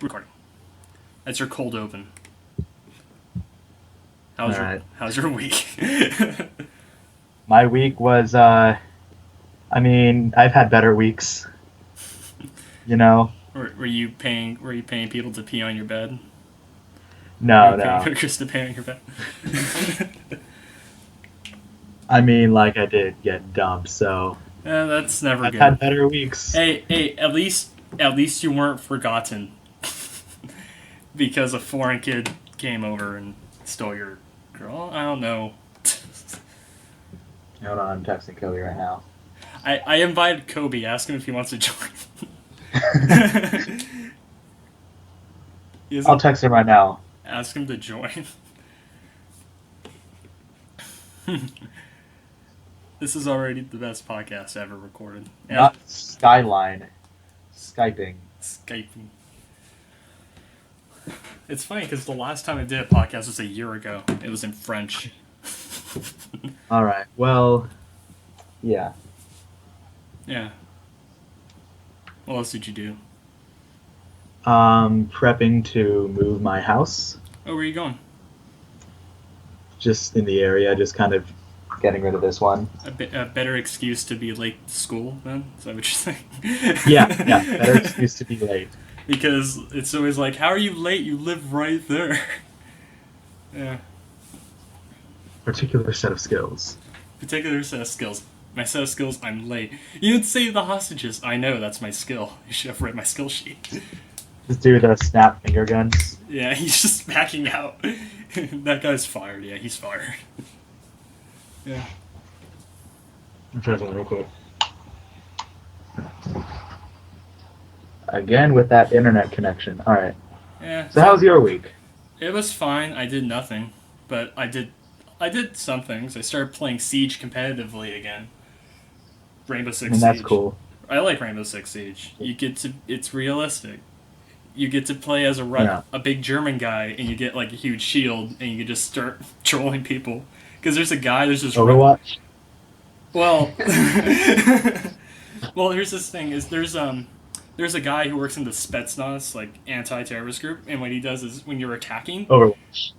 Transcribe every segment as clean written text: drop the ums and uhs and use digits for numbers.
Recording. That's your cold open. How's your week? My week was, I've had better weeks, you know? Were you paying people to pee on your bed? Were No, you paying no. hookers to pee on your bed? I did get dumped, so That's never I've good. had better weeks. Hey, at least you weren't forgotten because a foreign kid came over and stole your girl. I don't know. Hold on, I'm texting Kobe right now. I invited Kobe. Ask him if he wants to join. I'll text him right now. Ask him to join. This is already the best podcast ever recorded. Not Skyline. Skyping. Skyping. It's funny because the last time I did a podcast was a year ago. It was in French. Alright, well, yeah. Yeah. What else did you do? Prepping to move my house. Oh, where are you going? Just in the area, just kind of getting rid of this one. A better excuse to be late to school, then? Is that what you're saying? Yeah, better excuse to be late. Because it's always like, how are you late? You live right there. Yeah. Particular set of skills. Particular set of skills. My set of skills, I'm late. You didn't save the hostages. I know, that's my skill. You should have read my skill sheet. Just do the snap finger guns. Yeah, he's just backing out. That guy's fired. Yeah, he's fired. Yeah. I'm trying to real quick. Again with that internet connection. Alright. Yeah. So how's your week? It was fine. I did nothing. But I did some things. I started playing Siege competitively again. Rainbow Six Siege. That's cool. I like Rainbow Six Siege. It's realistic. You get to play as a big German guy, and you get like a huge shield, and you can just start trolling people. Because there's this Overwatch? Well, well, here's this thing: there's a guy who works in the Spetsnaz, like anti-terrorist group, and what he does is when you're attacking, Overwatch.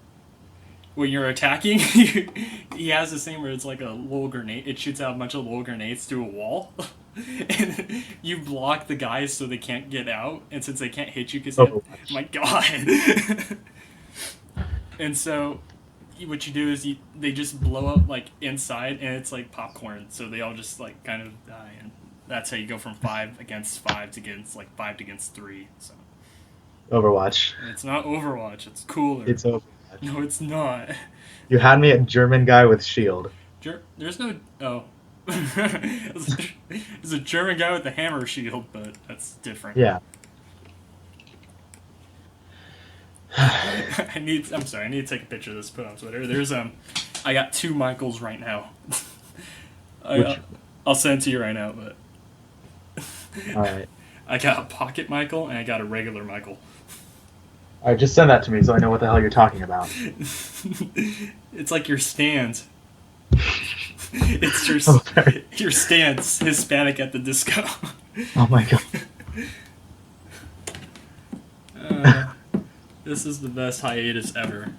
he has this thing where it's like a little grenade. It shoots out a bunch of little grenades through a wall, and you block the guys so they can't get out. And since they can't hit you, my God. And so, what you do is they just blow up like inside, and it's like popcorn. So they all just like kind of die, and that's how you go from 5 against 5 to against 5 against 3. So. Overwatch. It's not Overwatch. It's cooler. It's Overwatch. No, it's not. You had me a German guy with shield. There's no... Oh. There's a German guy with a hammer shield, but that's different. Yeah. I need to take a picture of this, put it on Twitter. I got 2 Michaels right now. I'll send it to you right now, but... Alright. I got a pocket Michael, and I got a regular Michael. Alright, just send that to me so I know what the hell you're talking about. It's like your stand. It's your stance, Hispanic at the disco. Oh my God. This is the best hiatus ever.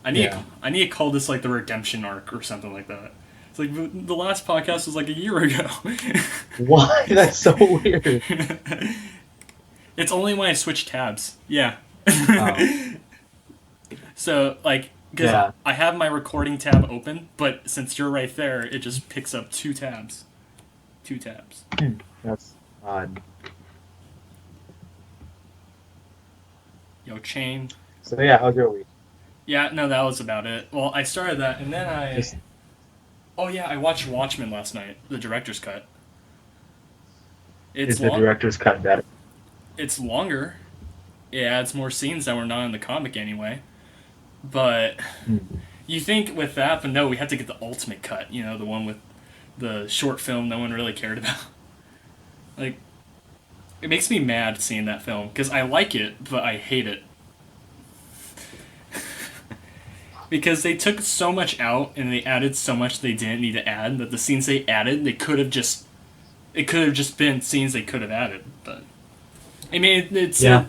I need to call this like the redemption arc or something like that. It's like the last podcast was like a year ago. Why? That's so weird. It's only when I switch tabs. Yeah. Oh. So because I have my recording tab open, but since you're right there, it just picks up 2 tabs. 2 tabs. That's odd. Yo, chain. So yeah, how's your week? Yeah, no, that was about it. Well, I started that, and then I watched Watchmen last night, the director's cut. Is the director's cut better? It's longer. It adds more scenes that were not in the comic anyway. But you think with that, but no, we had to get the ultimate cut, the one with the short film no one really cared about. Like, it makes me mad seeing that film, because I like it, but I hate it. Because they took so much out, and they added so much they didn't need to add, that the scenes they added, it could have just been scenes they could have added, but... I mean, it's... Yeah.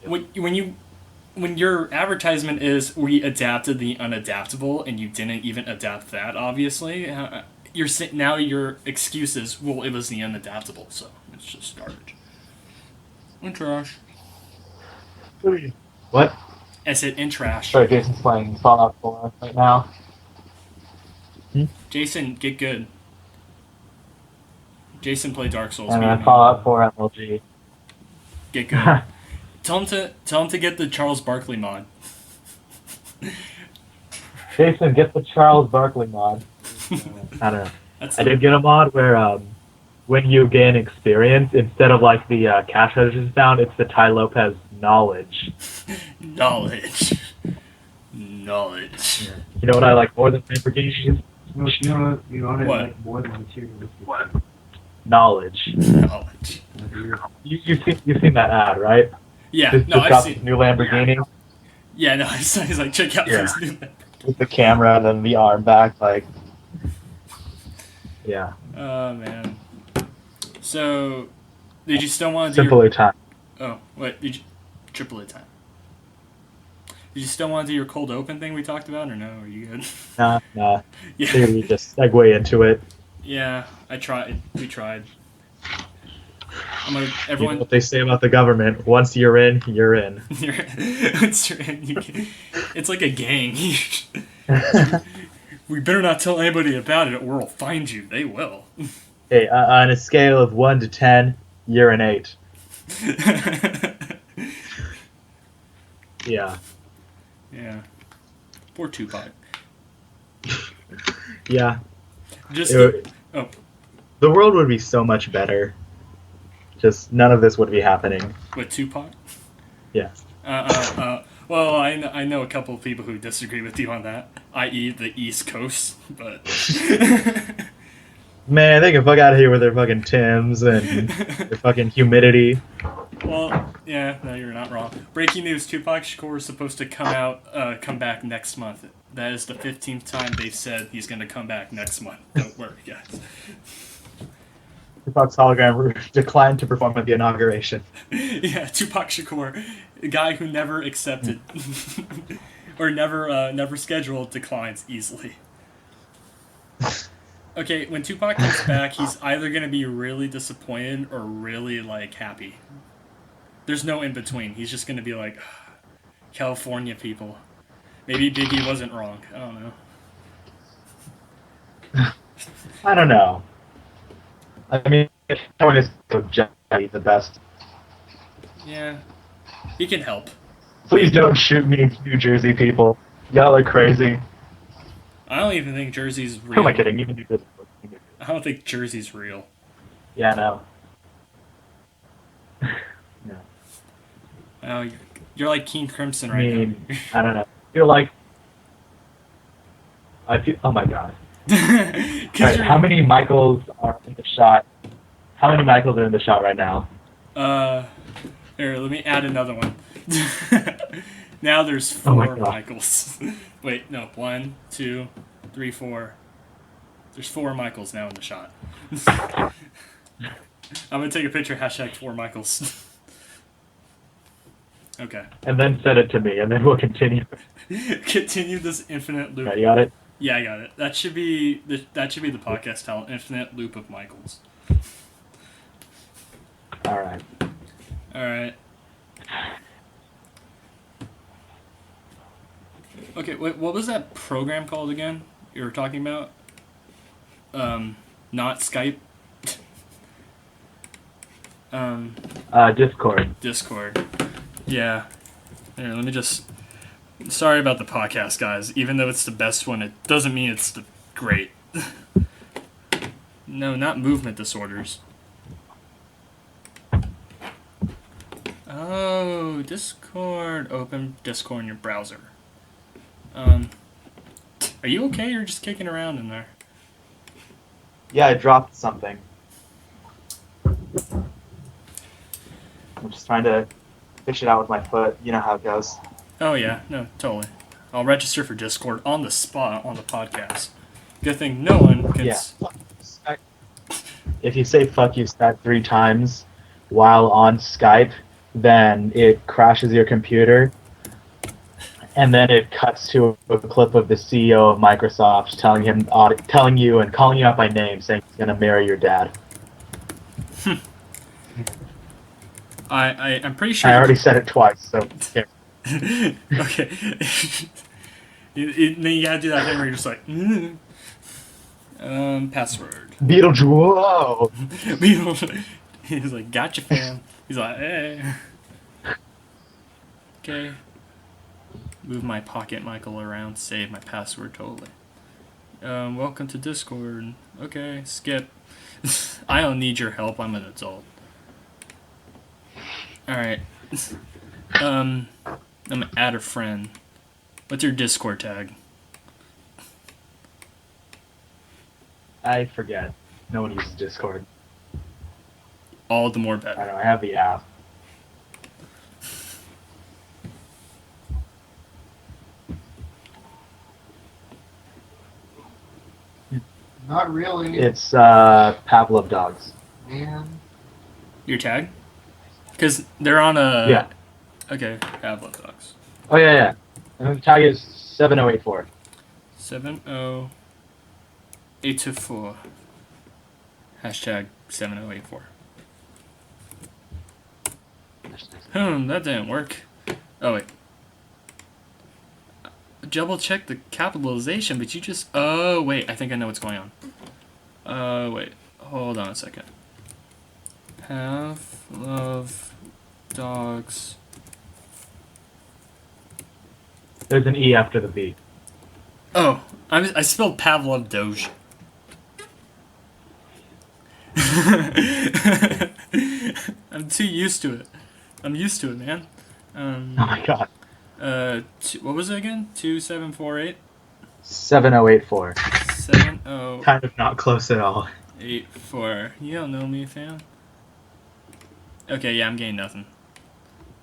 when your advertisement is we adapted the unadaptable and you didn't even adapt that, obviously, now your excuse is, well, it was the unadaptable, so it's just garbage. In trash. What? I said in trash. Sorry, Jason's playing Fallout 4 right now. Jason, get good. Jason played Dark Souls. And then Fallout 4 MLG. Get good. Tell him to get the Charles Barkley mod. Jason, get the Charles Barkley mod. I don't know. I did get a mod where when you gain experience, instead of like the cash registers down, it's the Ty Lopez knowledge. Knowledge. You know what I like more than Lamborghinis? You know what I What? like more than materialistic. What? Knowledge. Knowledge. You've seen that ad, right? Yeah, Just no, I've got seen. this new Lamborghini Yeah, no, he's like, check out this new. with the camera and then the arm back, like. Yeah. Oh man. So, did you still want to do Simpler time. Oh, what did you? Triple A time. Did you still want to do your cold open thing we talked about, or no? Are you good? Nah. Yeah. Figured we just segue into it. Yeah, I tried. We tried. I'm gonna You know everyone. what they say about the government? Once you're in, you're in. It's like a gang. We better not tell anybody about it, or we'll find you. They will. Hey, on a scale of 1 to 10, you're an 8. Yeah. Yeah. Poor Tupac. Yeah. Just The world would be so much better. Just none of this would be happening. with Tupac. Yeah. Well, I know a couple of people who disagree with you on that, i.e. the East Coast, but... Man, they can fuck out of here with their fucking Timbs and their fucking humidity. Well, yeah, no, you're not wrong. Breaking news, Tupac Shakur is supposed to come back next month. That is the 15th time they've said he's going to come back next month. Don't worry, guys. Tupac's hologram declined to perform at the inauguration. Yeah, Tupac Shakur, a guy who never accepted or never scheduled, declines easily. Okay, when Tupac comes back, he's either gonna be really disappointed or really like happy. There's no in between. He's just gonna be like, California people. Maybe Biggie wasn't wrong. I don't know. I don't know. I mean, California's generally the best. Yeah, he can help. Please don't shoot me, New Jersey people. Y'all are crazy. I don't even think Jersey's Who real. am I kidding? Even if I don't think Jersey's real. Yeah, no. No. Oh, you're like King Crimson I right mean, now. I don't know. I feel. Oh my god. Alright, how many Michaels are in the shot? How many Michaels are in the shot right now? Here, let me add another one. Now there's Oh my 4 God. Michaels. Wait, no, 1, 2, 3, 4. There's 4 Michaels now in the shot. I'm gonna take a picture, hashtag 4 Michaels. Okay. And then send it to me, and then we'll continue. Continue this infinite loop. Okay, you got it? Yeah, I got it. That should be the podcast title, Infinite Loop of Michaels. Alright. Alright. Okay, wait, what was that program called again? You were talking about? Not Skype? Discord. Discord. Yeah. Here, let me just... Sorry about the podcast, guys. Even though it's the best one, it doesn't mean it's the great. No, not movement disorders. Oh, Discord. Open Discord in your browser. Are you okay? You're just kicking around in there. Yeah, I dropped something. I'm just trying to fish it out with my foot. You know how it goes. Oh yeah, no, totally. I'll register for Discord on the spot on the podcast. Good thing no one can. Yeah. If you say fuck you Skype 3 times while on Skype, then it crashes your computer, and then it cuts to a clip of the CEO of Microsoft telling you and calling you out by name, saying he's gonna marry your dad. I'm pretty sure. I already said it twice, so. Yeah. Okay. Then you gotta do that thing where you're just like, password. Beetlejuice. Whoa. He's like, gotcha, fam. He's like, hey. Okay. Move my pocket Michael around. Save my password totally. Welcome to Discord. Okay, skip. I don't need your help. I'm an adult. Alright. I'm gonna add a friend. What's your Discord tag? I forget. No one uses Discord. All the more I better. don't know. I have the app. Not really. It's LowBrassDoges. Man. Your tag? Because they're on a... Yeah. Okay, LowBrassDoges. Oh yeah. And the tag is 7084. 70824. Hashtag 7084. That didn't work. Oh, wait. Double check the capitalization, but you just... Oh, wait. I think I know what's going on. Wait. Hold on a second. Have love dogs. There's an E after the B. Oh, I spelled Pavlov Doge. I'm too used to it. I'm used to it, man. Oh my god. What was it again? 2748? 7084. 7084. Kind of not close at all. You don't know me, fam. Okay, yeah, I'm getting nothing.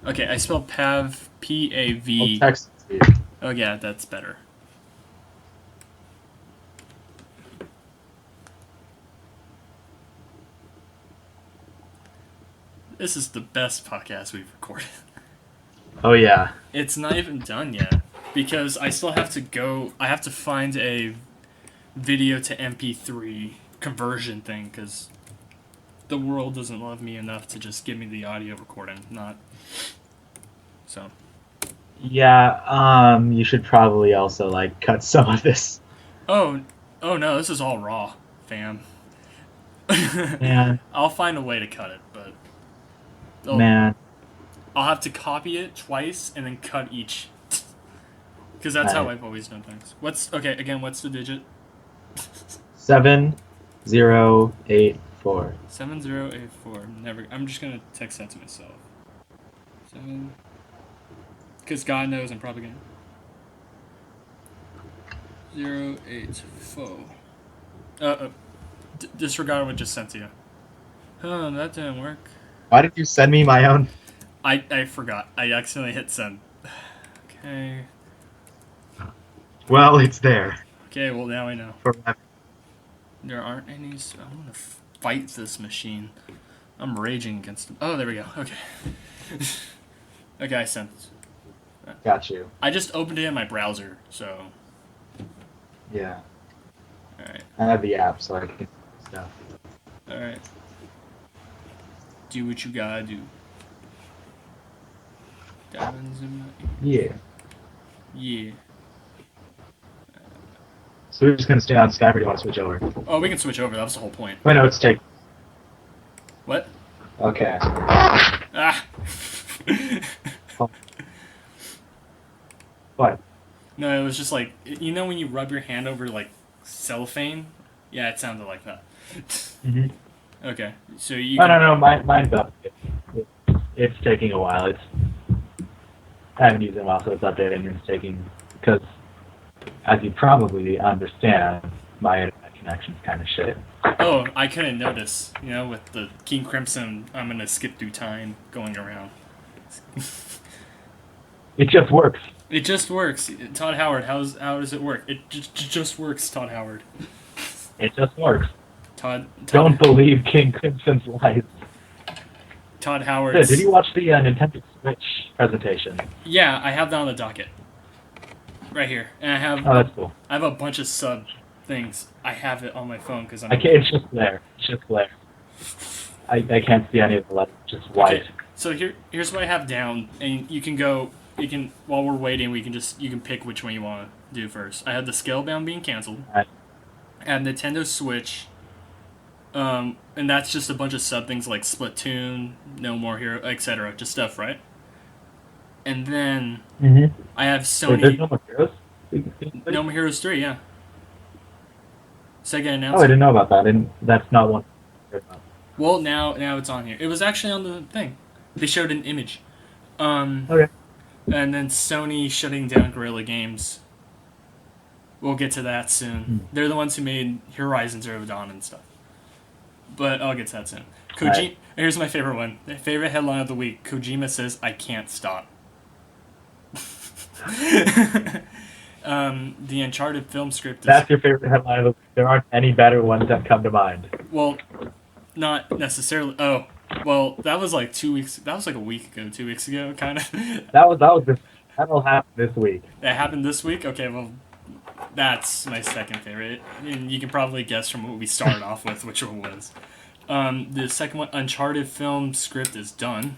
Okay, I spelled Pav, P-A-V. I'll text it to you. Oh, yeah, that's better. This is the best podcast we've recorded. Oh yeah. It's not even done yet because I still have to go. I have to find a video to MP3 conversion thing because the world doesn't love me enough to just give me the audio recording. Not so. Yeah. You should probably also like cut some of this. Oh no! This is all raw, fam. Man. I'll find a way to cut it, but Man. I'll have to copy it twice and then cut each. Because that's how I've always done things. What's the digit? 7084. 7084. Never. I'm just gonna text that to myself. 7. Because God knows I'm probably gonna. 084. Disregard what just sent to you. Oh, that didn't work. Why did you send me my own? I forgot. I accidentally hit send. Okay. Well, it's there. Okay, well now I know. Forever. There aren't any, so I'm gonna fight this machine. I'm raging against him. Oh, there we go. Okay. Okay, I sent it. Got you. I just opened it in my browser, so... Yeah. Alright. I have the app, so I can do stuff. Alright. Do what you gotta do. Diamonds in my ear. Yeah. Yeah. So we're just gonna stay on Skype, or do you want to switch over? Oh, we can switch over. That was the whole point. Wait, no, it's take. What? Okay. Ah! What? No, it was just like, you know when you rub your hand over, like, cellophane? Yeah, it sounded like that. Mm-hmm. Okay, so you No, mine's up. It's taking a while. I haven't used it in a while, so it's updating and it's taking... Because, as you probably understand, my internet connection's kind of shit. Oh, I couldn't notice. You know, with the King Crimson, I'm gonna skip through time going around. It just works. It just works. Todd Howard, how does it work? It just works, Todd Howard. It just works. Todd Don't believe King Crimson's lies. Todd Howard's. Did you watch the Nintendo Switch presentation? Yeah, I have that on the docket. Right here. And I have... Oh, that's cool. I have a bunch of sub things. I have it on my phone because I'm... It's just glare. It's just glare. I can't see any of the letters. Just white. Okay, so here's what I have down, and you can go... You can, while we're waiting, you can pick which one you want to do first. I have the Scalebound being canceled. Right. I have Nintendo Switch. And that's just a bunch of sub things like Splatoon, No More Hero, etc. Just stuff, right? And then I have Sony. Wait, there's No More Heroes? No More Heroes 3, yeah. Sega announced. Oh, I didn't know about that. That's not one. Well, now it's on here. It was actually on the thing. They showed an image. Okay. And then Sony shutting down Guerrilla Games. We'll get to that soon. They're the ones who made Horizon Zero Dawn and stuff. But I'll get to that soon. Right. Here's my favorite one. My favorite headline of the week. Kojima says, "I can't stop." The Uncharted film script is... That's your favorite headline of the week. There aren't any better ones that come to mind. Well, not necessarily. Oh, well, that was like 2 weeks... That was like a week ago, 2 weeks ago, kind of. That'll happen this week. That happened this week? Okay, well, that's my second favorite. And you can probably guess from what we started off with which one was. The second one, Uncharted film script is done.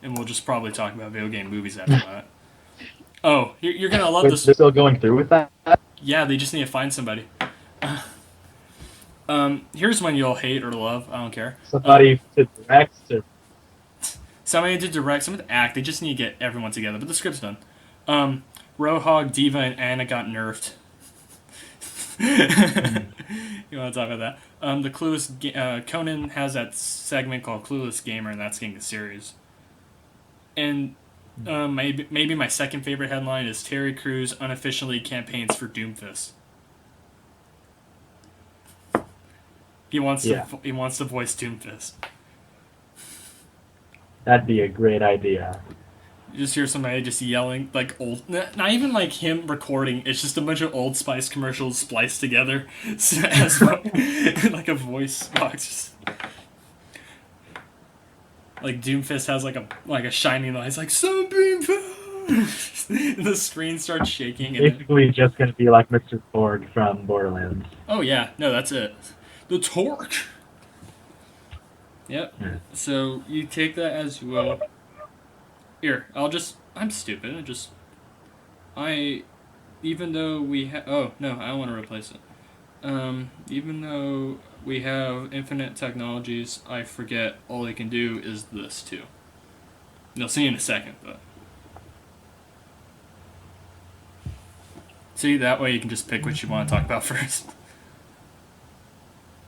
And we'll just probably talk about video game movies after that. Oh, you're going to love this. They're still going through with that? Yeah, they just need to find somebody. Here's one you'll hate or love. I don't care. Somebody to direct. Somebody to direct, somebody to act. They just need to get everyone together. But the script's done. Roadhog, Diva, and Anna got nerfed. You want to talk about that? The Clueless... Conan has that segment called Clueless Gamer, and that's getting a series. And... maybe my second favorite headline is Terry Crews unofficially campaigns for Doomfist. He wants to voice Doomfist. That'd be a great idea. You just hear somebody just yelling like old, not even like him recording. It's just a bunch of Old Spice commercials spliced together as like a voice box. Like Doomfist has like a shining light. It's like Sunbeam and the screen starts shaking. And basically, just gonna be like Mr. Ford from Borderlands. Oh yeah, no, that's it. The torch. Yep. Yeah. So you take that as you will. Here, I'm stupid. Even though we have... Oh, no, I don't want to replace it. Even though we have infinite technologies, I forget all they can do is this, too. You'll see in a second, but... See, that way you can just pick what you want to talk about first.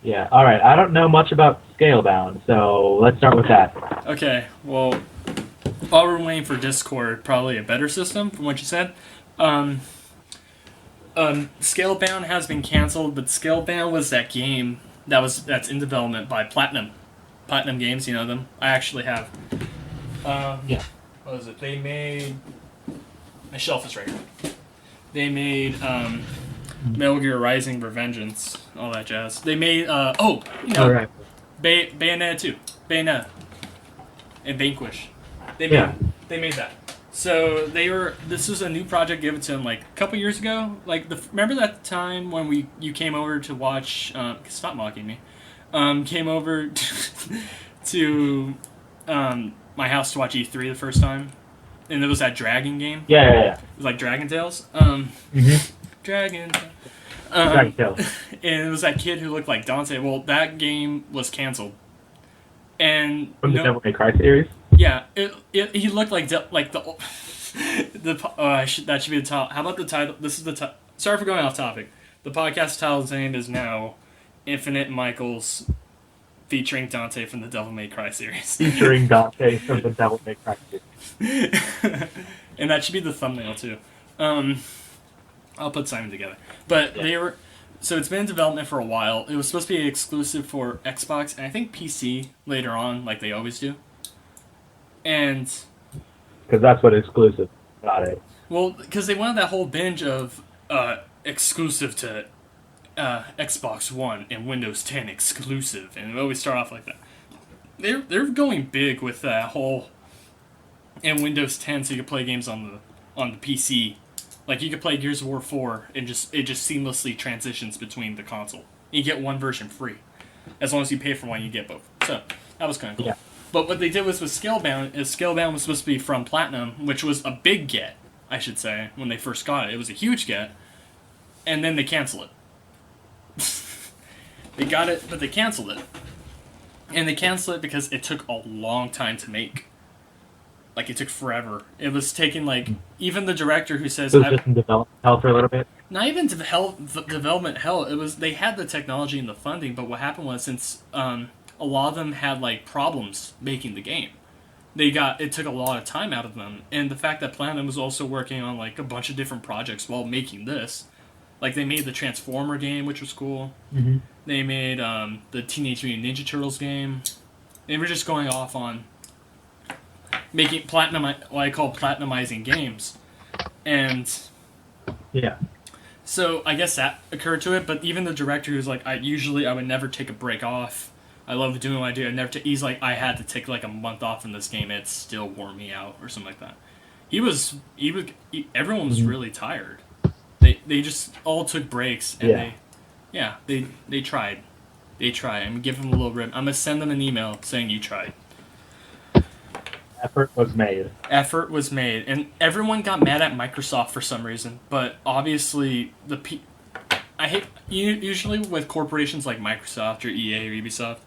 Yeah, alright. I don't know much about Scalebound, so let's start with that. Okay, well... While we're waiting for Discord, probably a better system from what you said. Scalebound has been canceled, but Scalebound was that game that's in development by Platinum Games. You know them. I actually have. Yeah. What was it? They made. My shelf is right here. They made Metal Gear Rising: Revengeance, all that jazz. They made Alright. Bayonetta 2, Bayonetta, and Vanquish. They made that. So this was a new project given to them like a couple years ago. Like remember that time when you came over to watch? Stop mocking me. Came over to my house to watch E3 the first time, and it was that dragon game. Yeah. It was like Dragon Tales. Dragon. Dragon Tales. And it was that kid who looked like Dante. Well, that game was canceled. And from the Devil May Cry series. Yeah, he looked like that should be the top. How about the title? This is the top. Sorry for going off topic. The podcast title's name is now Infinite Michaels, featuring Dante from the Devil May Cry series. Featuring Dante from the Devil May Cry series. And that should be the thumbnail too. I'll put Simon together. But so it's been in development for a while. It was supposed to be exclusive for Xbox and I think PC later on, like they always do. And because that's what exclusive got it. Well, because they wanted that whole binge of exclusive to Xbox One and Windows 10 exclusive, and it always start off like that. they're going big with that whole and Windows 10, so you can play games on the PC. Like you could play Gears of War 4 and it just seamlessly transitions between the console. You get one version free, as long as you pay for one, you get both. So that was kind of cool. Yeah. But what they did was with Scalebound is Scalebound was supposed to be from Platinum, which was a big get, I should say, when they first got it. It was a huge get, and then they canceled it. They got it, but they canceled it. And they canceled it because it took a long time to make. Like, it took forever. It was taking, like, even the director who says... It was just in development hell for a little bit? Not even development hell. It was, they had the technology and the funding, but what happened was, since a lot of them had, like, problems making the game, it took a lot of time out of them. And the fact that Platinum was also working on, like, a bunch of different projects while making this. Like, they made the Transformer game, which was cool. Mm-hmm. They made the Teenage Mutant Ninja Turtles game. They were just going off on making what I call platinumizing games. And yeah. So I guess that occurred to it, but even the director who's like, I would never take a break off. I love doing what I do. He's like, I had to take like a month off from this game. It still wore me out or something like that. Everyone was really tired. They just all took breaks and they tried. They tried. I'm gonna give them a little rip. I'm gonna send them an email saying you tried. Effort was made. Effort was made, and everyone got mad at Microsoft for some reason. But obviously, I hate usually with corporations like Microsoft or EA or Ubisoft.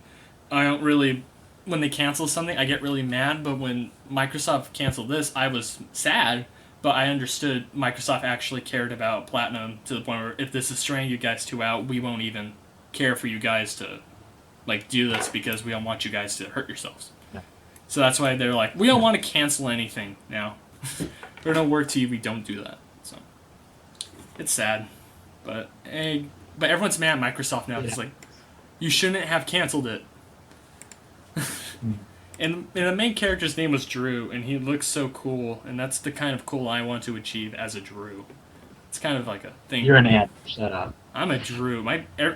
I don't really, when they cancel something, I get really mad. But when Microsoft canceled this, I was sad. But I understood Microsoft actually cared about Platinum to the point where if this is straying you guys two out, we won't even care for you guys to like do this because we don't want you guys to hurt yourselves. Yeah. So that's why they're like, we don't want to cancel anything now. We're gonna work to you. We don't do that. So it's sad, but everyone's mad at Microsoft now. It's like you shouldn't have canceled it. And the main character's name was Drew, and he looks so cool, and that's the kind of cool I want to achieve as a Drew. It's kind of like a thing. You're an ant. Shut up. I'm a Drew.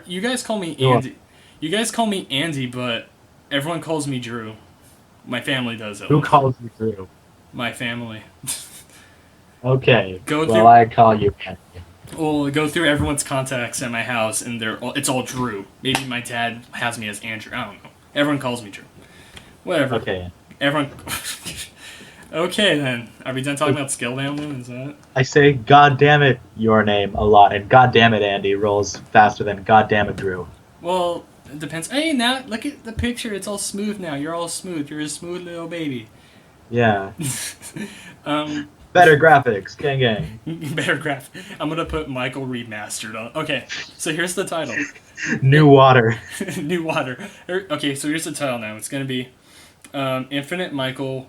You guys call me Andy. You guys call me Andy, but everyone calls me Drew. My family does it. Who calls you Drew? My family. Okay. I call you Andy. Well, go through everyone's contacts at my house, and it's all Drew. Maybe my dad has me as Andrew. I don't know. Everyone calls me Drew. Whatever. Okay. Everyone. Okay, then. Are we done talking about Scalebound then? Is that? I say, God damn it, your name a lot, and God damn it, Andy rolls faster than God damn it, Drew. Well, it depends. Hey, now look at the picture. It's all smooth now. You're all smooth. You're a smooth little baby. Yeah. Better graphics, gang gang. Better graphics. I'm gonna put Michael remastered on. Okay, so here's the title. New Water. New Water. Okay, so here's the title now. It's gonna be Infinite Michael's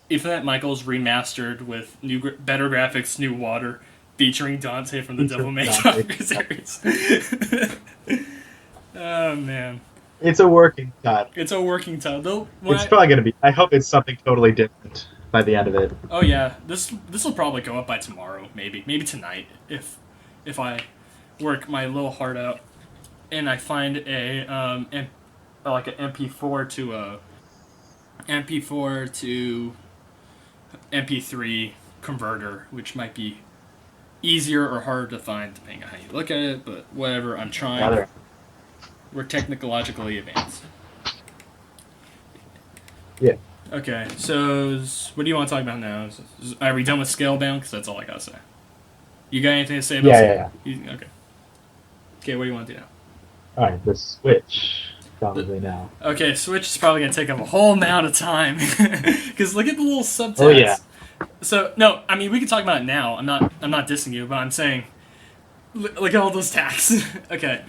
remastered with better graphics, New Water, featuring Dante from the Devil May Cry series. Oh man. It's a working title. It's a working title. It's probably gonna be. I hope it's something totally different by the end of it. Oh yeah, this will probably go up by tomorrow, maybe tonight if I work my little heart out and I find like an MP4 to MP3 converter, which might be easier or harder to find depending on how you look at it, but whatever. I'm trying. We're technologically advanced. Yeah. Okay, so what do you want to talk about now? Are we done with Scalebound? Because that's all I gotta say. You got anything to say about Yeah. Okay. Okay, what do you want to do now? Alright, the Switch. Probably now. Okay, Switch is probably going to take up a whole amount of time. Because look at the little subtext. Oh, yeah. So, no, I mean, we can talk about it now. I'm not dissing you, but I'm saying, look at all those tags. Okay,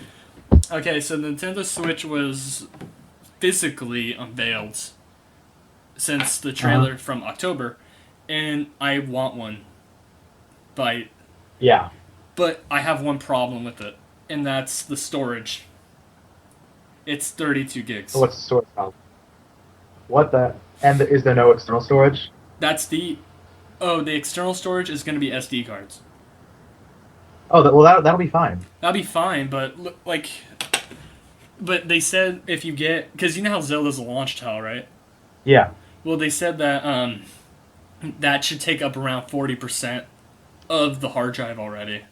so the Nintendo Switch was physically unveiled since the trailer from October, and I want one. But I have one problem with it, and that's the storage. It's 32 gigs. So what's the storage problem? What the? And is there no external storage? That's the external storage is going to be SD cards. Oh, that'll be fine. That'll be fine, but look, like, But they said if you get, because you know how Zelda's a launch tile, right? Yeah. Well, they said that that should take up around 40% of the hard drive already.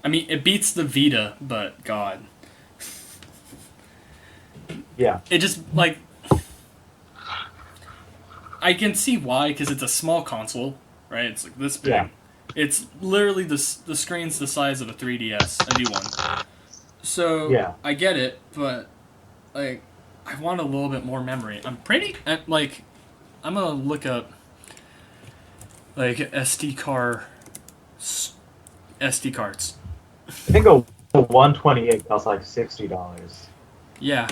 I mean, it beats the Vita, but God, Yeah. it just like I can see why, because it's a small console, right? It's like this big. Yeah. It's literally the screen's the size of a 3DS, a new one. So Yeah. I get it, but like I want a little bit more memory. I'm pretty like I'm gonna look up like SD cards. I think a 128 costs like $60. Yeah.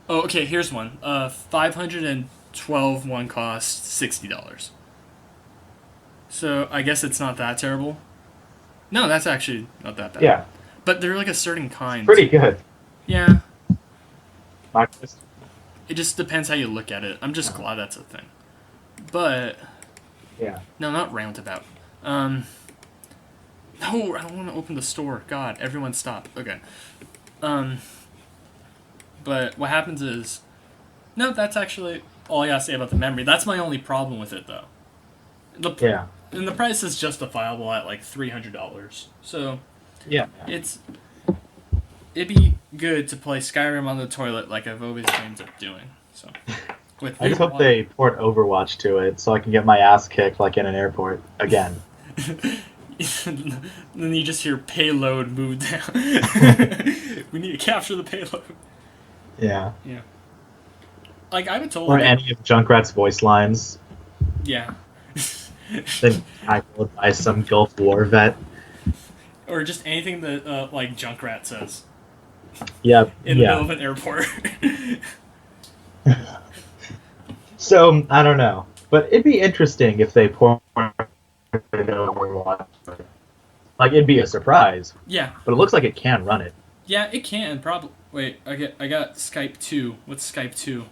Oh, okay. Here's one. 512 one costs $60. So I guess it's not that terrible. No, that's actually not that bad. Yeah. But they're like a certain kind. Pretty good. Yeah. My- It just depends how you look at it. I'm just glad that's a thing. But Yeah. no, not roundabout. No, I don't want to open the store. God, everyone stop. Okay. But what happens is, no, that's actually all I gotta say about the memory. That's my only problem with it, though. Yeah. And the price is justifiable at like $300. So Yeah. it'd be good to play Skyrim on the toilet like I've always dreamed of doing. So with I just hope they port Overwatch to it so I can get my ass kicked like in an airport again. Then you just hear payload move down. We need to capture the payload. Yeah. Yeah. Like I would totally. Or any of Junkrat's voice lines. Yeah. Then tackled by some Gulf War vet. Or just anything that like Junkrat says Yeah. in the middle of an airport. So I don't know, but it'd be interesting if they port Overwatch. Like it'd be a surprise. Yeah. But it looks like it can run it. Yeah, it can probably. Wait, I got Skype 2. What's Skype 2?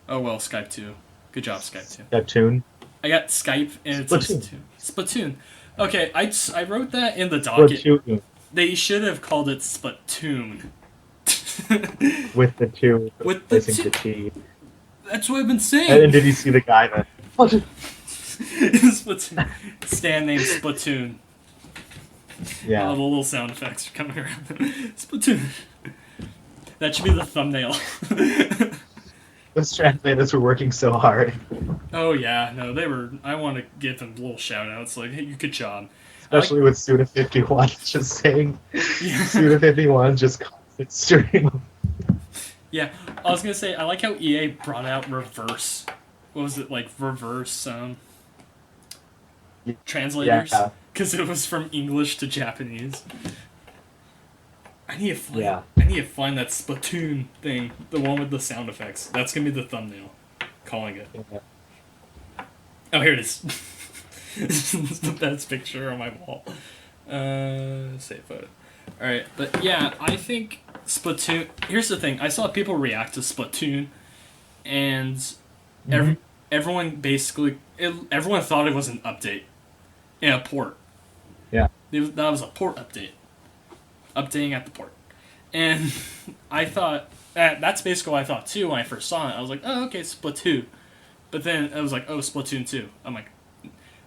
Oh well, Skype 2. Good job, Skype 2. Neptune. I got Skype and it says 2. Splatoon. Okay, I wrote that in the docket. Splatoon. They should have called it Splatoon. With the two With the replacing the T. That's what I've been saying. And then did you see the guy that Splatoon. Stand name Splatoon. Yeah. All the little sound effects are coming around. Splatoon. That should be the thumbnail. Those translators were working so hard. Oh yeah, no, they were. I want to give them little shout outs like, hey, good job. Especially with Suda51 just saying Yeah. Suda51 just constant stream. Yeah, I was gonna say I like how EA brought out reverse. What was it like? Reverse translators, Yeah. because it was from English to Japanese. I need to find. Yeah. I need to find that Splatoon thing, the one with the sound effects. That's gonna be the thumbnail. Calling it. Yeah. Oh, here it is. This is the best picture on my wall. Save photo. Alright, but yeah, I think Splatoon... Here's the thing. I saw people react to Splatoon, and everyone basically... everyone thought it was an update. Yeah, a port. Yeah. That was a port update. Updating at the port. And I thought... that's basically what I thought, too, when I first saw it. I was like, oh, okay, Splatoon. But then I was like, oh, Splatoon 2. I'm like...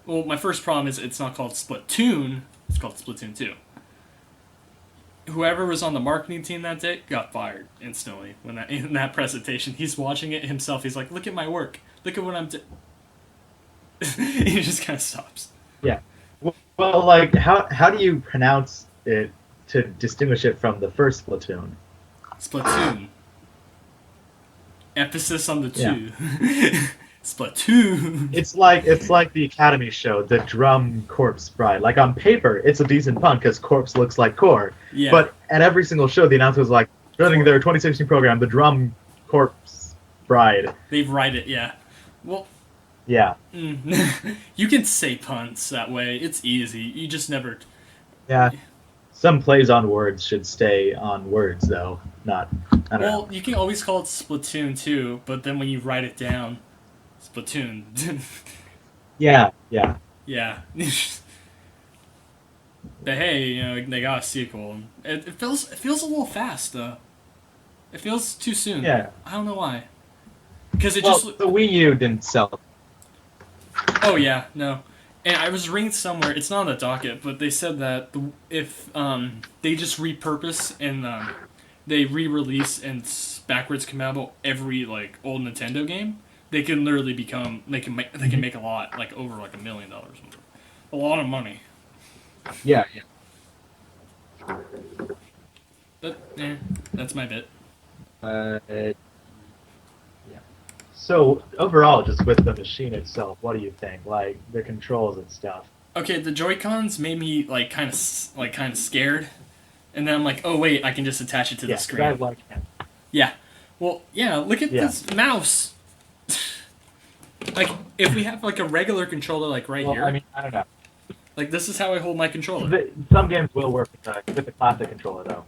Well, my first problem is it's not called Splatoon, it's called Splatoon 2. Whoever was on the marketing team that day got fired instantly when in that presentation. He's watching it himself. He's like, look at my work. Look at what I'm doing. He just kind of stops. Yeah. Well, like, how do you pronounce it to distinguish it from the first Splatoon? Splatoon. Emphasis on the two. Yeah. Splatoon. It's like the Academy show, the Drum Corpse Bride. Like on paper, it's a decent pun because corpse looks like core. Yeah. But at every single show, the announcer was like, running their 2016 program, the Drum Corpse Bride. They write it, yeah. Well, yeah. You can say puns that way. It's easy. You just never. Yeah. Some plays on words should stay on words, though. Not. I don't know. You can always call it Splatoon too, but then when you write it down, Splatoon. Yeah. Yeah. But hey, you know, they got a sequel. It feels a little fast though. It feels too soon. Yeah. I don't know why. Because the Wii U didn't sell. Oh yeah, no. And I was reading somewhere, it's not on the docket, but they said that if they just repurpose and they re-release and backwards compatible every like old Nintendo game, they can literally become they can make a lot, like over like $1 million. A lot of money. Yeah. But that's my bit. Yeah. So overall, just with the machine itself, what do you think? Like the controls and stuff. Okay, the Joy-Cons made me like kind of scared, and then I'm like, oh wait, I can just attach it to the screen. I like him. Yeah. Well, yeah. Look at this mouse. Like, if we have like a regular controller, like here. I mean, I don't know. Like, this is how I hold my controller. Some games will work with the classic controller, though.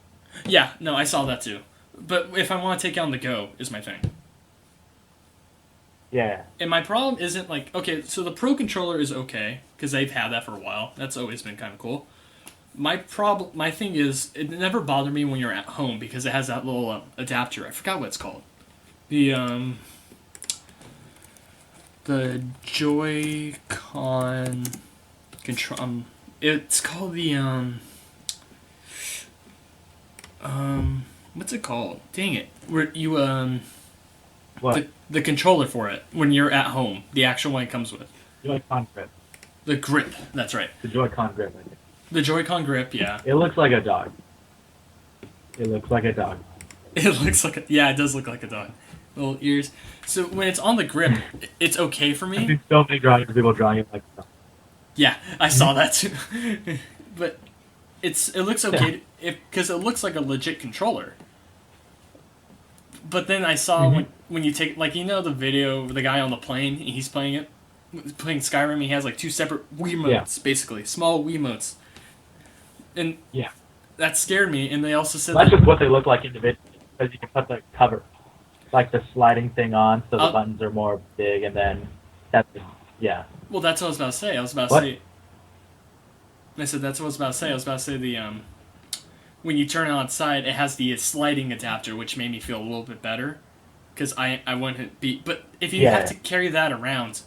Yeah. No, I saw that too. But if I want to take it on the go, is my thing. Yeah. And my problem isn't like, okay, so the Pro controller is okay because they've had that for a while. That's always been kind of cool. My thing is, it never bothered me when you're at home because it has that little adapter. I forgot what it's called. The Joy-Con control. It's called the what's it called? Dang it! Where you What? The controller for it when you're at home, the actual one it comes with. Joy-Con grip. The grip. That's right. The Joy-Con grip. I think. The Joy-Con grip. Yeah. It looks like a dog. It looks like a dog. It looks like it does look like a dog. Little ears. So when it's on the grip, it's okay for me. I think so many people drawing it like that. Yeah, I saw that too. But it looks okay because it looks like a legit controller. But then I saw when you take like the video of the guy on the plane, he's playing Skyrim. He has like two separate Wiimotes, basically small Wiimotes, and that scared me. And they also said that's just what they look like individually because you can put the cover, like the sliding thing on, so the buttons are more big, and then that's Well, that's what I was about to say. I said that's what I was about to say. I was about to say the when you turn it on its side, it has the sliding adapter, which made me feel a little bit better, because I wouldn't be. But if you have to carry that around,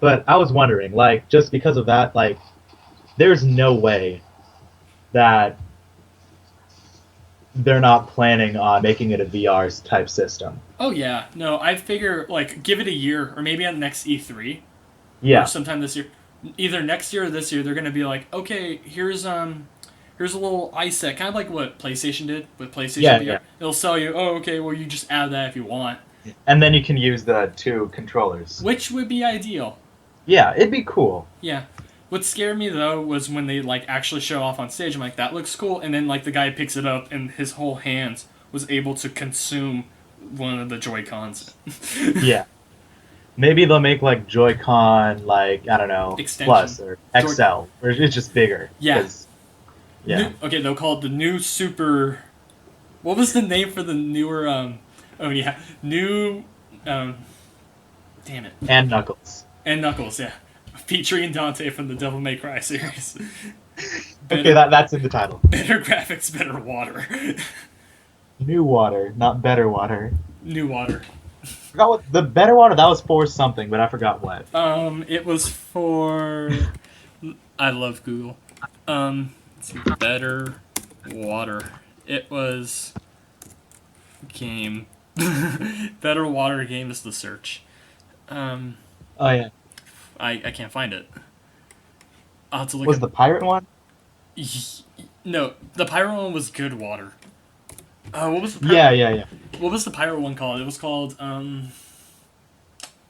But I was wondering, like, just because of that, like, there's no way that they're not planning on making it a VR type system. Oh yeah, no, I figure like give it a year or maybe on the next E3. Yeah. Or sometime this year, either next year or this year, they're gonna be like, okay, here's a little iSet, kind of like what PlayStation did with PlayStation VR. Yeah. It'll sell you, oh okay, well you just add that if you want. And then you can use the two controllers. Which would be ideal. Yeah, it'd be cool. Yeah. What scared me though was when they like actually show off on stage. I'm like, that looks cool, and then like the guy picks it up and his whole hand was able to consume one of the Joy-Cons. Yeah. Maybe they'll make like Joy-Con, like, I don't know, Extension. Plus or XL, where it's just bigger. Yeah. Yeah. They'll call it the new Super. What was the name for the newer? New. Damn it. And Knuckles. And Knuckles, yeah, featuring Dante from the Devil May Cry series. Okay, that's in the title. Better graphics, better water. New water, not better water. New water. I forgot what the better water that was for something, but I forgot what. It was for. I love Google. Let's see, better water. It was game. Better water game is the search. Oh yeah. I can't find it. I'll have to look. Was the pirate one? No, the pirate one was good water. What was the Yeah. What was the pirate one called? It was called the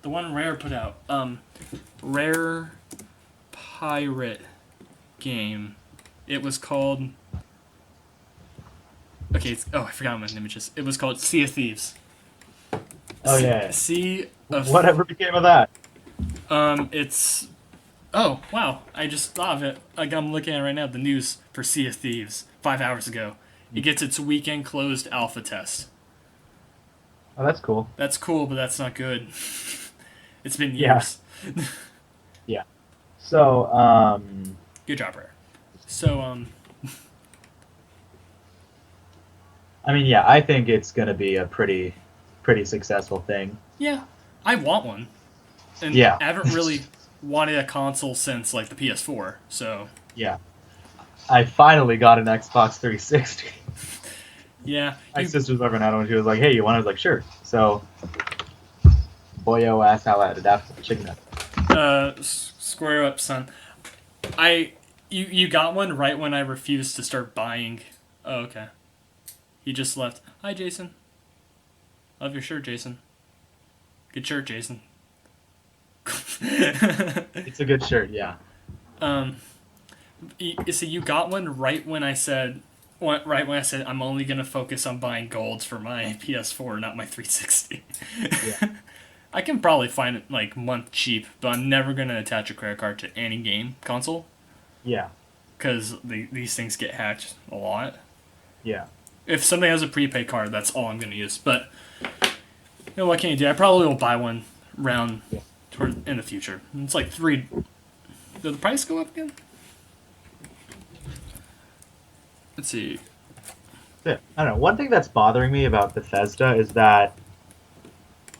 one Rare put out. Rare pirate game. It was called. Okay. I forgot my images. It was called Sea of Thieves. Oh yeah. Sea of. Whatever became of that? It's. Oh wow! I just thought of it. Like I'm looking at it right now. The news for Sea of Thieves 5 hours ago. It gets its weekend closed alpha test. Oh, that's cool. That's cool, but that's not good. It's been years. Yeah. So, Good job, Rare. So, I mean, yeah, I think it's gonna be a pretty successful thing. yeah, I want one. And Yeah. I haven't really wanted a console since, like, the PS4, so... Yeah. I finally got an Xbox 360. Yeah. My sister's over in Adam, and she was like, "Hey, you want it?" I was like, "Sure." So, boyo ass how at it after chicken nugget. Square up, son. You got one right when I refused to start buying... Oh, okay. He just left. Hi, Jason. Love your shirt, Jason. Good shirt, Jason. It's a good shirt, yeah. So you got one right when I said... Right when I said I'm only going to focus on buying golds for my PS4, not my 360. Yeah. I can probably find it, like, month cheap, but I'm never going to attach a credit card to any game console. Yeah. Because these things get hacked a lot. Yeah. If somebody has a prepaid card, that's all I'm going to use. But, you know, what can you do? I probably will buy one in the future. It's like $3... Did the price go up again? Let's see. I don't know. One thing that's bothering me about Bethesda is that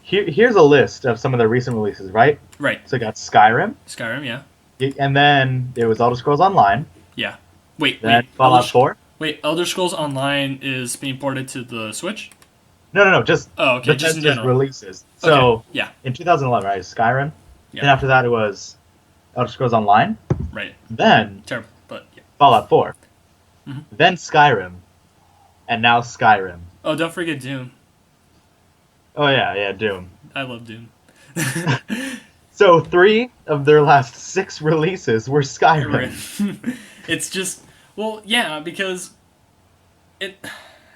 here's a list of some of their recent releases, right? Right. So you got Skyrim. Skyrim, yeah. And then there was Elder Scrolls Online. Yeah. Wait. Fallout 4. Wait, Elder Scrolls Online is being ported to the Switch? No. Just okay, just in general. Releases. So okay. Yeah. In 2011, right, Skyrim. Yeah. And after that, it was Elder Scrolls Online. Right. Then terrible, but yeah. Fallout 4. Mm-hmm. Then Skyrim. And now Skyrim. Oh, don't forget Doom. Oh yeah, Doom. I love Doom. So 3 of their last 6 releases were Skyrim. It's just, well, yeah, because it.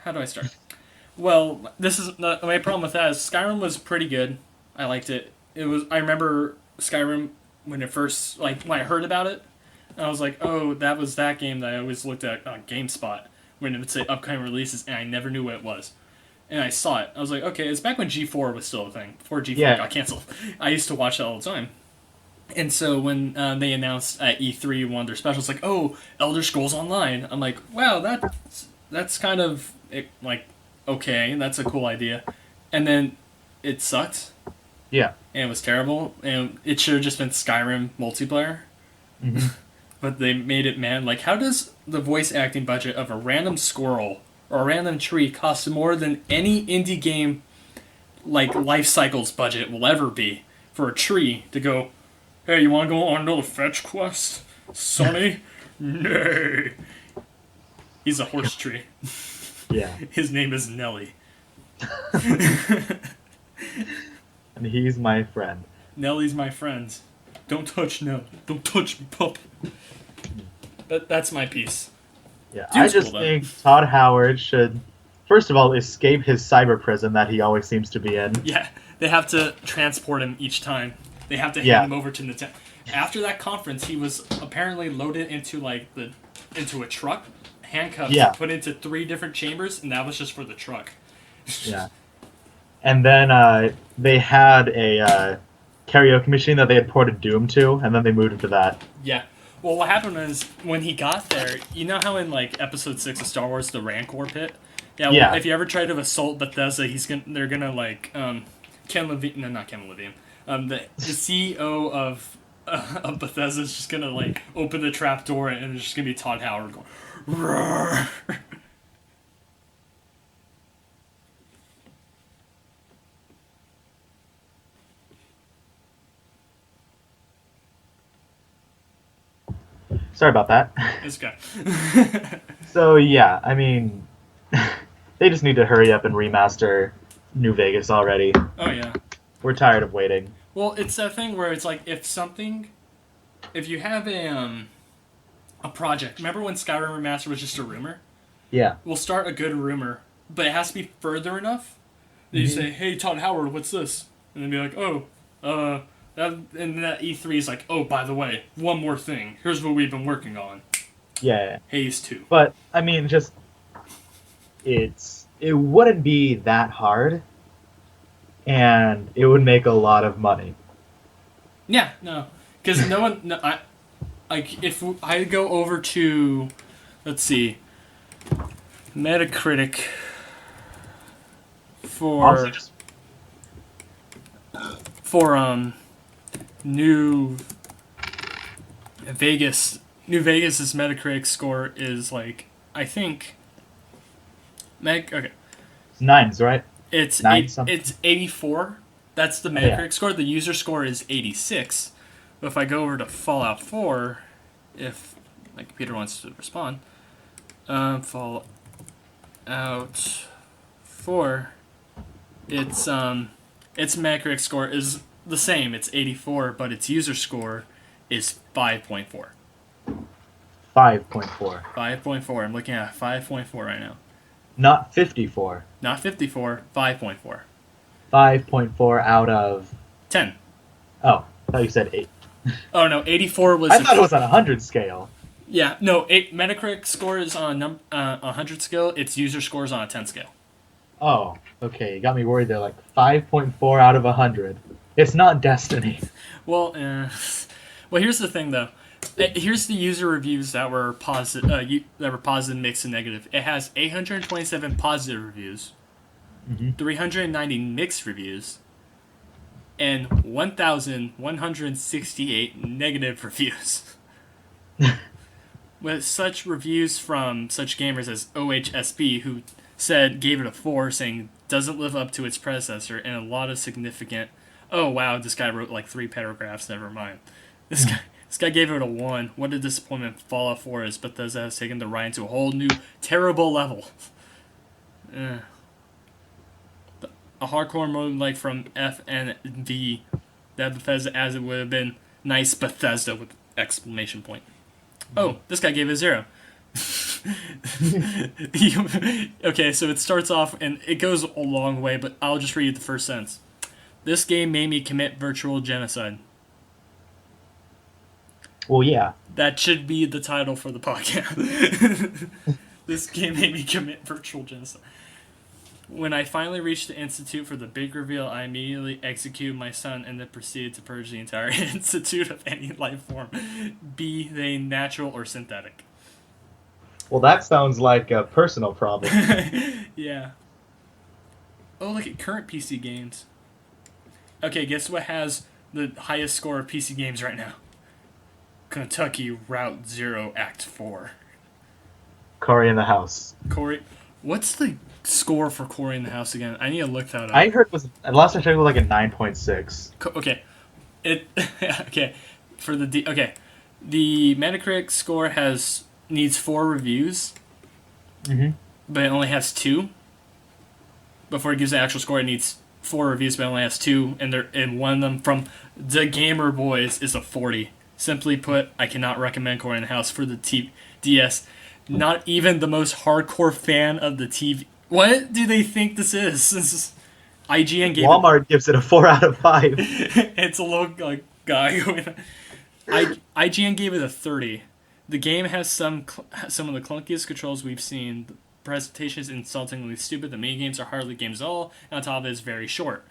How do I start? Well, this is my problem with that is Skyrim was pretty good. I liked it. I remember Skyrim when I heard about it. I was like, oh, that was that game that I always looked at on GameSpot when it would say upcoming releases, and I never knew what it was. And I saw it. I was like, okay, it's back when G4 was still a thing, before G4 got canceled. I used to watch that all the time. And so when they announced at E3 one of their specials, like, oh, Elder Scrolls Online, I'm like, wow, that's kind of, like, okay, that's a cool idea. And then it sucked. Yeah. And it was terrible. And it should have just been Skyrim multiplayer. Mm-hmm. But they made it, man. Like, how does the voice acting budget of a random squirrel or a random tree cost more than any indie game, like, Life Cycle's budget will ever be for a tree to go, hey, you want to go on another fetch quest, Sonny? Nay. He's a horse tree. Yeah. His name is Nelly. And he's my friend. Nelly's my friend. Don't touch Nelly. Don't touch me, pup. But that's my piece. Yeah, Dude's I just cool, think Todd Howard should, first of all, escape his cyber prison that he always seems to be in. Yeah, they have to transport him each time. They have to hand him over to Nintendo. After that conference, he was apparently loaded into into a truck, handcuffed, put into 3 different chambers, and that was just for the truck. Yeah. And then they had a karaoke machine that they had ported Doom to, and then they moved him to that. Yeah. Well, what happened is, when he got there, you know how in, like, Episode 6 of Star Wars, the Rancor pit? Yeah, well, if you ever try to assault Bethesda, they're gonna, like, Ken Levine... No, not Ken Levine. The CEO of Bethesda is just gonna, like, open the trap door, and it's just gonna be Todd Howard going... Roar. Sorry about that. It's okay. So, yeah, I mean, they just need to hurry up and remaster New Vegas already. Oh, yeah. We're tired of waiting. Well, it's that thing where it's like, if you have a project, remember when Skyrim Remaster was just a rumor? Yeah. We'll start a good rumor, but it has to be further enough that you say, hey, Todd Howard, what's this? And then be like, and that E3 is like, oh, by the way, one more thing. Here's what we've been working on. Yeah. Haze 2. But, I mean, it wouldn't be that hard, and it would make a lot of money. Yeah, no. Because like if I go over to, let's see, Metacritic Honestly, just for New Vegas. New Vegas's Metacritic score is like, I think, okay, nines, right? it's Nine something. it's 84. That's the Metacritic score. The user score is 86. But if I go over to Fallout 4, if my computer wants to respond, Fallout 4, its Metacritic score is the same. It's 84, but its user score is 5.4. 5.4. 5.4. I'm looking at 5.4 right now. Not 54. Not 54. 5.4. 5.4 out of 10. Oh, I thought you said 8. Oh no, 84 was. I thought it was on a 100 scale. Yeah, no. Metacritic score is on a 100 scale. Its user score is on a 10 scale. Oh, okay. You got me worried there. Like 5.4 out of 100. It's not Destiny. Well, here's the thing though. Here's the user reviews that were positive, mixed, and negative. It has 827 positive reviews, 390 mixed reviews, and 1,168 negative reviews. With such reviews from such gamers as OHSB, who gave it a 4, saying doesn't live up to its predecessor, and a lot of significant. Oh wow, this guy wrote like 3 paragraphs. Never mind. This guy gave it a 1. What a disappointment Fallout 4 is. Bethesda has taken the ride to a whole new terrible level. A hardcore mode like from FNV that Bethesda, as it would have been nice Bethesda with exclamation point. Oh, this guy gave it 0. Okay, so it starts off and it goes a long way, but I'll just read the first sentence. This game made me commit virtual genocide. Well, yeah. That should be the title for the podcast. This game made me commit virtual genocide. When I finally reached the Institute for the big reveal, I immediately executed my son and then proceeded to purge the entire Institute of any life form, be they natural or synthetic. Well, that sounds like a personal problem. Yeah. Oh, look at current PC games. Okay, guess what has the highest score of PC games right now? Kentucky Route Zero Act 4. Cory in the House. Cory, what's the score for Cory in the House again? I need to look that up. I heard last I checked it was like a 9.6. Okay, okay for the the Metacritic score needs 4 reviews, but it only has 2. Before it gives the actual score, it needs 4 reviews, but it only has 2, and one of them from the Gamer Boys is a 40. Simply put, I cannot recommend Cory in the House for the DS. Not even the most hardcore fan of the TV. What do they think this is? IGN gave Walmart gives it a 4 out of 5. It's a little guy going. IGN gave it a 30. The game has some of the clunkiest controls we've seen. The presentation is insultingly stupid. The mini games are hardly games at all, and on top of it, it's very short.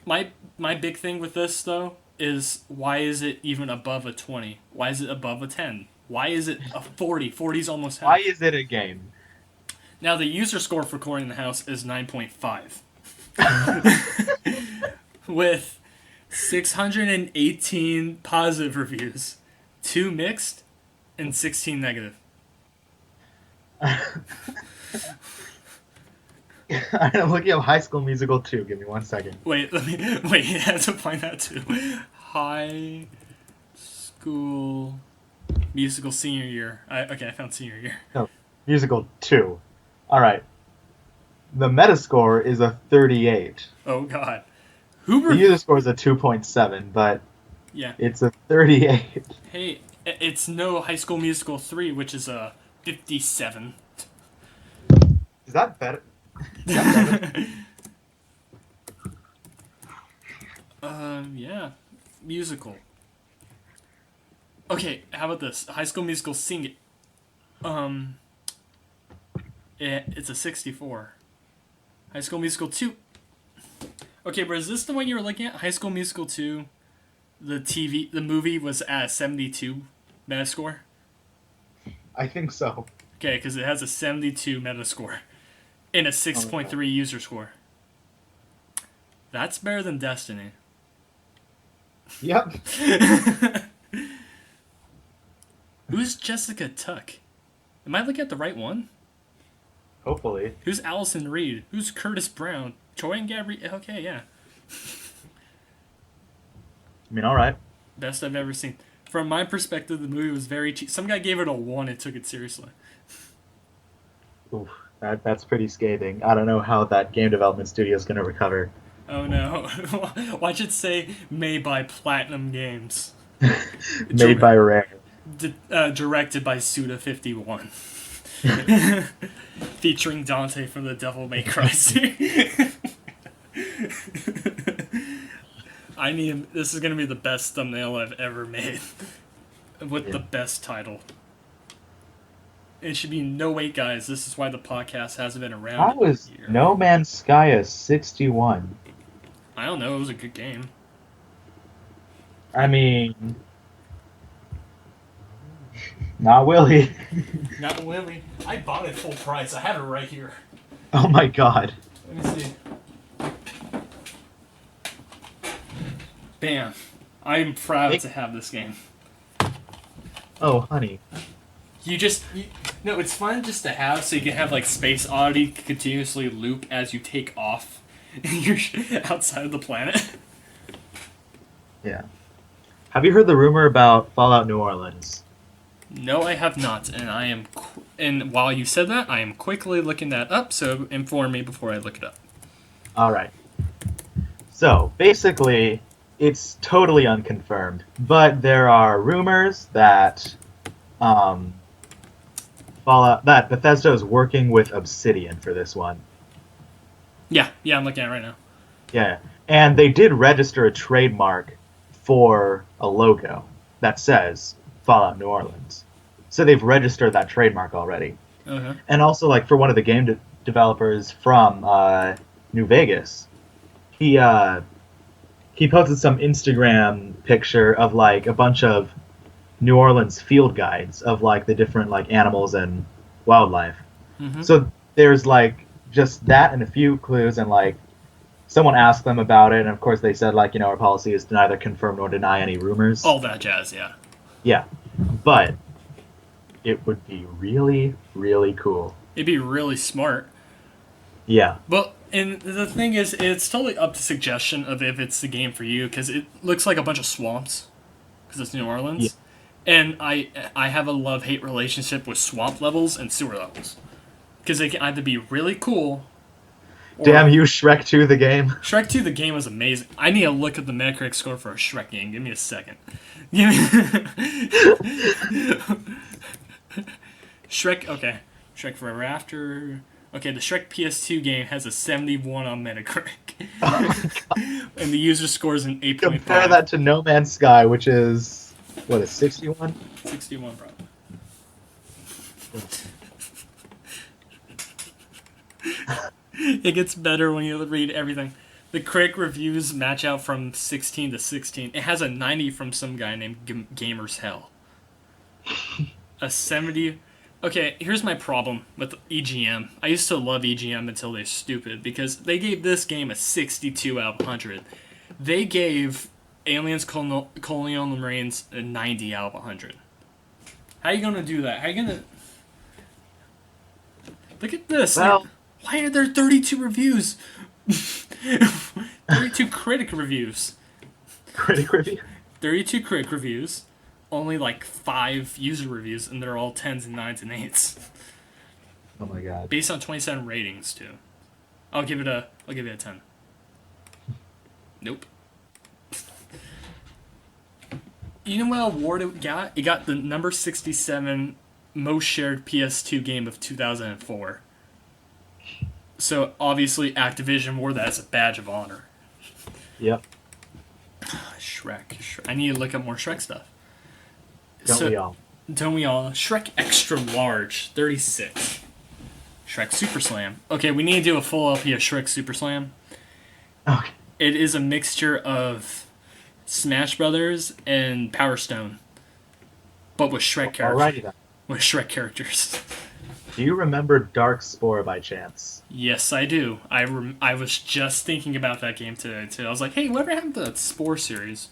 My big thing with this though is, why is it even above a 20? Why is it above a 10? Why is it a 40? 40's almost half. Why is it a game? Now, the user score for Cory in the House is 9.5. With 618 positive reviews, 2 mixed, and 16 negative. I'm looking up High School Musical 2. Give me 1 second. Wait, I have to find that too. High School Musical senior year. I found senior year. No, Musical 2. Alright. The Metascore is a 38. Oh, God. The user score is a 2.7, but yeah, it's a 38. Hey, it's no High School Musical 3, which is a 57. Is that better? Yeah. Musical. Okay, how about this? High School Musical Sing It. It's a 64. High School Musical 2. Okay, but is this the one you were looking at? High School Musical 2, the movie was at 72 Metascore? I think so. Okay, because it has a 72 Metascore and a 6.3 user score. That's better than Destiny. Yep. Who's Jessica Tuck? Am I looking at the right one? Hopefully. Who's Allison Reed? Who's Curtis Brown? Troy and Gabrielle? Okay, yeah. I mean, all right. Best I've ever seen. From my perspective, the movie was very cheap. Some guy gave it a 1 and took it seriously. Oof, that's pretty scathing. I don't know how that game development studio is going to recover. Oh no. Watch it say made by Platinum Games. Made by Rare. Directed by Suda51. Featuring Dante from the Devil May Cry series. This is going to be the best thumbnail I've ever made. With the best title. It should be No Wait Guys. This is why the podcast hasn't been around. How was No Man's Sky a 61? I don't know. It was a good game. I mean, not Willie. Not Willie. I bought it full price. I have it right here. Oh my god. Let me see. Bam. I'm proud to have this game. Oh, honey. No, it's fun just to have, so you can have like Space Oddity continuously loop as you take off you're outside of the planet. Yeah. Have you heard the rumor about Fallout New Orleans? No, I have not, and and while you said that, I am quickly looking that up, so inform me before I look it up. Alright. So, basically, it's totally unconfirmed, but there are rumors that that Bethesda is working with Obsidian for this one. Yeah, I'm looking at it right now. Yeah, and they did register a trademark for a logo that says Fallout New Orleans. So they've registered that trademark already. Uh-huh. And also, like, for one of the game developers from New Vegas, he posted some Instagram picture of, like, a bunch of New Orleans field guides of, like, the different, like, animals and wildlife. Mm-hmm. So there's, like, just that and a few clues, and, like, someone asked them about it, and of course they said, like, our policy is to neither confirm nor deny any rumors. All that jazz, yeah. Yeah, but it would be really, really cool. It'd be really smart. Yeah. But, and the thing is, it's totally up to suggestion of if it's the game for you, because it looks like a bunch of swamps, because it's New Orleans. Yeah. And I have a love-hate relationship with swamp levels and sewer levels. Because they can either be really cool... Damn you, Shrek 2 the game. Shrek 2 the game was amazing. I need to look at the Metacritic score for a Shrek game. Give me a second. Shrek, okay. Shrek Forever After... Okay, the Shrek PS2 game has a 71 on Metacritic. Oh, and the user score is an 8.5. compare that to No Man's Sky, which is, what, a 61? 61, probably. It gets better when you read everything. The critic reviews match out from 16 to 16. It has a 90 from some guy named Gamer's Hell. A 70... Okay, here's my problem with EGM. I used to love EGM until they're stupid, because they gave this game a 62 out of 100. They gave Aliens Colonial Marines a 90 out of 100. How are you going to do that? How are you going to... Look at this. Well... Why are there 32 reviews? 32 critic reviews. Critic review? 32 critic reviews. Only like 5 user reviews, and they're all 10s and 9s and 8s. Oh my god. Based on 27 ratings, too. I'll give it a 10. Nope. You know what award it got? It got the number 67 most shared PS2 game of 2004. So, obviously, Activision wore that as a badge of honor. Yep. Shrek. I need to look up more Shrek stuff. Don't we all? Don't we all? Shrek Extra Large, 36. Shrek Super Slam. Okay, we need to do a full LP of Shrek Super Slam. Okay. It is a mixture of Smash Brothers and Power Stone. but with Shrek characters. Alrighty then. With Shrek characters. Do you remember Dark Spore by chance? Yes, I do. I was just thinking about that game today too. I was like, hey, whatever happened to that Spore series?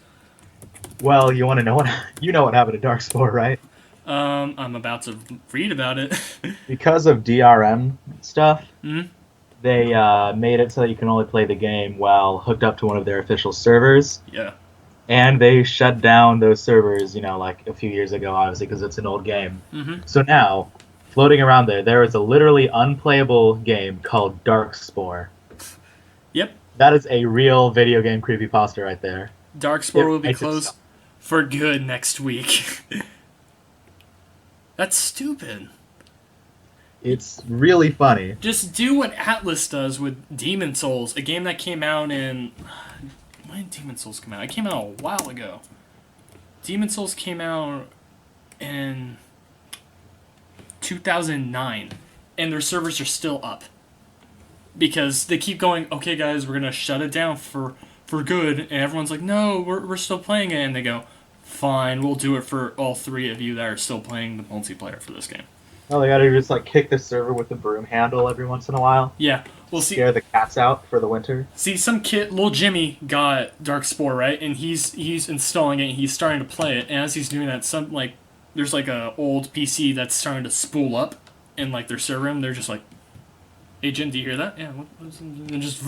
Well, you want to know what you know what happened to Dark Spore, right? I'm about to read about it. Because of DRM stuff, Hmm? they made it so that you can only play the game while hooked up to one of their official servers. Yeah. And they shut down those servers, like a few years ago, obviously, because it's an old game. Mm-hmm. So now, floating around there is a literally unplayable game called Dark Spore. Yep. That is a real video game creepypasta right there. Dark Spore will be closed for good next week. That's stupid. It's really funny. Just do what Atlas does with Demon Souls, a game that came out in... When did Demon Souls come out? It came out a while ago. Demon Souls came out in 2009, and their servers are still up. Because they keep going, okay guys, we're going to shut it down for good, and everyone's like, no, we're still playing it, and they go, fine, we'll do it for all three of you that are still playing the multiplayer for this game. Oh, they gotta just kick the server with the broom handle every once in a while. Yeah, we'll see. Scare the cats out for the winter. See, some kid, little Jimmy, got Dark Spore, right? And he's installing it, and he's starting to play it. And as he's doing that, there's a old PC that's starting to spool up in their server room. They're just like, "Hey Jim, do you hear that? Yeah." And just,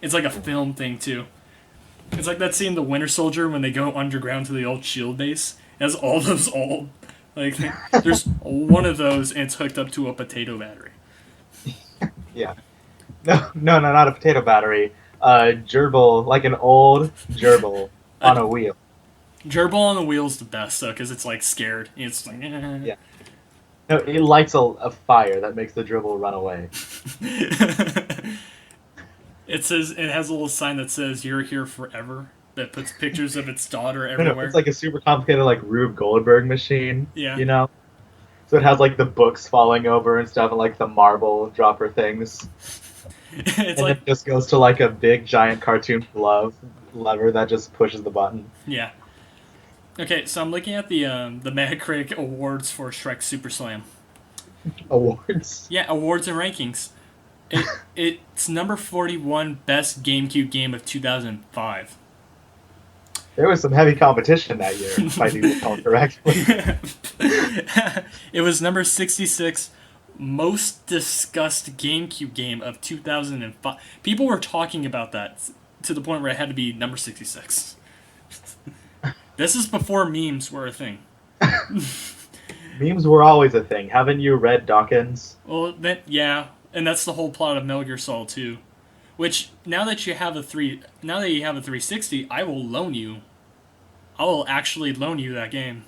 it's like a film thing too. It's like that scene in The Winter Soldier when they go underground to the old shield base. It has all those old, there's one of those, and it's hooked up to a potato battery. Yeah. No, not a potato battery. Gerbil, like an old gerbil on a wheel. Gerbil on the wheel's the best, though, because it's, scared. It's like... Yeah. No, it lights a fire that makes the gerbil run away. It has a little sign that says, "You're here forever," that puts pictures of its daughter everywhere. No, it's like a super complicated, Rube Goldberg machine. Yeah. So it has, the books falling over and stuff, and, the marble dropper things. It just goes to, a big, giant cartoon glove lever that just pushes the button. Yeah. Okay, so I'm looking at the Metacritic awards for Shrek Super Slam. Awards? Yeah, awards and rankings. It's number 41 best GameCube game of 2005. There was some heavy competition that year, if I do recall correctly. It was number 66 most discussed GameCube game of 2005. People were talking about that to the point where it had to be number 66. This is before memes were a thing. Memes were always a thing. Haven't you read Dawkins? Well, yeah, and that's the whole plot of Metal Gear Solid 2. Which now that you have a 360, I will actually loan you that game.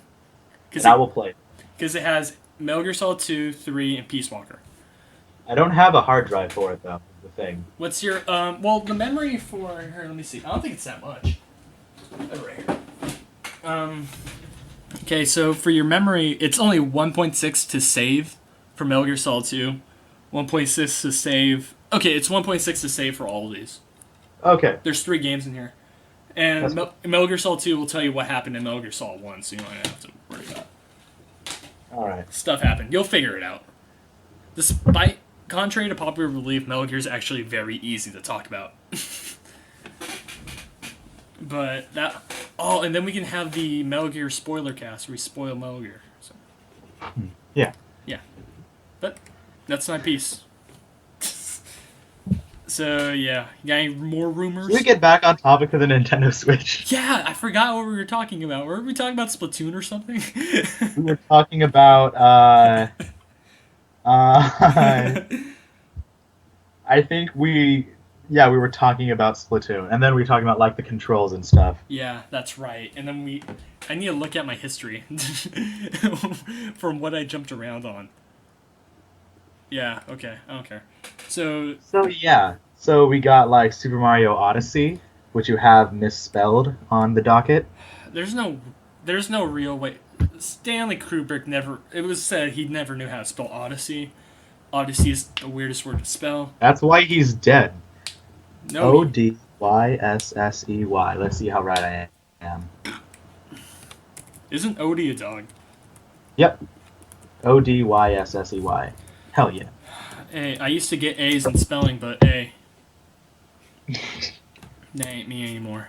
And I will play it. Because it has Metal Gear Solid 2, 3, and Peace Walker. I don't have a hard drive for it though. The thing. What's your the memory for here? Let me see. I don't think it's that much. Right here. Okay, so for your memory, it's only 1.6 to save for Metal Gear Solid 2. 1.6 to save. Okay, it's 1.6 to save for all of these. Okay. There's 3 games in here. And Metal Gear Solid 2 will tell you what happened in Metal Gear Solid 1, so you don't have to worry about it. Alright. Stuff happened. You'll figure it out. Despite, contrary to popular belief, Metal Gear is actually very easy to talk about. But that... Oh, and then we can have the Metal Gear spoiler cast where we spoil Metal Gear. So. Yeah. Yeah. But that's my piece. So, yeah. You got any more rumors? Should we get back on topic of the Nintendo Switch? Yeah, I forgot what we were talking about. Were we talking about Splatoon or something? We were talking about, I think we were talking about Splatoon, and then we were talking about, the controls and stuff. Yeah, that's right. And then I need to look at my history from what I jumped around on. Yeah, okay, I don't care. So yeah. So we got, Super Mario Odyssey, which you have misspelled on the docket. There's no real way. Stanley Kubrick it was said he never knew how to spell Odyssey. Odyssey is the weirdest word to spell. That's why he's dead. No. Odyssey. Let's see how right I am. Isn't Odie a dog? Yep. Odyssey. Hell yeah. Hey, I used to get A's in spelling, but A. That ain't me anymore.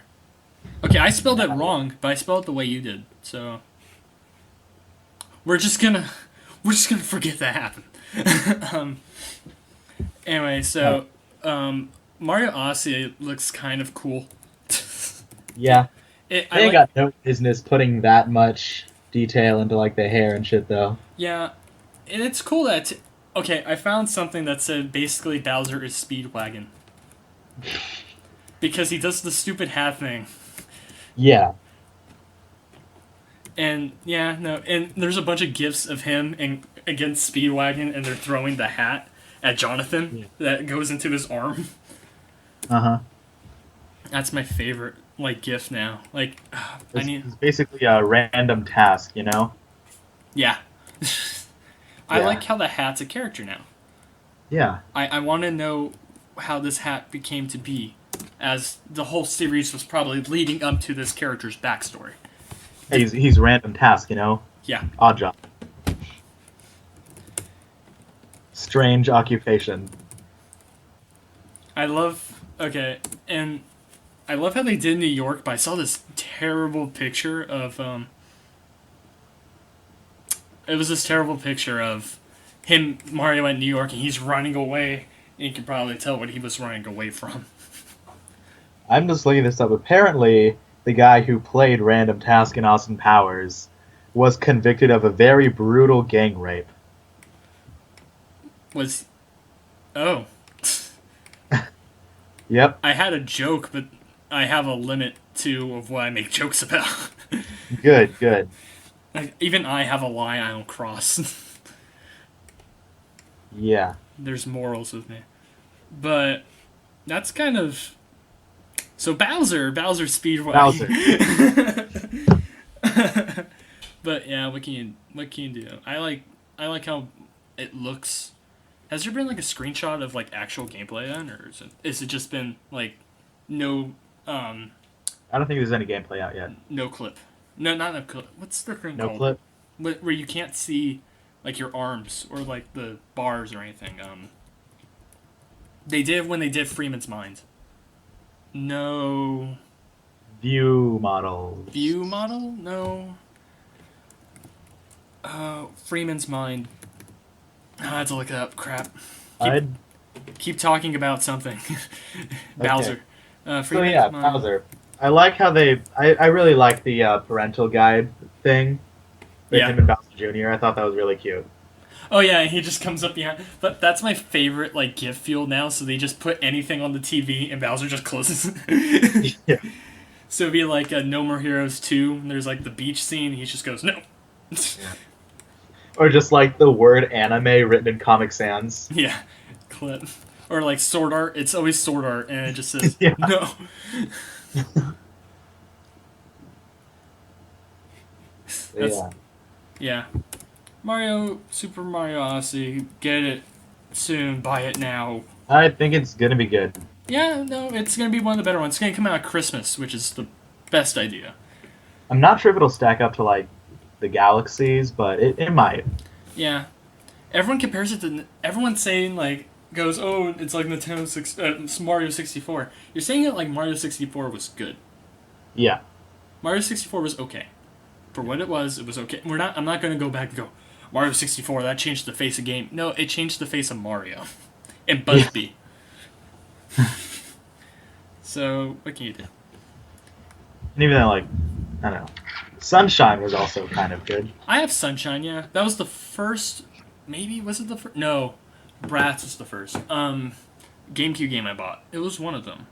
Okay, I spelled it wrong, but I spelled it the way you did, so we're just gonna forget that happened. Anyway, so Mario Odyssey looks kind of cool. Yeah. I They ain't got no business putting that much detail into like the hair and shit though. Yeah, and it's cool that okay, I found something that said basically Bowser is Speedwagon. Because he does the stupid hat thing. Yeah. And yeah, no, and there's a bunch of gifs of him and against Speedwagon, and they're throwing the hat at Jonathan that goes into his arm. That's my favorite gif now. It's basically a random task, you know? Yeah. I like how the hat's a character now. Yeah. I want to know how this hat became to be, as the whole series was probably leading up to this character's backstory. Hey, he's random task, you know? Yeah. Odd job. Strange occupation. I love how they did New York, but I saw this terrible picture of it was this terrible picture of him, Mario, at New York, and he's running away. And you can probably tell what he was running away from. I'm just looking this up. Apparently, the guy who played Random Task in Austin Powers was convicted of a very brutal gang rape. Oh. Yep. I had a joke, but I have a limit of what I make jokes about. Good. Even I have a lie I don't cross. Yeah. There's morals with me. But that's kind of... So Bowser Speedway. Bowser. But yeah, what can you do? I like how it looks. Has there been a screenshot of actual gameplay then, or is it just been no I don't think there's any gameplay out yet. no clip? No, not no clip. What's the thing No called? clip? Where you can't see your arms or the bars or anything. They did when they did Freeman's Mind. No. View models. View model? No. Freeman's Mind. I had to look it up. Crap. Keep talking about something. Bowser. Freeman's Mind. Bowser. I like how I really like the parental guide thing with him and Bowser Jr. I thought that was really cute. Oh yeah, he just comes up behind. But that's my favorite GIF field now. So they just put anything on the TV and Bowser just closes. Yeah. So it'd be No More Heroes 2. And there's the beach scene. And he just goes no. Yeah. Or just the word anime written in Comic Sans. Yeah, clip. Or Sword Art. It's always Sword Art, and it just says no. Yeah. Super Mario Odyssey, get it soon, buy it now. I think it's gonna be good. Yeah, no, it's gonna be one of the better ones. It's gonna come out at Christmas, which is the best idea. I'm not sure if it'll stack up to the Galaxies, but it might. Yeah. Everyone compares it to... Everyone's saying, goes, oh, it's Nintendo Mario 64. You're saying it Mario 64 was good. Yeah. Mario 64 was okay. For what it was okay. I'm not going to go back and go, Mario 64, that changed the face of game. No, it changed the face of Mario. And Busby. So, what can you do? And even though, I don't know. Sunshine was also kind of good. I have Sunshine, yeah. That was the first... Maybe, was it the first? No. Bratz was the first. GameCube game I bought. It was one of them.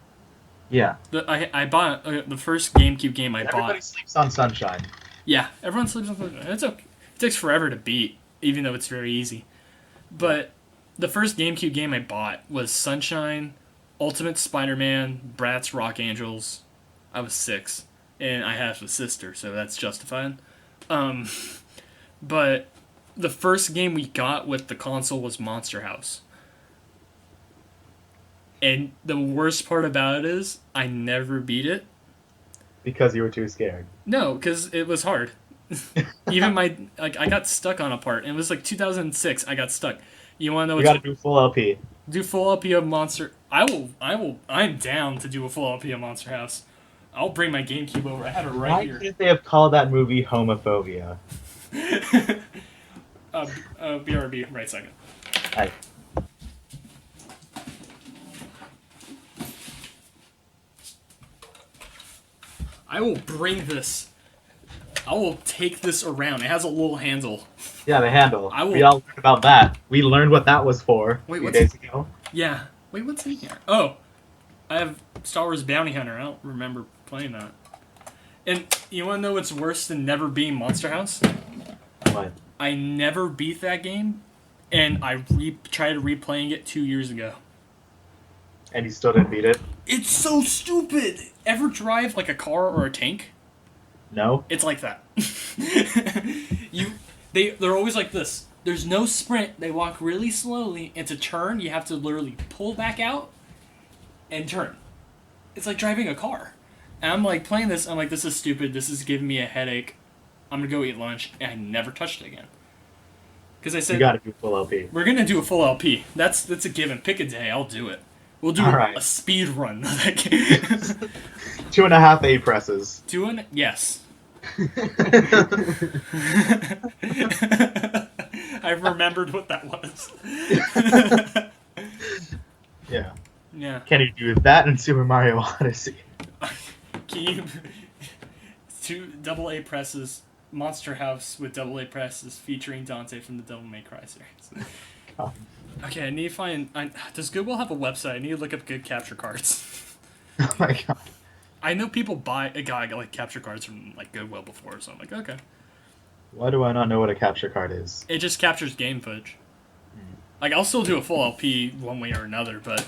Yeah. I bought... the first GameCube game I bought... Everybody sleeps on Sunshine. Yeah, everyone sleeps on Sunshine. It's okay. It takes forever to beat, even though it's very easy. But the first GameCube game I bought was Sunshine, Ultimate Spider-Man, Bratz Rock Angels. I was 6. And I have a sister, so that's justified. But the first game we got with the console was Monster House. And the worst part about it is, I never beat it. Because you were too scared. No, because it was hard. Even I got stuck on a part, and it was like 2006. I got stuck. You want to know? You got to do full LP. Do full LP of Monster. I'm down to do a full LP of Monster House. I'll bring my GameCube over. I have it right here. Why couldn't they have called that movie Homophobia? BRB, right second. Hi. I will bring this. I will take this around. It has a little handle. Yeah, the handle. We all learned about that. We learned what that was for a few days ago. Yeah. Wait, what's in here? Oh, I have Star Wars Bounty Hunter. I don't remember playing that. And you want to know what's worse than never being Monster House? What? I never beat that game, and I tried replaying it 2 years ago. And you still didn't beat it? It's so stupid! Ever drive like a car or a tank? No. It's like that. They're always like this. There's no sprint. They walk really slowly. And to turn, you have to literally pull back out and turn. It's like driving a car. And I'm like playing this. I'm like, this is stupid. This is giving me a headache. I'm gonna go eat lunch. And I never touched it again. Because I said, you gotta do full LP. We're gonna do a full LP. That's a given. Pick a day. I'll do it. We'll do a speed run of that game. 2.5 A presses. Yes. I remembered what that was. Yeah. Yeah. Can you do that in Super Mario Odyssey? Can you... 2 AA presses, Monster House with AA presses featuring Dante from the Devil May Cry series. God. Okay, I need to find... does Goodwill have a website? I need to look up good capture cards. Oh my god. I know people got like capture cards from like Goodwill before, so I'm like, okay. Why do I not know what a capture card is? It just captures game footage. Like, I'll still do a full LP one way or another, but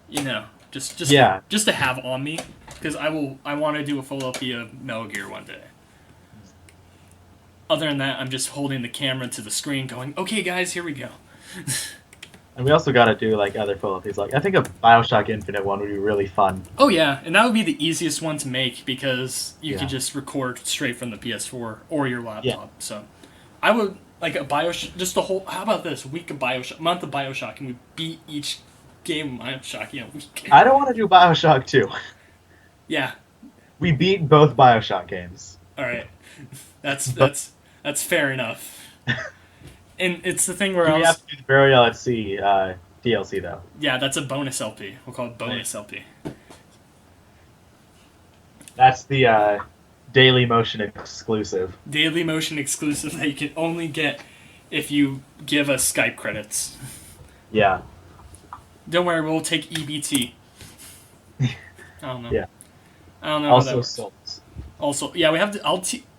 you know, just to have on me, because I want to do a full LP of Metal Gear one day. Other than that, I'm just holding the camera to the screen, going, "Okay, guys, here we go." And we also got to do like other full LPs. Like I think a BioShock Infinite one would be really fun. Oh yeah, and that would be the easiest one to make because you could just record straight from the PS4 or your laptop. Yeah. So, I would like a BioShock. Just the whole. How about this week of BioShock, month of BioShock, and we beat each game of BioShock in a week. I don't want to do BioShock 2. Yeah. We beat both BioShock games. All right, that's fair enough. And it's the thing where we have to do the Burial at Sea DLC though. Yeah, that's a bonus LP. We'll call it bonus LP. That's the Daily Motion exclusive. Daily Motion exclusive that you can only get if you give us Skype credits. Yeah. Don't worry, we'll take EBT. I don't know. Yeah. I don't know also how that works. Souls. Also, yeah, we have to.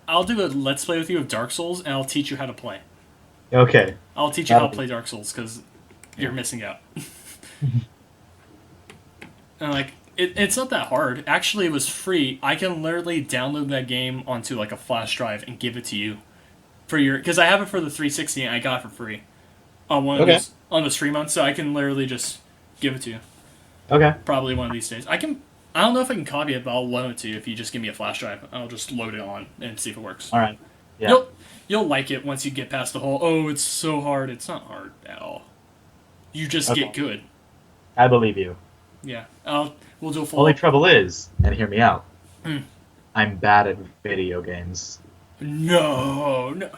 I'll do a Let's Play with you of Dark Souls, and I'll teach you how to play. Okay. I'll teach you how to play Dark Souls because you're missing out. And like, it's not that hard. Actually, it was free. I can literally download that game onto like a flash drive and give it to you for your. Because I have it for the 360 and I got it for free on one of these on the stream on. So I can literally just give it to you. Okay. Probably one of these days. I don't know if I can copy it, but I'll loan it to you if you just give me a flash drive. I'll just load it on and see if it works. All right. Yeah. You'll like it once you get past the whole, oh, it's so hard. It's not hard at all. You just get good. I believe you. Yeah. We'll do a full... Only trouble is, and hear me out, I'm bad at video games. No.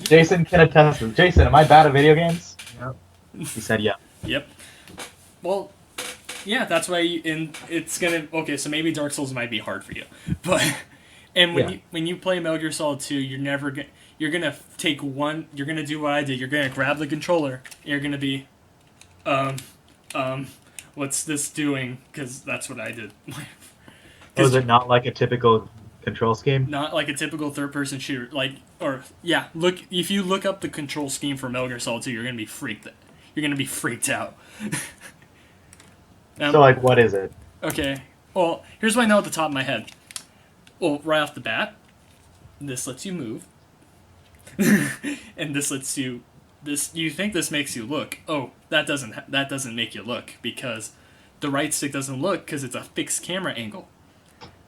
Jason can attest. Jason, am I bad at video games? Yep. He said yeah. Yep. Well, yeah, that's why it's going to... Okay, so maybe Dark Souls might be hard for you. But... And when you play Metal Gear Solid 2, you're gonna take one. You're gonna do what I did. You're gonna grab the controller. You're gonna be, what's this doing? Because that's what I did. Was it not like a typical control scheme? Not like a typical third-person shooter. Look. If you look up the control scheme for Metal Gear Solid 2, you're gonna be freaked. You're gonna be freaked out. So like, what is it? Okay. Well, here's what I know at the top of my head. Well, right off the bat, this lets you move. And this lets you... You think this makes you look. Oh, that doesn't make you look, because the right stick doesn't look because it's a fixed camera angle.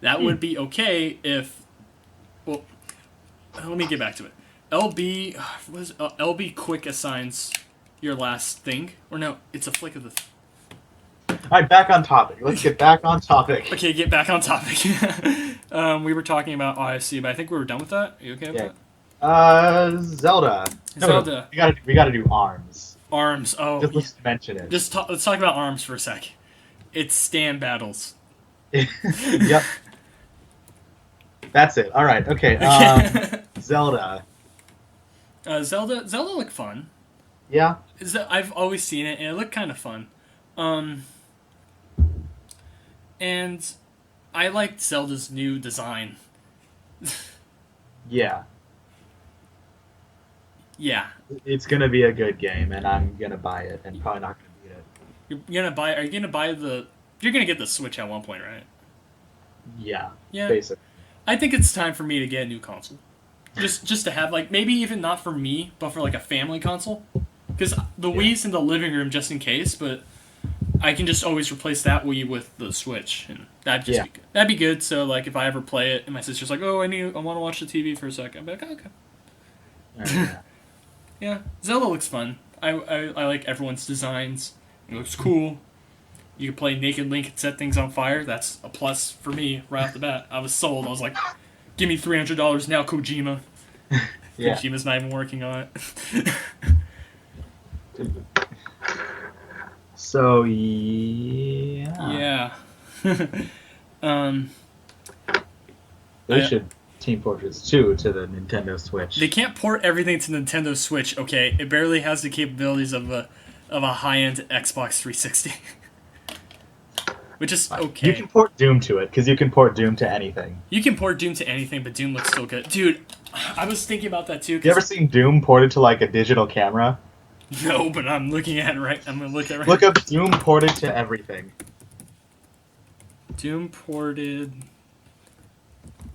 That would be okay if... Well, let me get back to it. LB was LB quick assigns your last thing, or no? It's a flick of the. All right, back on topic. Let's get back on topic. Okay, get back on topic. We were talking about IFC, but I think we were done with that. Are you okay with that? Zelda. Zelda. We gotta do ARMS. ARMS. Oh, Let's mention it. let's talk about ARMS for a sec. It's stand battles. Yep. That's it. All right. Okay. Zelda. Zelda looked fun. Yeah. I've always seen it, and it looked kind of fun. And I liked Zelda's new design. Yeah. Yeah. It's gonna be a good game, and I'm gonna buy it, and probably not gonna beat it. You're gonna buy? Are you gonna buy the? You're gonna get the Switch at one point, right? Yeah. Yeah. Basically. I think it's time for me to get a new console. Just to have, like, maybe even not for me, but for like a family console. Because the Wii's in the living room just in case, but I can just always replace that Wii with the Switch, and that'd just be good. That'd be good. So like, if I ever play it, and my sister's like, "Oh, I want to watch the TV for a second," I'd be like, oh, "Okay." Right, Yeah, Zelda looks fun. I like everyone's designs. It looks cool. You can play Naked Link and set things on fire. That's a plus for me right off the bat. I was sold. I was like, "Give me $300 now, Kojima." Yeah. Kojima's not even working on it. So yeah. Yeah. They should Team Fortress 2 to the Nintendo Switch. They can't port everything to Nintendo Switch. Okay, it barely has the capabilities of a high-end Xbox 360. Which is okay. You can port Doom to it, because you can port Doom to anything. You can port Doom to anything, but Doom looks still good. Dude, I was thinking about that too. You ever seen Doom ported to like a digital camera? No, but I'm looking at it right. I'm gonna look at it right. Look up Doom ported to everything. Doom ported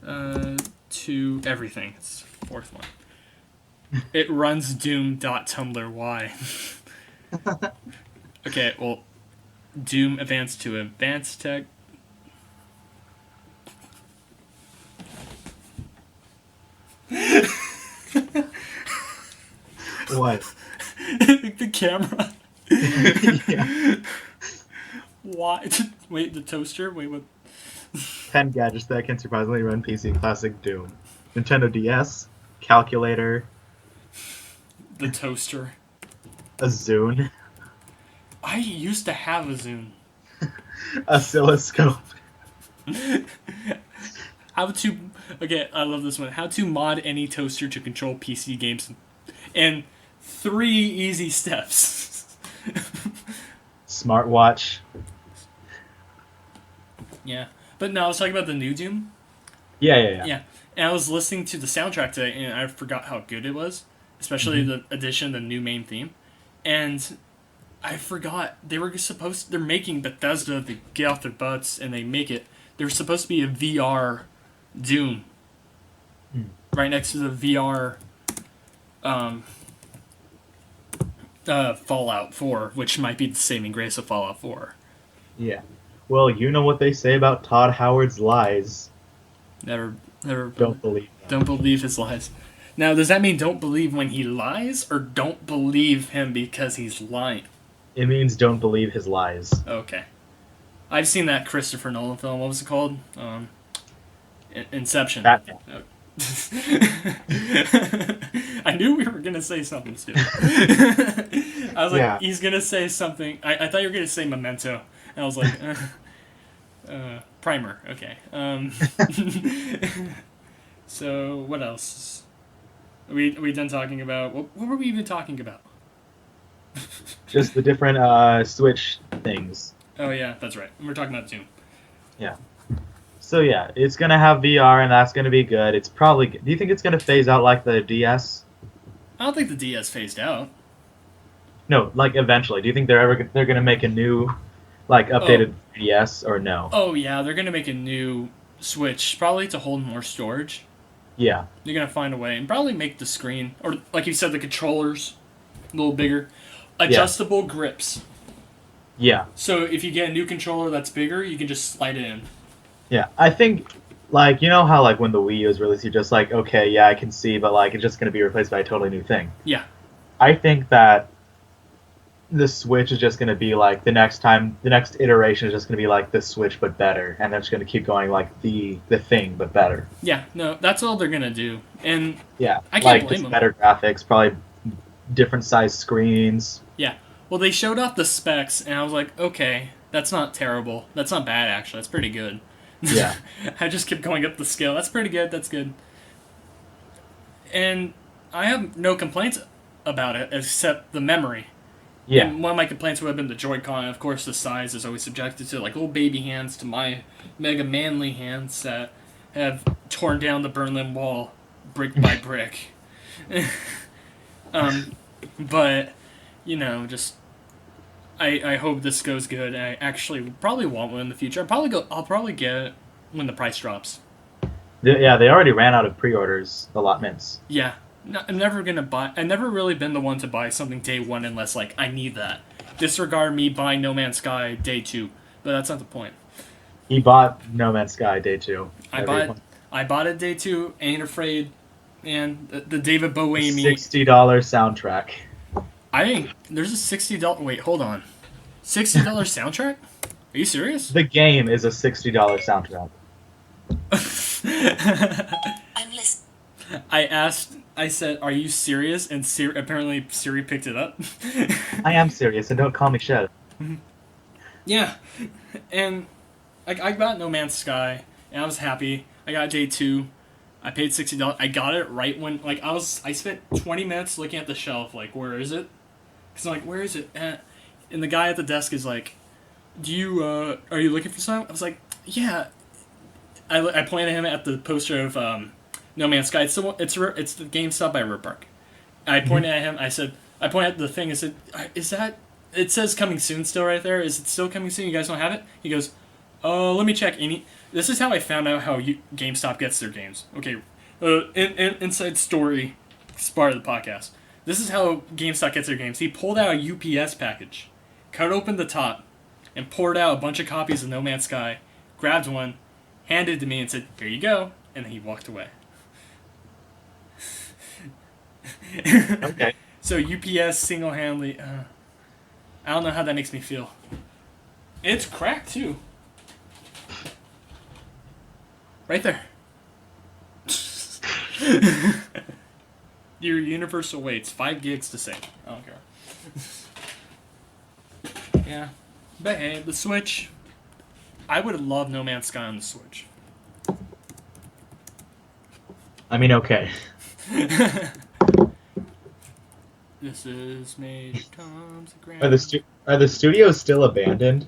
to everything. It's the fourth one. It runs Doom.tumblr. Why? Okay, well, Doom advanced to advanced tech. What? The camera. Yeah. Why? Wait, the toaster? Wait, what? 10 gadgets that can surprisingly run PC Classic Doom. Nintendo DS, calculator, The toaster. a Zune, I used to have a Zune. oscilloscope. How to... Okay, I love this one. How to mod any toaster to control PC games. And 3 easy steps. Smartwatch. Yeah. But no, I was talking about the new Doom. Yeah. Yeah. And I was listening to the soundtrack today, and I forgot how good it was. Especially the addition, the new main theme. And I forgot, they're making Bethesda, they get off their butts, and they make it. There's supposed to be a VR Doom. Right next to the VR Fallout 4, which might be the saving grace of Fallout 4. Yeah. Well, you know what they say about Todd Howard's lies. Never Don't believe them. Don't believe his lies. Now, does that mean don't believe when he lies, or don't believe him because he's lying? It means don't believe his lies. Okay. I've seen that Christopher Nolan film. What was it called? Inception. Batman. I knew we were going to say something stupid. I was like, he's going to say something. I thought you were going to say Memento. And I was like, Primer. Okay. So, what else? Are we done talking about... What were we even talking about? Just the different Switch things. Oh, yeah, that's right. We're talking about Doom. Yeah. So yeah, it's gonna have VR, and that's gonna be good. It's probably. Do you think it's gonna phase out like the DS? I don't think the DS phased out. No, like eventually. Do you think they're gonna make a new, like updated DS or no? Oh yeah, they're gonna make a new Switch, probably to hold more storage. Yeah. They're gonna find a way, and probably make the screen, or like you said, the controllers a little bigger, adjustable grips. Yeah. So if you get a new controller that's bigger, you can just slide it in. Yeah, I think like, you know how, like, when the Wii U was released, you're just like, okay, yeah, I can see, but, like, it's just going to be replaced by a totally new thing. Yeah. I think that the Switch is just going to be, like, the next iteration is just going to be, like, the Switch, but better. And they're just going to keep going, like, the thing, but better. Yeah, no, that's all they're going to do. And Yeah, I can't like, blame just them. better graphics, probably different size screens. Yeah. Well, they showed off the specs, and I was like, okay, that's not terrible. That's not bad, actually. That's pretty good. Yeah. I just kept going up the scale. That's pretty good. That's good. And I have no complaints about it, except the memory. Yeah. And one of my complaints would have been the Joy-Con. Of course, the size is always subjected to, like, little baby hands to my mega manly hands that have torn down the Berlin Wall brick by brick. But, you know, just I hope this goes good. I actually probably want one in the future. I'll probably get it when the price drops. Yeah, they already ran out of pre-orders allotments. Yeah. No, I'm never gonna buy. I've never really been the one to buy something day one unless, like, I need that. Disregard me buying No Man's Sky day two, but that's not the point. He bought No Man's Sky day 2. I bought it day two. Ain't afraid. And the David Bowie $60 soundtrack. I think there's a $60. Wait, hold on. $60 soundtrack? Are you serious? The game is a $60 soundtrack. I said, are you serious? And apparently Siri picked it up. I am serious, and don't call me Shed. Yeah. And I got No Man's Sky, and I was happy. I got day two. I paid $60. I got it right when, like, I spent 20 minutes looking at the shelf, like, where is it? Because I'm like, where is it? And the guy at the desk is like, are you looking for something? I was like, yeah. I pointed at him at the poster of No Man's Sky. It's the GameStop by River Park. I pointed at him. I pointed at the thing and said, is that? It says coming soon still right there. Is it still coming soon? You guys don't have it? He goes, let me check. This is how I found out how GameStop gets their games. Okay, inside story, it's part of the podcast. This is how GameStop gets their games. He pulled out a UPS package, cut open the top, and poured out a bunch of copies of No Man's Sky, grabbed one, handed it to me, and said, here you go, and then he walked away. Okay. So UPS single-handedly, I don't know how that makes me feel. It's cracked, too. Right there. Your universal weight's 5 gigs to save. I don't care. Yeah. But hey, the Switch. I would love No Man's Sky on the Switch. I mean, okay. This is Major Tom's Grand. Are the studios still abandoned?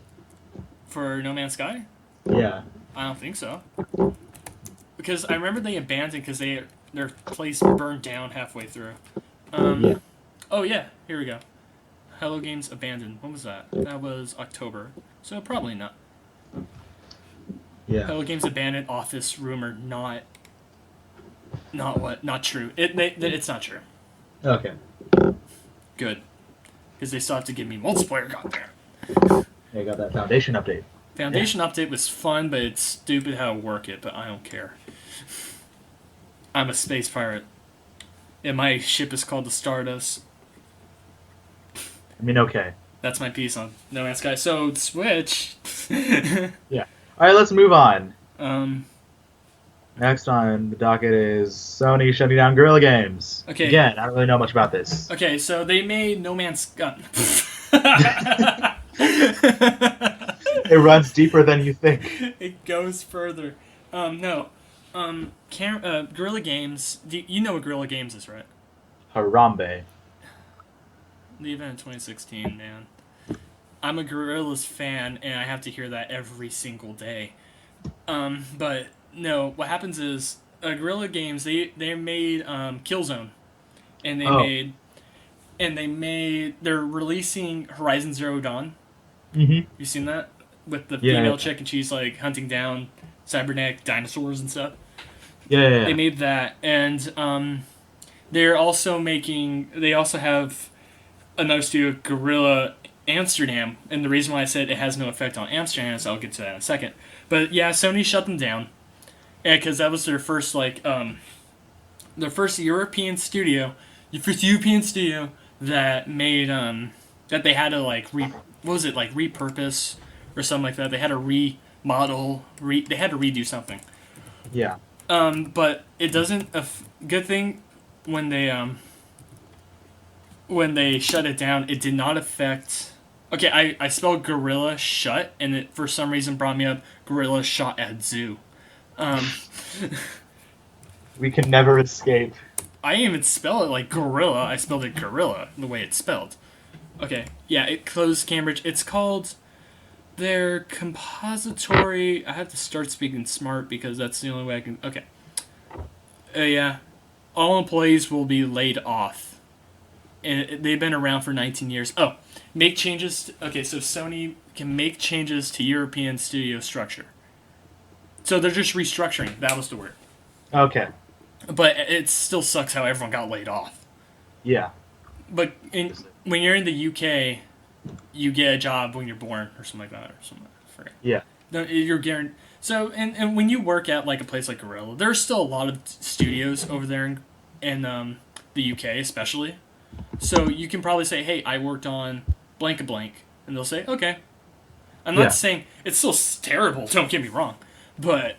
For No Man's Sky? Yeah. I don't think so. Because I remember they abandoned because their place burned down halfway through. Yeah. Oh yeah, here we go. Hello Games abandoned. When was that? That was October. So probably not. Yeah. Hello Games abandoned office rumor. Not what? Not true. It's not true. Okay. Good. Because they still have to give me multiplayer content. I got that Foundation update. Foundation update was fun, but it's stupid how to work it, but I don't care. I'm a space pirate. And my ship is called the Stardust. I mean, okay. That's my piece on No Man's Sky. So, Switch. Yeah. Alright, let's move on. Um, Next on the docket is Sony shutting down Guerrilla Games. Okay. Again, I don't really know much about this. okay, so they made No Man's Sky. It runs deeper than you think. It goes further. No. Guerrilla Games. You know what Guerrilla Games is, right? Harambe. The event in 2016, man. I'm a Guerrillas fan, and I have to hear that every single day. But no, what happens is Guerrilla Games they made Killzone, and they're releasing Horizon Zero Dawn. Mm-hmm. You seen that with the female chick, and she's like hunting down cybernetic dinosaurs and stuff. Yeah. They made that, and they're also making. They also have another studio, Guerrilla Amsterdam, and the reason why I said it has no effect on Amsterdam is I'll get to that in a second. But yeah, Sony shut them down, Yeah, because that was their first European studio, that made that they had to what was it, like repurpose or something like that. They had to remodel, they had to redo something. Yeah. But it doesn't. Good thing when they shut it down, it did not affect. Okay, I spelled gorilla shut, and it for some reason brought me up gorilla shot at zoo. We can never escape. I didn't even spell it like gorilla. I spelled it gorilla the way it's spelled. Okay, yeah, it closed Cambridge. It's called their compository. I have to start speaking smart because that's the only way I can. Okay. Yeah, all employees will be laid off, and they've been around for 19 years. Oh, make changes. Okay, so Sony can make changes to European studio structure. So they're just restructuring. That was the word. Okay. But it still sucks how everyone got laid off. Yeah. But when you're in the UK, you get a job when you're born or something like that. Or something. I forget. Yeah. You're guaranteed. So, and when you work at like a place like Gorilla, there's still a lot of studios over there in the UK especially. So you can probably say, hey, I worked on blank a blank. And they'll say, okay. I'm not saying it's still terrible, don't get me wrong. But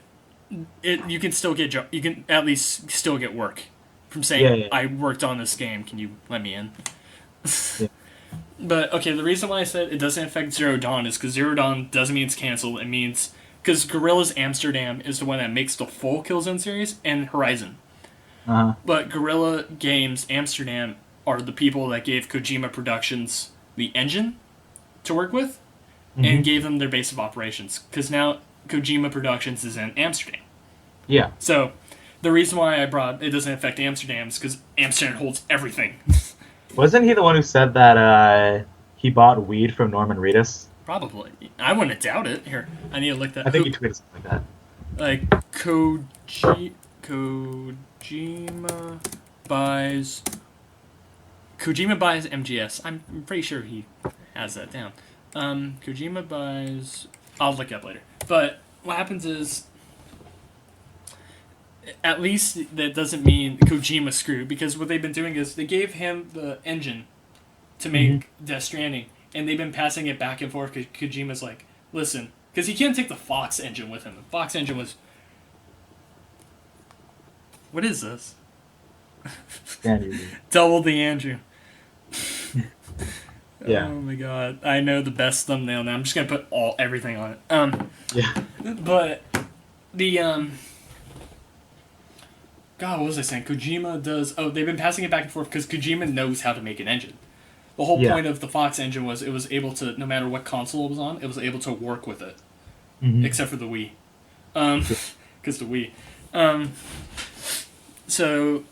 you can still get you can at least still get work from saying I worked on this game. Can you let me in? Yeah. But okay, the reason why I said it doesn't affect Zero Dawn is because Zero Dawn doesn't mean it's canceled. It means because Guerrilla's Amsterdam is the one that makes the full Killzone series and Horizon. Uh-huh. But Guerrilla Games Amsterdam are the people that gave Kojima Productions the engine to work with and gave them their base of operations. Because now Kojima Productions is in Amsterdam. Yeah. So the reason why I brought it doesn't affect Amsterdam is because Amsterdam holds everything. Wasn't he the one who said that he bought weed from Norman Reedus? Probably. I wouldn't doubt it. Here, I need to look that. I think he tweeted something like that. Like Kojima buys MGS. I'm pretty sure he has that down. Kojima buys. I'll look it up later. But what happens is, at least that doesn't mean Kojima screwed, because what they've been doing is they gave him the engine to make Death Stranding, and they've been passing it back and forth because Kojima's like, listen, because he can't take the Fox engine with him. The Fox engine was... What is this? Double the Andrew. Yeah. Oh my god. I know the best thumbnail now. I'm just going to put everything on it. Yeah. But the... God, what was I saying? Kojima does... Oh, they've been passing it back and forth because Kojima knows how to make an engine. The whole point of the Fox engine was it was able to, no matter what console it was on, it was able to work with it. Except for the Wii. Because the Wii. So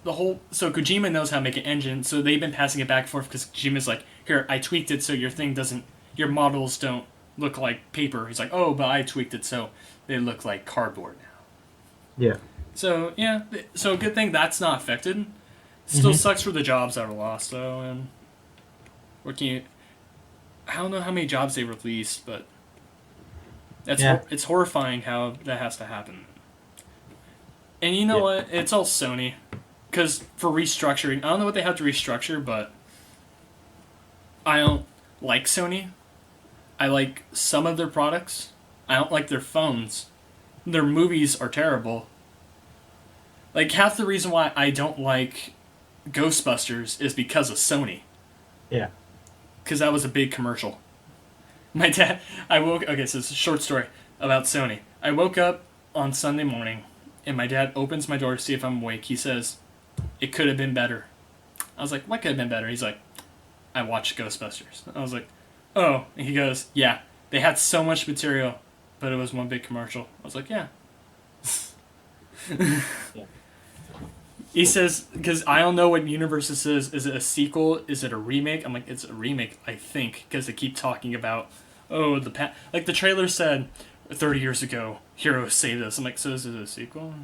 Kojima knows how to make an engine, so they've been passing it back and forth because Kojima's like, here, I tweaked it so your models don't look like paper. He's like, oh, but I tweaked it so they look like cardboard now. Yeah. So, yeah, so good thing that's not affected. Still sucks for the jobs that were lost, though, and I don't know how many jobs they released, but it's horrifying how that has to happen. And you know what? It's all Sony. Because for restructuring, I don't know what they have to restructure, but I don't like Sony. I like some of their products. I don't like their phones. Their movies are terrible. Like, half the reason why I don't like Ghostbusters is because of Sony. Yeah. Because that was a big commercial. My dad, okay, so it's a short story about Sony. I woke up on Sunday morning, and my dad opens my door to see if I'm awake. He says, it could have been better. I was like, what could have been better? He's like, I watched Ghostbusters. I was like, oh. And he goes, yeah, they had so much material, but it was one big commercial. I was like, yeah. He says, because I don't know what universe this is. Is it a sequel? Is it a remake? I'm like, it's a remake, I think, because they keep talking about, like the trailer said, 30 years ago, heroes saved us. I'm like, so is it a sequel?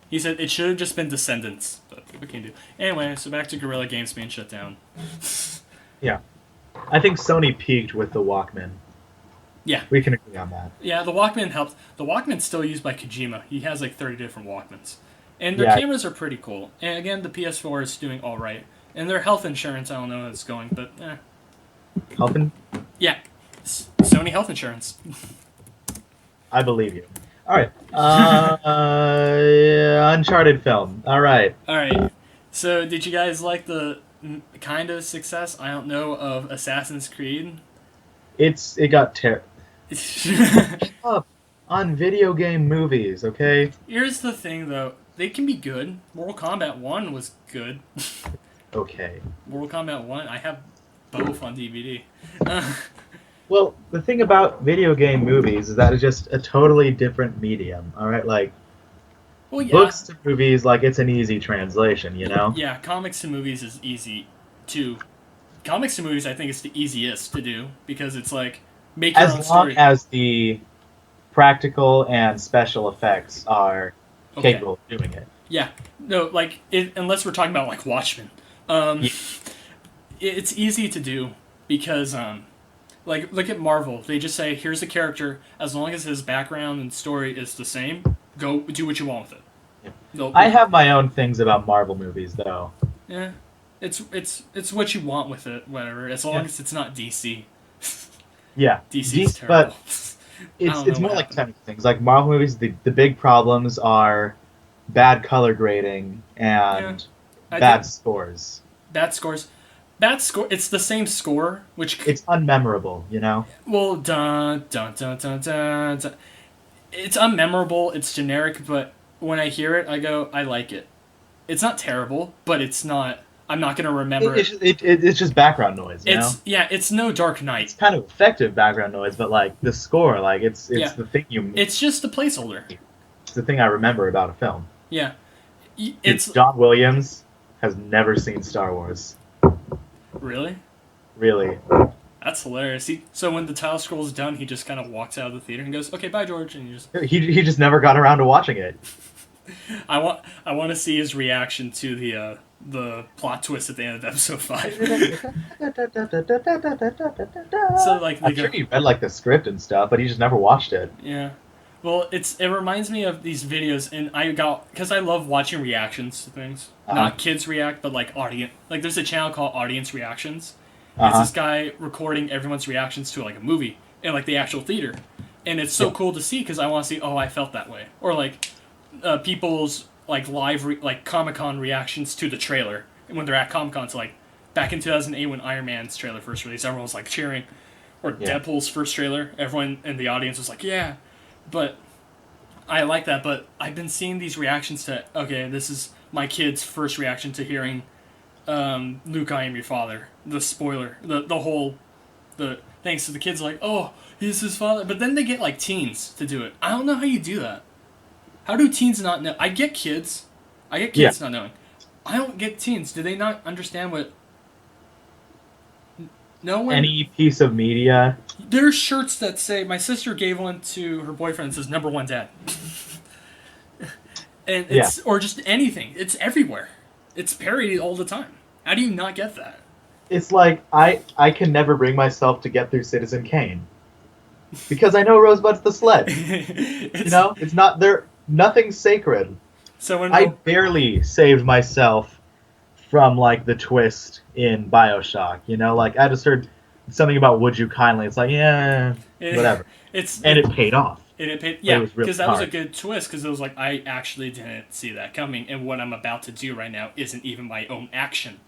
He said it should have just been Descendants, but what can you do? Anyway, so back to Guerrilla Games being shut down. Yeah. I think Sony peaked with the Walkman. Yeah. We can agree on that. Yeah, the Walkman helps. The Walkman's still used by Kojima. He has like 30 different Walkmans. And their cameras are pretty cool. And again, the PS4 is doing all right. And their health insurance, I don't know how it's going, but yeah. Sony health insurance. I believe you. All right. Uncharted film. All right. All right. So, did you guys like the kind of success, I don't know, of Assassin's Creed? It got terrible. Up on video game movies, okay? Here's the thing, though. They can be good. Mortal Kombat 1 was good. Okay. Mortal Kombat 1, I have both on DVD. Well, the thing about video game movies is that it's just a totally different medium, all right? Like, well, yeah. books to movies, like, it's an easy translation, you know? Yeah, comics to movies is easy, too. Comics to movies, I think, is the easiest to do, because it's like, make your own story. As long as the practical and special effects are capable of doing it. Yeah. No, like, unless we're talking about, like, Watchmen. It's easy to do, because, like, look at Marvel. They just say, here's a character, as long as his background and story is the same, go do what you want with it. Yeah. I have my own things about Marvel movies, though. Yeah. It's what you want with it, whatever, as long as it's not DC. Yeah. DC's terrible. But it's more like technical things. Like Marvel movies, the big problems are bad color grading and bad scores. Bad scores. Bad score. It's the same score, which it's unmemorable, you know. Well, dun dun dun dun dun. dun. It's unmemorable. It's generic, but when I hear it, I go, I like it. It's not terrible, but it's not. I'm not gonna remember it. It's just background noise, you know? Yeah, it's no Dark Knight. It's kind of effective background noise, but like the score, like it's the thing you. It's just the placeholder. It's the thing I remember about a film. Yeah, it's John Williams has never seen Star Wars. Really? Really. That's hilarious. So when the title scroll's done, he just kind of walks out of the theater and goes, "Okay, bye, George," and he just never got around to watching it. I want to see his reaction to the plot twist at the end of episode 5. So like I'm sure he read like the script and stuff, but he just never watched it. Yeah. Well, it reminds me of these videos, and because I love watching reactions to things. Not kids react, but like audience. Like there's a channel called Audience Reactions. It's this guy recording everyone's reactions to like a movie in like the actual theater, and it's so cool to see because I want to see. Oh, I felt that way, or like people's like live like Comic-Con reactions to the trailer when they're at Comic-Con. So like back in 2008 when Iron Man's trailer first released, everyone was like cheering, or Deadpool's first trailer, everyone in the audience was like, yeah. But I like that, but I've been seeing these reactions to, okay, this is my kid's first reaction to hearing Luke, I am your father. The spoiler. The thanks to the kids like, oh, he's his father. But then they get like teens to do it. I don't know how you do that. How do teens not know? I get kids not knowing. I don't get teens. Do they not understand what... No one... Any piece of media... There's shirts that say, my sister gave one to her boyfriend that says, "Number one dad." And it's, or just anything. It's everywhere. It's parodied all the time. How do you not get that? It's like, I can never bring myself to get through Citizen Kane. Because I know Rosebud's the sled. You know? It's not, nothing's sacred. So when I barely saved myself from, like, the twist in BioShock, you know? Like, I just heard something about "Would you kindly?" It's like, yeah, whatever. It paid off. It paid, yeah, because that was a good twist. Because it was like, I actually didn't see that coming, and what I'm about to do right now isn't even my own action.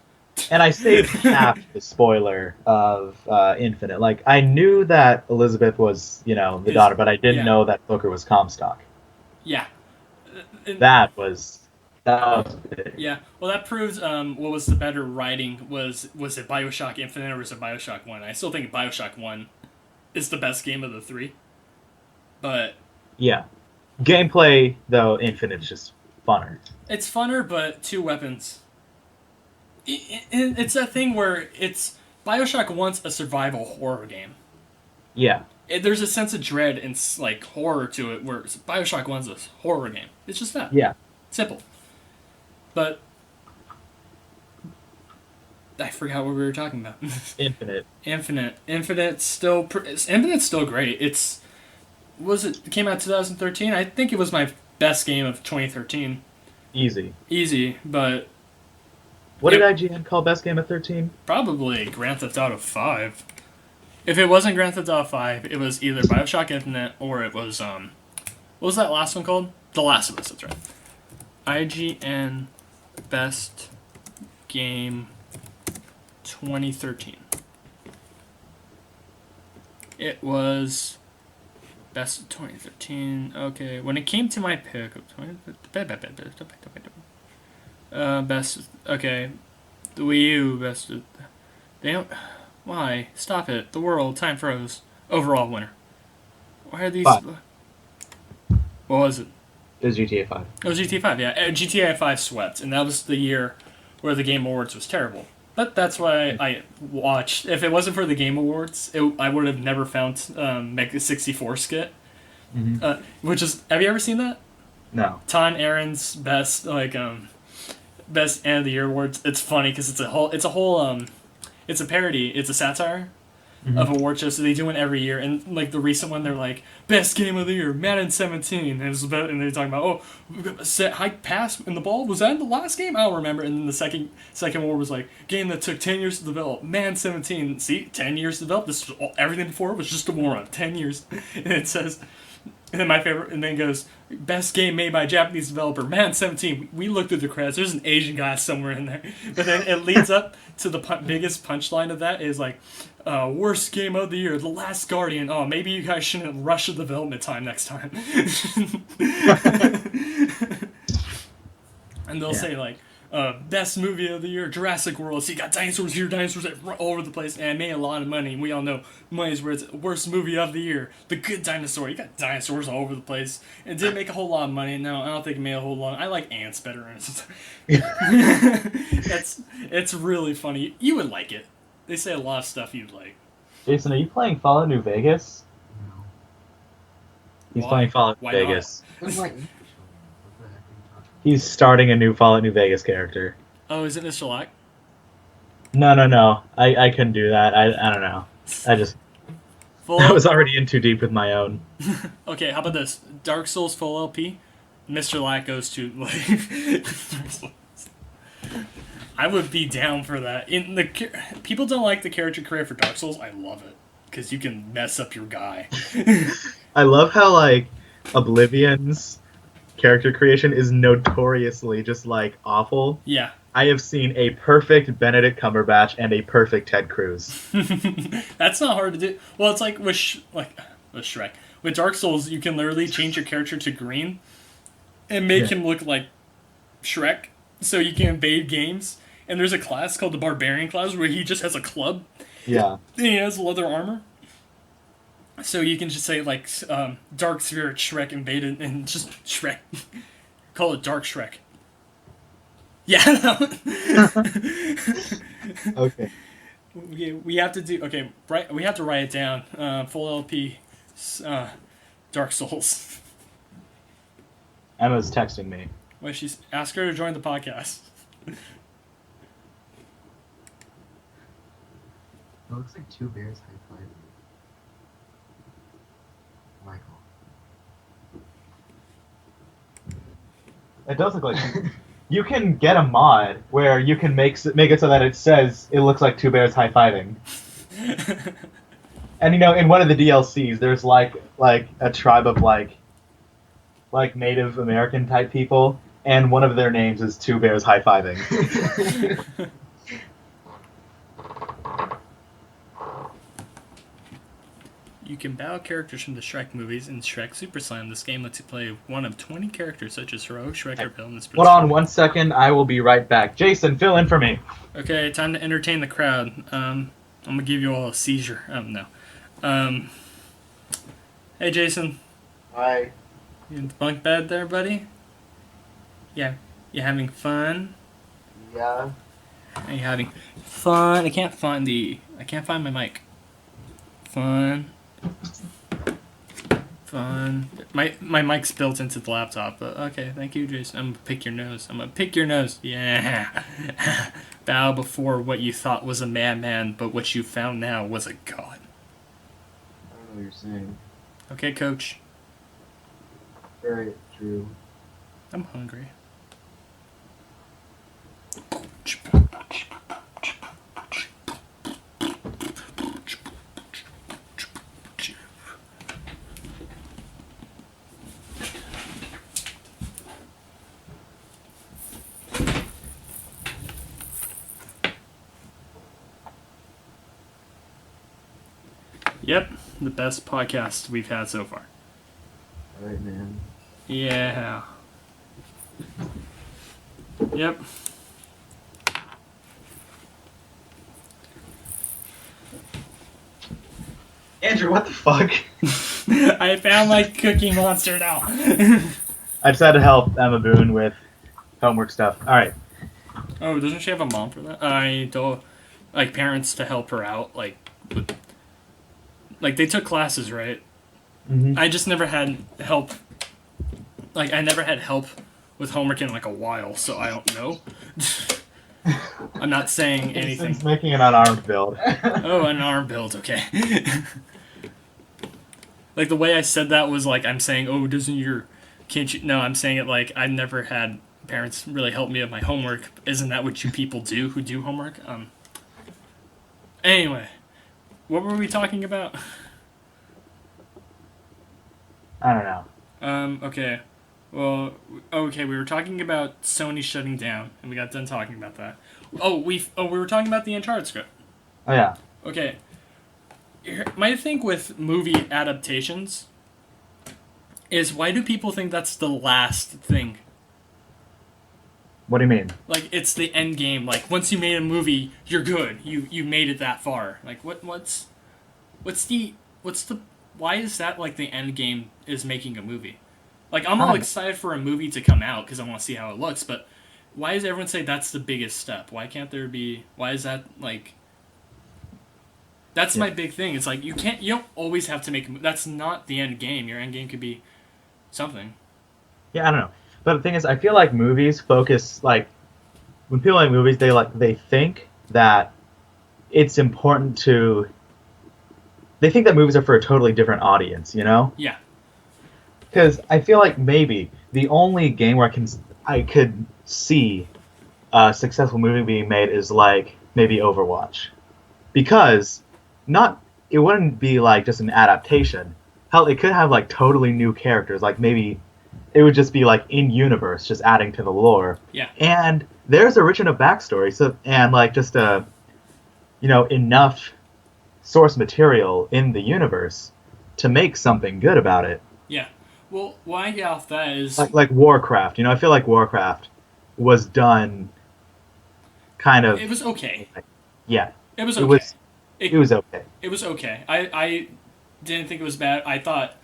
And I saved half the spoiler of Infinite. Like, I knew that Elizabeth was, you know, the daughter, but I didn't know that Booker was Comstock. Yeah, that was big. Yeah, well, that proves what was the better writing. Was it BioShock Infinite or was it BioShock 1? I still think BioShock 1 is the best game of the 3. But... yeah. Gameplay, though, Infinite's just funner. It's funner, but 2 weapons. It's that thing where it's... BioShock 1's a survival horror game. Yeah. There's a sense of dread and, like, horror to it, where BioShock 1's a horror game. It's just that. Yeah. Simple. But I forgot what we were talking about. Infinite. Infinite's still great. It came out 2013. I think it was my best game of 2013. Easy. But what did IGN call best game of 13? Probably Grand Theft Auto 5. If it wasn't Grand Theft Auto 5, it was either BioShock Infinite or it was what was that last one called? The Last of Us. That's right. IGN best game 2013. It was best of 2013. Okay, when it came to my pick of best. Okay, the Wii U best. They don't. Why? Stop it! The world time froze. Overall winner. Why are these? 5. What was it? It was GTA 5. It was GTA 5. Yeah, GTA 5 swept, and that was the year where the Game Awards was terrible. But that's why I watched. If it wasn't for the Game Awards, I would have never found Mega 64 skit. Mm-hmm. Which is, have you ever seen that? No. Ton Aaron's best best end of the year awards. It's funny because it's a parody. It's a satire of award shows. So they do one every year, and like the recent one, they're like best game of the year, Madden 17. And it was about, and they're talking about high pass in the ball. Was that in the last game? I don't remember. And then the second award was like game that took 10 years to develop, Madden 17. See, 10 years to develop. This everything before was just a moron. 10 years, and it says. And then my favorite, and then it goes, best game made by a Japanese developer, Madden 17. We looked through the credits. There's an Asian guy somewhere in there. But then it leads up to the biggest punchline of that is like, worst game of the year, The Last Guardian. Oh, maybe you guys shouldn't rush the development time next time. And they'll say like, best movie of the year, Jurassic World. So you got dinosaurs here, dinosaurs all over the place, and it made a lot of money. We all know money's where it's worst movie of the year. The Good Dinosaur. You got dinosaurs all over the place. It didn't make a whole lot of money. No, I don't think it made a whole lot. I like ants better. It's really funny. You would like it. They say a lot of stuff you'd like. Jason, are you playing Fallout New Vegas? No. He's playing Fallout New Why Vegas. It's like, He's starting a new Fallout New Vegas character. Oh, is it Mr. Lack? No. I couldn't do that. I don't know. I was already in too deep with my own. Okay, how about this? Dark Souls full LP. Mr. Lack goes to like. I would be down for that. People don't like the character creator for Dark Souls. I love it because you can mess up your guy. I love how like Oblivion's character creation is notoriously just like awful. Yeah. I have seen a perfect Benedict Cumberbatch and a perfect Ted Cruz. That's not hard to do. Well, it's like with Shrek. With Dark Souls, you can literally change your character to green and make him look like Shrek, so you can invade games. And there's a class called the Barbarian class where he just has a club. Yeah. And he has leather armor. So you can just say, like, Dark Spirit Shrek invaded, and just Shrek. Call it Dark Shrek. Yeah. Okay. We have to do... Okay, we have to write it down. Full LP, Dark Souls. Emma's texting me. Well, ask her to join the podcast. it looks like two bears high five. Michael. It does look like you can get a mod where you can make it so that it looks like two bears high fiving. And in one of the DLCs, there's like a tribe of like Native American type people, and one of their names is two bears high fiving. You can battle characters from the Shrek movies in Shrek Super Slam. This game lets you play one of 20 characters such as Heroic Shrek or Villainous. Hold on 1 second. I will be right back. Jason, fill in for me. Okay, time to entertain the crowd. I'm going to give you all a seizure. No. Hey, Jason. Hi. You in the bunk bed there, buddy? Yeah. You having fun? Yeah. Are you having fun? I can't find my mic. Fun. Fun. My mic's built into the laptop, but okay, thank you, Jason. I'm gonna pick your nose. I'm gonna pick your nose. Yeah. Bow before what you thought was a madman, but what you found now was a god. I don't know what you're saying. Okay, coach. Very true. I'm hungry. Yep, the best podcast we've had so far. Alright, man. Yeah. Yep. Andrew, what the fuck? I found my Cookie Monster now. I just had to help Emma Boone with homework stuff. All right. Oh, doesn't she have a mom for that? I don't like parents to help her out. Like they took classes, right? Mm-hmm. I just never had help. Like I never had help with homework in like a while, so I don't know. I'm not saying anything. He's making an unarmed build. Oh, an arm build, okay. Like the way I said that was like I'm saying, oh, can't you? No, I'm saying it like I've never had parents really help me with my homework. Isn't that what you people do who do homework? Anyway, what were we talking about? I don't know. Okay. Well, okay, we were talking about Sony shutting down, and we got done talking about that. We were talking about the Uncharted script. Oh yeah. Okay. My thing with movie adaptations is why do people think that's the last thing? What do you mean? Like it's the end game. Like once you made a movie, you're good. You made it that far. Like what's the why is that like the end game is making a movie? Like I'm all excited for a movie to come out because I want to see how it looks, but why does everyone say that's the biggest step? Why can't there be? Why is that like? That's my big thing. It's like you don't always have to make. That's not the end game. Your end game could be something. Yeah, I don't know. But the thing is, I feel like movies focus like when people make movies, they think that it's important to. They think that movies are for a totally different audience, you know? Yeah. Because I feel like maybe the only game where I could see a successful movie being made is like maybe Overwatch, because it wouldn't be like just an adaptation. Hell, it could have like totally new characters. Like maybe it would just be like in universe, just adding to the lore. Yeah. And there's a rich enough backstory, so and like just enough source material in the universe to make something good about it. Yeah. Well, why I get off that is like Warcraft. I feel like Warcraft was done kind of. It was okay. Yeah. It was okay. It was okay. It was okay. I didn't think it was bad. I thought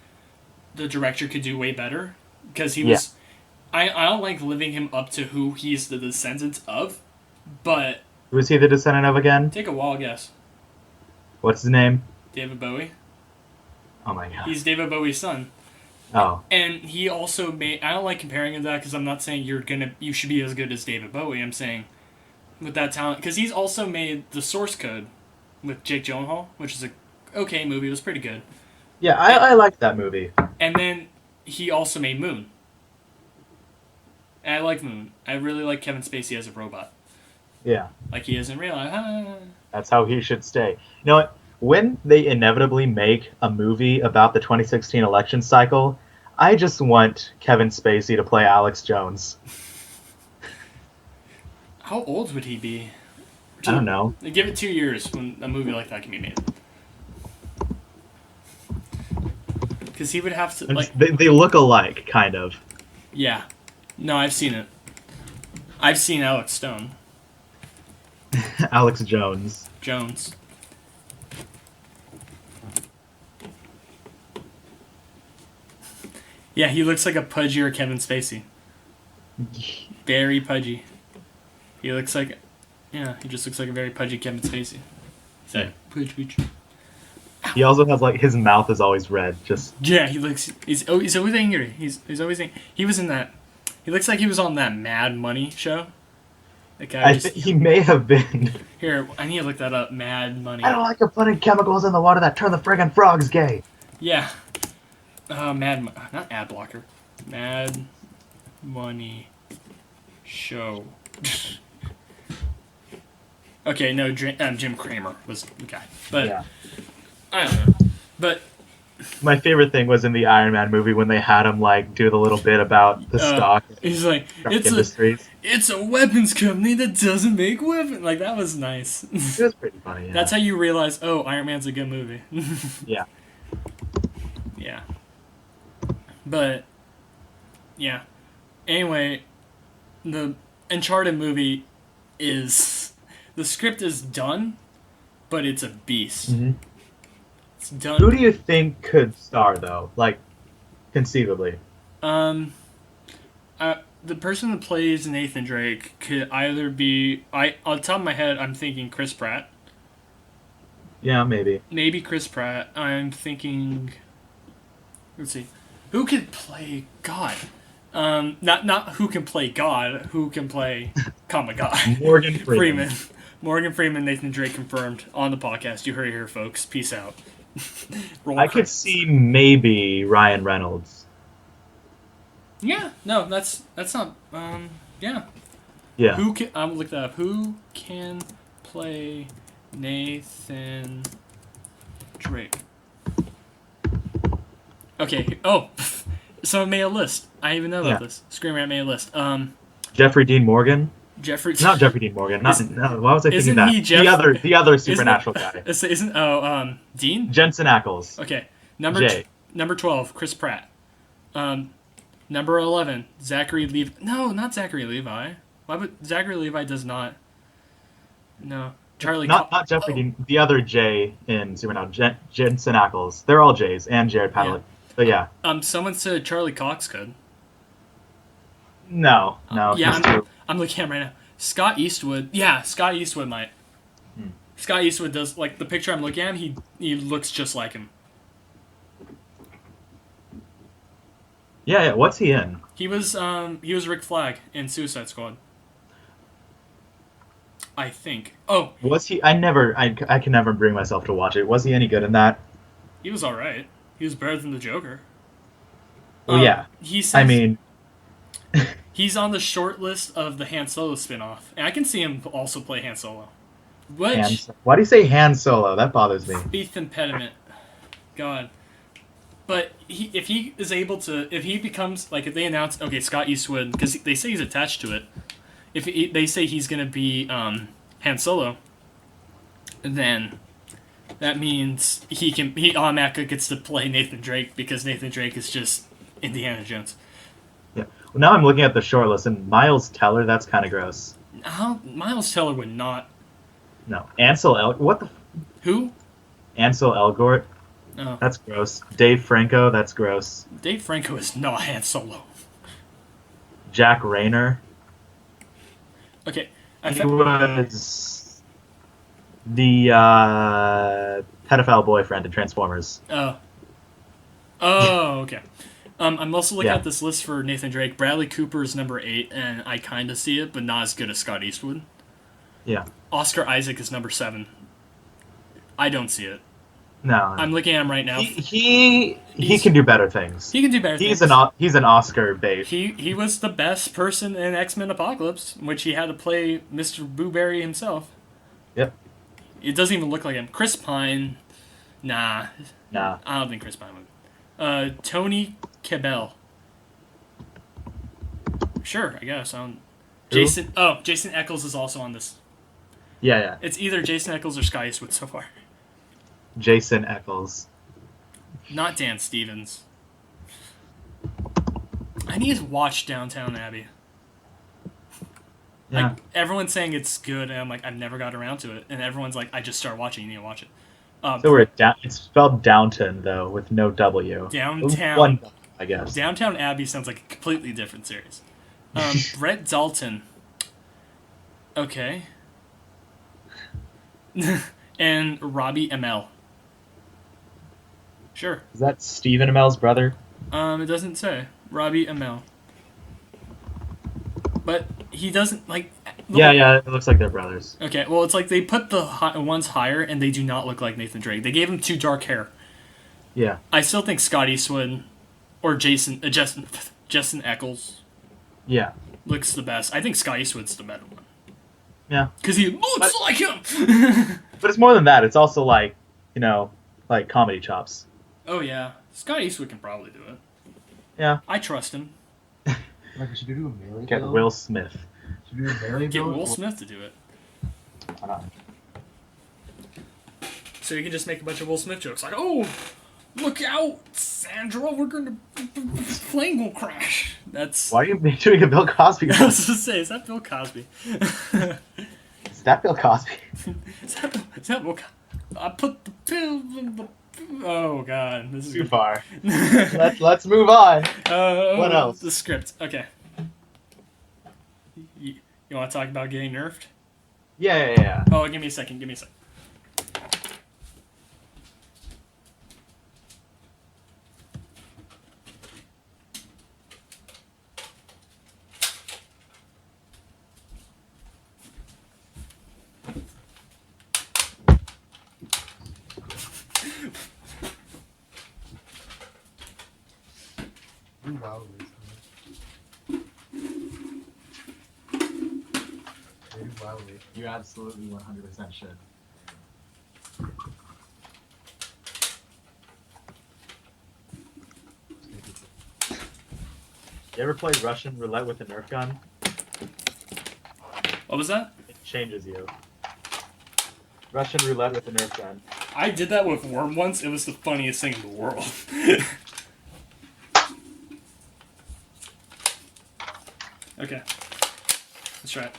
the director could do way better because he was. I don't like living him up to who he's the descendant of, but. Was he the descendant of again? Take a wild guess. What's his name? David Bowie. Oh my god. He's David Bowie's son. Oh. And he also made. I don't like comparing him to that because I'm not saying you should be as good as David Bowie. I'm saying with that talent because he's also made the Source Code with Jake Gyllenhaal, which is a okay movie. It was pretty good. Yeah, I liked that movie. And then he also made Moon. And I like Moon. I really like Kevin Spacey as a robot. Yeah. Like he is in real life. That's how he should stay. You know what? When they inevitably make a movie about the 2016 election cycle, I just want Kevin Spacey to play Alex Jones. How old would he be? I don't know. Give it 2 years when a movie like that can be made. Because he would have to like. They look alike, kind of. Yeah. No, I've seen it. I've seen Alex Stone. Alex Jones. Jones. Yeah, he looks like a pudgier Kevin Spacey. Very pudgy. He looks like... Yeah, he just looks like a very pudgy Kevin Spacey. So, pudge. Ow. He also has like his mouth is always red. Just Yeah, he's always angry. He's always angry. He was in that. He looks like he was on that Mad Money show. That guy I think he may have been. Here, I need to look that up. Mad Money. I don't like you putting chemicals in the water that turn the friggin' frogs gay. Yeah. Not ad blocker. Mad Money Show. Okay, no, Jim Cramer was the guy. But Yeah. I don't know. But My favorite thing was in the Iron Man movie when they had him like do the little bit about the stock he's like, industries. it's a weapons company that doesn't make weapons. Like, that was nice. It was pretty funny. Yeah. That's how you realize, oh, Iron Man's a good movie. Yeah. Yeah. But, yeah. Anyway, the Uncharted movie is... The script is done, but it's a beast. Mm-hmm. It's done. Who do you think could star though? Like, conceivably. The person that plays Nathan Drake could either be... on the top of my head, I'm thinking Chris Pratt. Yeah, maybe. Maybe Chris Pratt. I'm thinking... Let's see. Who could play God? Not who can play God. Who can play God? Morgan Freeman. Morgan Freeman, Nathan Drake confirmed on the podcast. You heard it here, folks. Peace out. I could see maybe Ryan Reynolds. Yeah. No, that's not. Yeah. Yeah. Who can? I'm gonna look that up. Who can play Nathan Drake? Okay. Oh, someone made a list. I didn't even know about this. Screen Rant made a list. Jeffrey Dean Morgan. Not Jeffrey Dean Morgan. Why was I thinking that? He the other supernatural guy. Dean? Jensen Ackles. Okay. Number 12, Chris Pratt. Number 11, Zachary Levi. No, not Zachary Levi. Why would Zachary Levi does not? No, Charlie. Not Jeffrey Dean. The other J in Supernatural. Jensen Ackles. They're all J's and Jared Padalecki. Yeah. But yeah. Someone said Charlie Cox could. No. Yeah, I'm looking at him right now. Scott Eastwood. Yeah, Scott Eastwood might. Scott Eastwood does, like, the picture I'm looking at him, he looks just like him. Yeah. What's he in? He was Rick Flag in Suicide Squad. I think. Oh. Was he? I can never bring myself to watch it. Was he any good in that? He was alright. He was better than the Joker. Well, yeah. He says, I mean... he's on the short list of the Han Solo spinoff. And I can see him also play Han Solo. Why do you say Han Solo? That bothers me. Speech impediment. God. But if he becomes, like, if they announce, okay, Scott Eastwood, because they say he's attached to it, if they say he's going to be Han Solo, then that means he automatically gets to play Nathan Drake, because Nathan Drake is just Indiana Jones. Yeah. Well, now I'm looking at the short list, and Miles Teller, that's kind of gross. Miles Teller would not. No. Ansel what the... Who? Ansel Elgort. Oh. That's gross. Dave Franco, that's gross. Dave Franco is not Han Solo. Jack Rayner. Okay. He was the pedophile boyfriend in Transformers. Oh, okay. I'm also looking at this list for Nathan Drake. Bradley Cooper is number 8, and I kind of see it, but not as good as Scott Eastwood. Yeah. Oscar Isaac is number 7. I don't see it. No. I'm looking at him right now. He can do better things. He can do better things. He's an Oscar bait. He was the best person in X-Men Apocalypse, which he had to play Mr. Blueberry himself. Yep. It doesn't even look like him. Chris Pine, nah. I don't think Chris Pine would. Tony Cabell. Sure, I guess. Jason Ackles is also on this. Yeah. It's either Jason Ackles or Scott Eastwood so far. Jason Ackles. Not Dan Stevens. I need to watch Downtown Abbey. Yeah. Like, everyone's saying it's good, and I'm like, I've never got around to it. And everyone's like, I just started watching, you need to watch it. So it's spelled Downton, though, with no W. Downtown. One, I guess. Downtown Abbey sounds like a completely different series. Brett Dalton. Okay. And Robbie Amell. Sure. Is that Stephen Amell's brother? It doesn't say. Robbie Amell. But he doesn't, like... Yeah, it looks like they're brothers. Okay, well, it's like they put the ones higher, and they do not look like Nathan Drake. They gave him too dark hair. Yeah. I still think Scott Eastwood or Justin Eccles Yeah. looks the best. I think Scott Eastwood's the better one. Yeah. Because he looks like him! But it's more than that. It's also like, like comedy chops. Oh, yeah. Scott Eastwood can probably do it. Yeah. I trust him. Like, should we do a melee Get build? Will Smith. Should we do a melee Get build? Will Smith to do it. Why not? So you can just make a bunch of Will Smith jokes. Like, oh, look out, Sandra, we're going to... plane will crash. That's... Why are you doing a Bill Cosby? I was going to say, is that Bill Cosby? Is that Bill Cosby? Is that Bill Cosby? I put the pill in the... Oh, God. This is Too far. Let's move on. What else? The script. Okay. You want to talk about getting nerfed? Yeah. Oh, give me a second. Wow, You absolutely 100% should. You ever play Russian roulette with a Nerf gun? What was that? It changes you. Russian roulette with a Nerf gun. I did that with Worm once. It was the funniest thing in the world. Okay. Let's try it.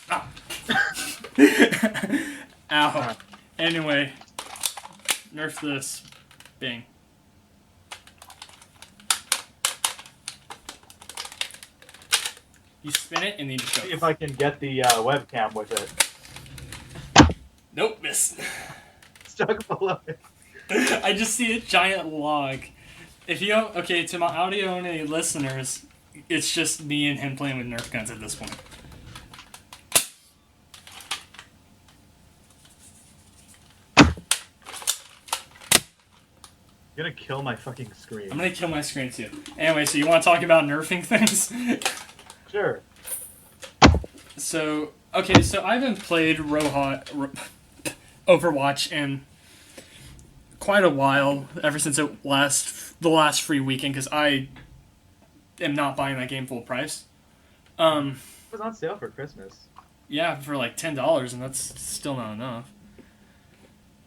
Ah. Ow. Anyway. Nerf this. Bing. You spin it and then you just go. See if I can get the webcam with it. Nope, miss. Stuck below it. I just see a giant log. If you okay, to my audio only listeners, it's just me and him playing with Nerf guns at this point. You're gonna kill my fucking screen. I'm gonna kill my screen too. Anyway, so you want to talk about nerfing things? Sure. So I haven't played Overwatch in quite a while, ever since the last free weekend, because I am not buying that game full price. It was on sale for Christmas. Yeah, for like $10, and that's still not enough.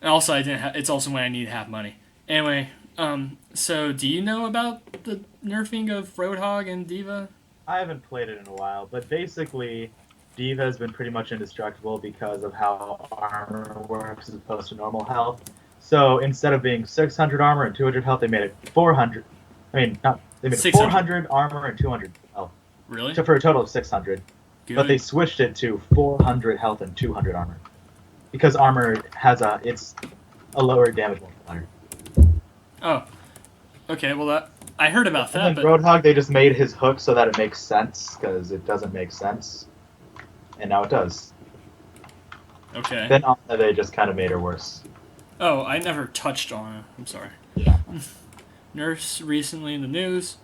And also, it's also when I need to have money. Anyway, so do you know about the nerfing of Roadhog and D.Va? I haven't played it in a while, but basically, D.Va has been pretty much indestructible because of how armor works as opposed to normal health. So instead of being 600 armor and 200 health, they made it 400. They made it 400 armor and 200 health. Really? So for a total of 600. Good. But they switched it to 400 health and 200 armor. Because armor it's a lower damage multiplier. Oh. Okay, well I heard about that, And then but... Roadhog, they just made his hook so that it makes sense, because it doesn't make sense. And now it does. Okay. Then Anna, they just kind of made her worse. Oh, I never touched on it. I'm sorry. Yeah. Nurse recently in the news.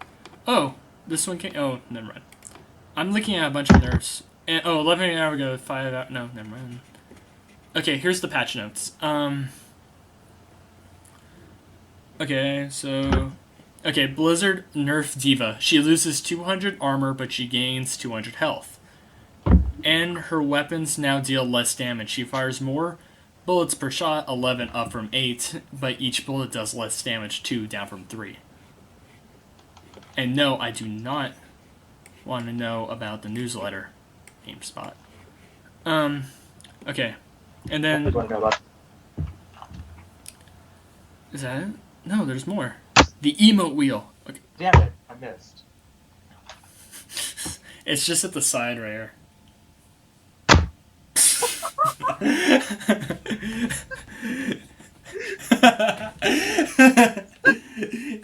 Oh, this one came... Oh, never mind. I'm looking at a bunch of nerfs. And, 11 hours ago, 5 hours... No, never mind. Okay, here's the patch notes. Okay, so... Okay, Blizzard nerf D.Va. She loses 200 armor, but she gains 200 health. And her weapons now deal less damage. She fires more bullets per shot, 11 up from 8, but each bullet does less damage, 2 down from 3. And no, I do not want to know about the newsletter GameSpot. Okay. And then... What do I know about? Is that it? No, there's more. The emote wheel. Okay. Damn it, I missed. It's just at the side right here. He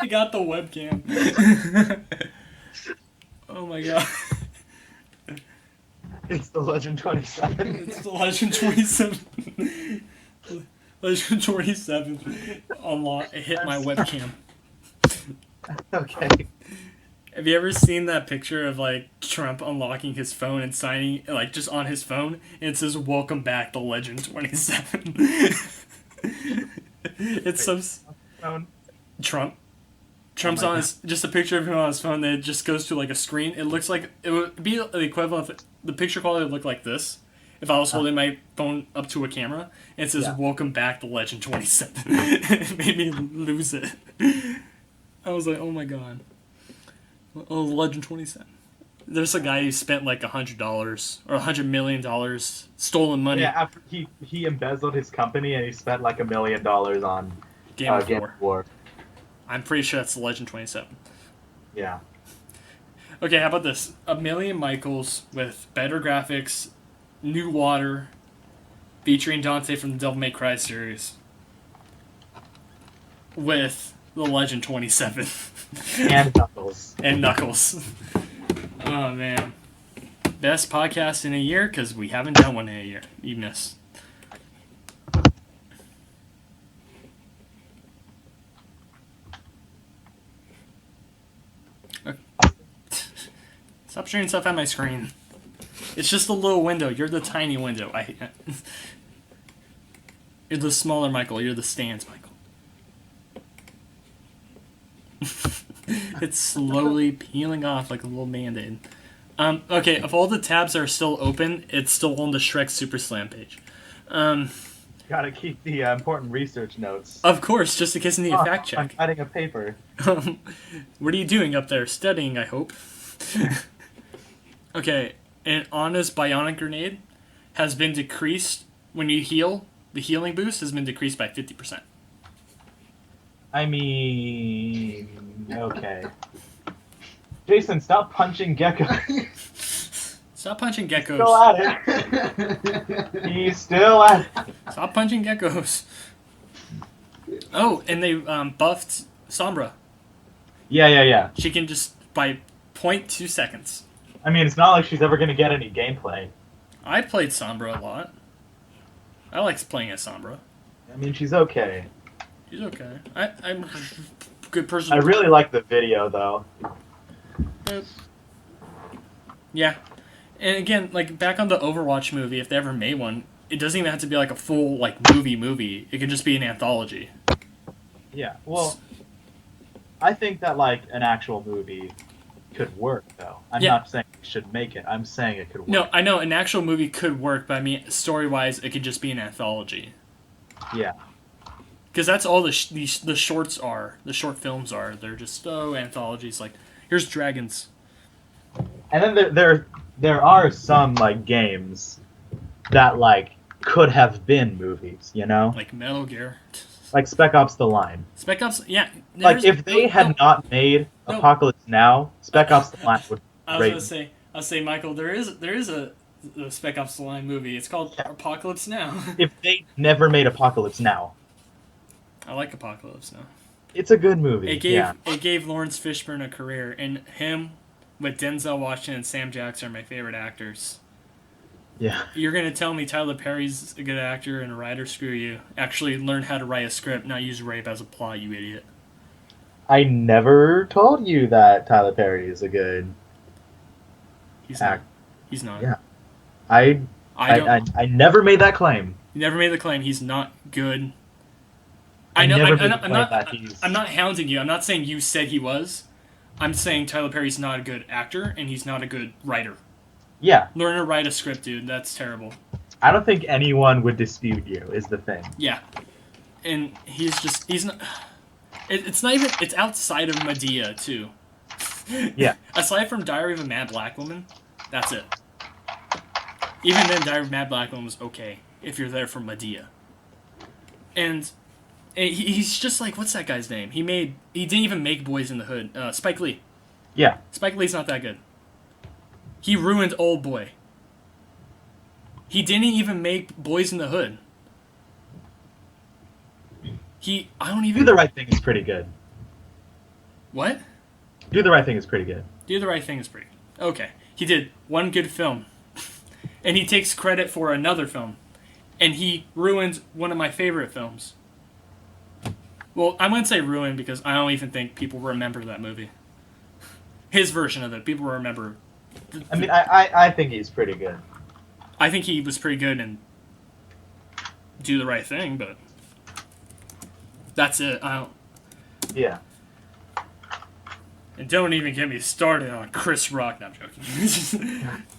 got the webcam. Oh my god. It's the Legend 27. It's the Legend 27. Legend 27 unlock hit my webcam. Okay. Have you ever seen that picture of like Trump unlocking his phone and signing like just on his phone and it says "Welcome back to Legend 27." It's so Trump's on his just a picture of him on his phone that just goes to like a screen. It looks like it would be the equivalent of the picture quality would look like this if I was holding my phone up to a camera and it says "Welcome back to Legend 27." It made me lose it. I was like, oh my god. Oh, Legend 27. There's a guy who spent like $100 or $100 million stolen money. Yeah, after he embezzled his company and he spent like $1 million on Game of War. I'm pretty sure that's Legend 27. Yeah. Okay, how about this? A Million Michaels with better graphics, new water, featuring Dante from the Devil May Cry series, with the Legend 27. And Knuckles. And Knuckles. Oh, man. Best podcast in a year? Because we haven't done one in a year. You missed. Okay. Stop shooting stuff at my screen. It's just a little window. You're the tiny window. You're the smaller Michael. You're the stands Michael. It's slowly peeling off like a little band-aid. Okay, if all the tabs are still open, it's still on the Shrek Super Slam page. Gotta keep the important research notes. Of course, just in case you need a fact check. I'm writing a paper. What are you doing up there? Studying, I hope. Okay, an Anna's Bionic Grenade has been decreased when you heal. The healing boost has been decreased by 50%. I mean, okay. Jason, stop punching Gecko. Stop punching geckos. Still at it. He's still at it. Stop punching geckos. Oh, and they buffed Sombra. Yeah. She can just, by 0.2 seconds. I mean, it's not like she's ever going to get any gameplay. I played Sombra a lot. I like playing as Sombra. I mean, she's okay. She's okay. I'm a good person. I really like the video, though. Yeah. And again, like, back on the Overwatch movie, if they ever made one, it doesn't even have to be like a full, like, movie. It could just be an anthology. Yeah, well, I think that, like, an actual movie could work, though. I'm not saying we should make it. I'm saying it could work. No, I know an actual movie could work, but I mean, story-wise, it could just be an anthology. Yeah. Because that's all the shorts are. The short films are. They're just, anthologies. Like, here's dragons. And then there are some, like, games that, like, could have been movies, you know? Like Metal Gear. Like Spec Ops The Line. Spec Ops, yeah. Like, if they had not made Apocalypse Now, Spec Ops The Line would I was going to say, Michael, there is a Spec Ops The Line movie. It's called Apocalypse Now. If they never made Apocalypse Now. I like Apocalypse Now. It's a good movie. It gave Lawrence Fishburne a career, and him with Denzel Washington and Sam Jackson are my favorite actors. Yeah. You're gonna tell me Tyler Perry's a good actor and a writer? Screw you. Actually, learn how to write a script, not use rape as a plot, you idiot. I never told you that Tyler Perry is a good actor. He's not. Yeah. I never made that claim. You never made the claim. He's not good. I'm not hounding you. I'm not saying you said he was. I'm saying Tyler Perry's not a good actor, and he's not a good writer. Yeah. Learn to write a script, dude. That's terrible. I don't think anyone would dispute you, is the thing. Yeah. And he's not... It's not even... It's outside of Medea, too. Yeah. Aside from Diary of a Mad Black Woman, that's it. Even then, Diary of a Mad Black Woman was okay, if you're there for Medea. And he's just like... What's that guy's name? He didn't even make Boys in the Hood. Spike Lee. Yeah. Spike Lee's not that good. He ruined Old Boy. He didn't even make Boys in the Hood. I don't even... Do the Right Thing is pretty good. What? Do the Right Thing is pretty good. Do the Right Thing is pretty good. Okay. He did one good film. And he takes credit for another film. And he ruined one of my favorite films. Well, I wouldn't say ruined because I don't even think people remember that movie. His version of it. People remember... I think he's pretty good. I think he was pretty good in Do the Right Thing, but... That's it. I don't... Yeah. And don't even get me started on Chris Rock. No, I'm joking.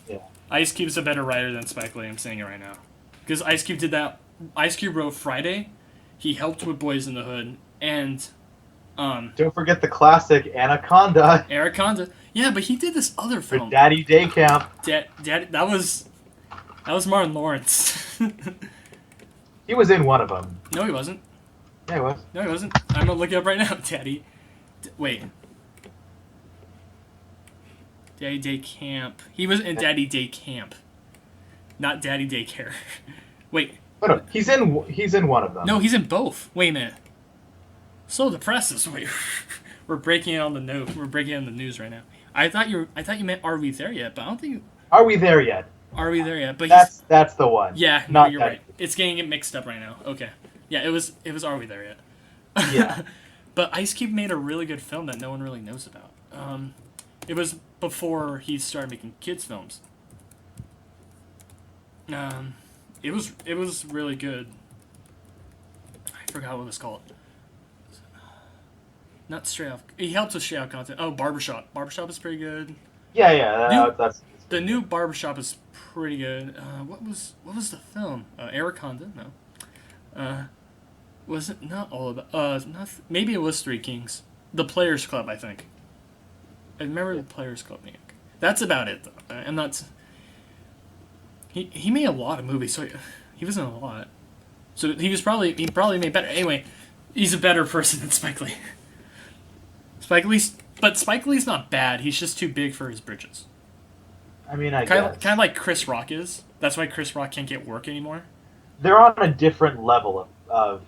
Yeah. Ice Cube's a better writer than Spike Lee. I'm saying it right now. Because Ice Cube did that. Ice Cube wrote Friday. He helped with Boys in the Hood. And... Don't forget the classic Anaconda. Anaconda. Yeah, but he did this other film. For Daddy Day Camp. That was Martin Lawrence. He was in one of them. No, he wasn't. Yeah, he was. No, he wasn't. I'm gonna look it up right now, Daddy. Wait. Daddy Day Camp. He was in Daddy Day Camp, not Daddy Daycare. Wait. Oh, no, he's in one of them. No, he's in both. Wait a minute. So the press is. Wait. We're breaking it on the note. We're breaking it on the news right now. I thought you meant Are We There Yet? But I don't think. Are We There Yet? Are We There Yet? But that's the one. Yeah, not no, you're Daddy. right. It's getting it mixed up right now. Okay. Yeah, it was Are We There Yet? Yeah. But Ice Cube made a really good film that no one really knows about. It was before he started making kids films. It was really good. I forgot what it was called. Not Straight Off. He helped with Straight Off Content. Oh, Barbershop. Barbershop is pretty good. Yeah. That's The new Barbershop is pretty good. What was the film? Anaconda? No. Was it not all about? Maybe it was Three Kings. The Players Club, I think. I remember the Players Club being. That's about it, though. I'm not. He made a lot of movies, so he was in a lot. So he probably made better. Anyway, he's a better person than Spike Lee. But Spike Lee's not bad. He's just too big for his britches. I mean, I kind guess. of like Chris Rock is. That's why Chris Rock can't get work anymore. They're on a different level of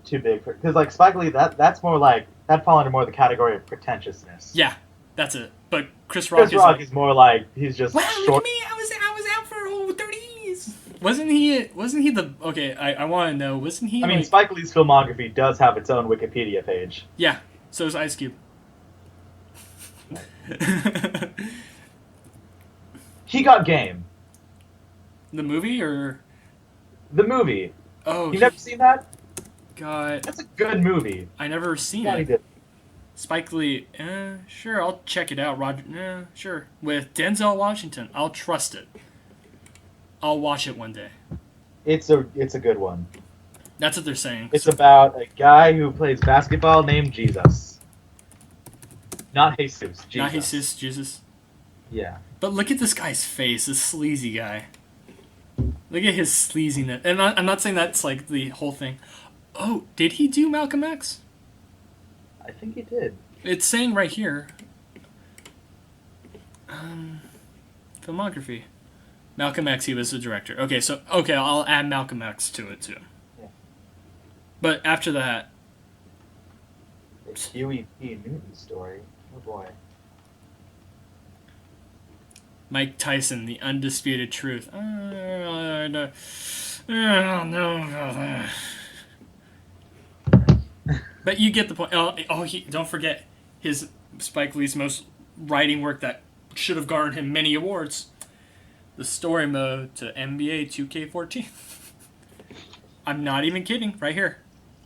too big for, because like Spike Lee, that's more like that fall under more the category of pretentiousness. Yeah, that's it. But Chris Rock is more like he's just wow, short. look at me! I was out for whole 30 years. Wasn't he the okay? I want to know. Wasn't he? I mean, Spike Lee's filmography does have its own Wikipedia page. Yeah. So is Ice Cube. He Got Game. The movie or the movie? Oh, you never seen that? God, that's a good movie. I never seen yeah, it. He did. Spike Lee, sure, I'll check it out. Roger, sure. With Denzel Washington, I'll trust it. I'll watch it one day. It's a good one. That's what they're saying. It's about a guy who plays basketball named Jesus. Not Jesus. Jesus. Not Jesus. Jesus. Yeah. But look at this guy's face, this sleazy guy. Look at his sleaziness. And I'm not saying that's like the whole thing. Oh, did he do Malcolm X? I think he did. It's saying right here. Filmography. Malcolm X, he was the director. Okay, I'll add Malcolm X to it too. Yeah. But after that... The Huey P. Newton story. Oh boy. Mike Tyson, The Undisputed Truth. I don't know about that. But you get the point. Don't forget his Spike Lee's most writing work that should have garnered him many awards. The story mode to NBA 2K14. I'm not even kidding. Right here.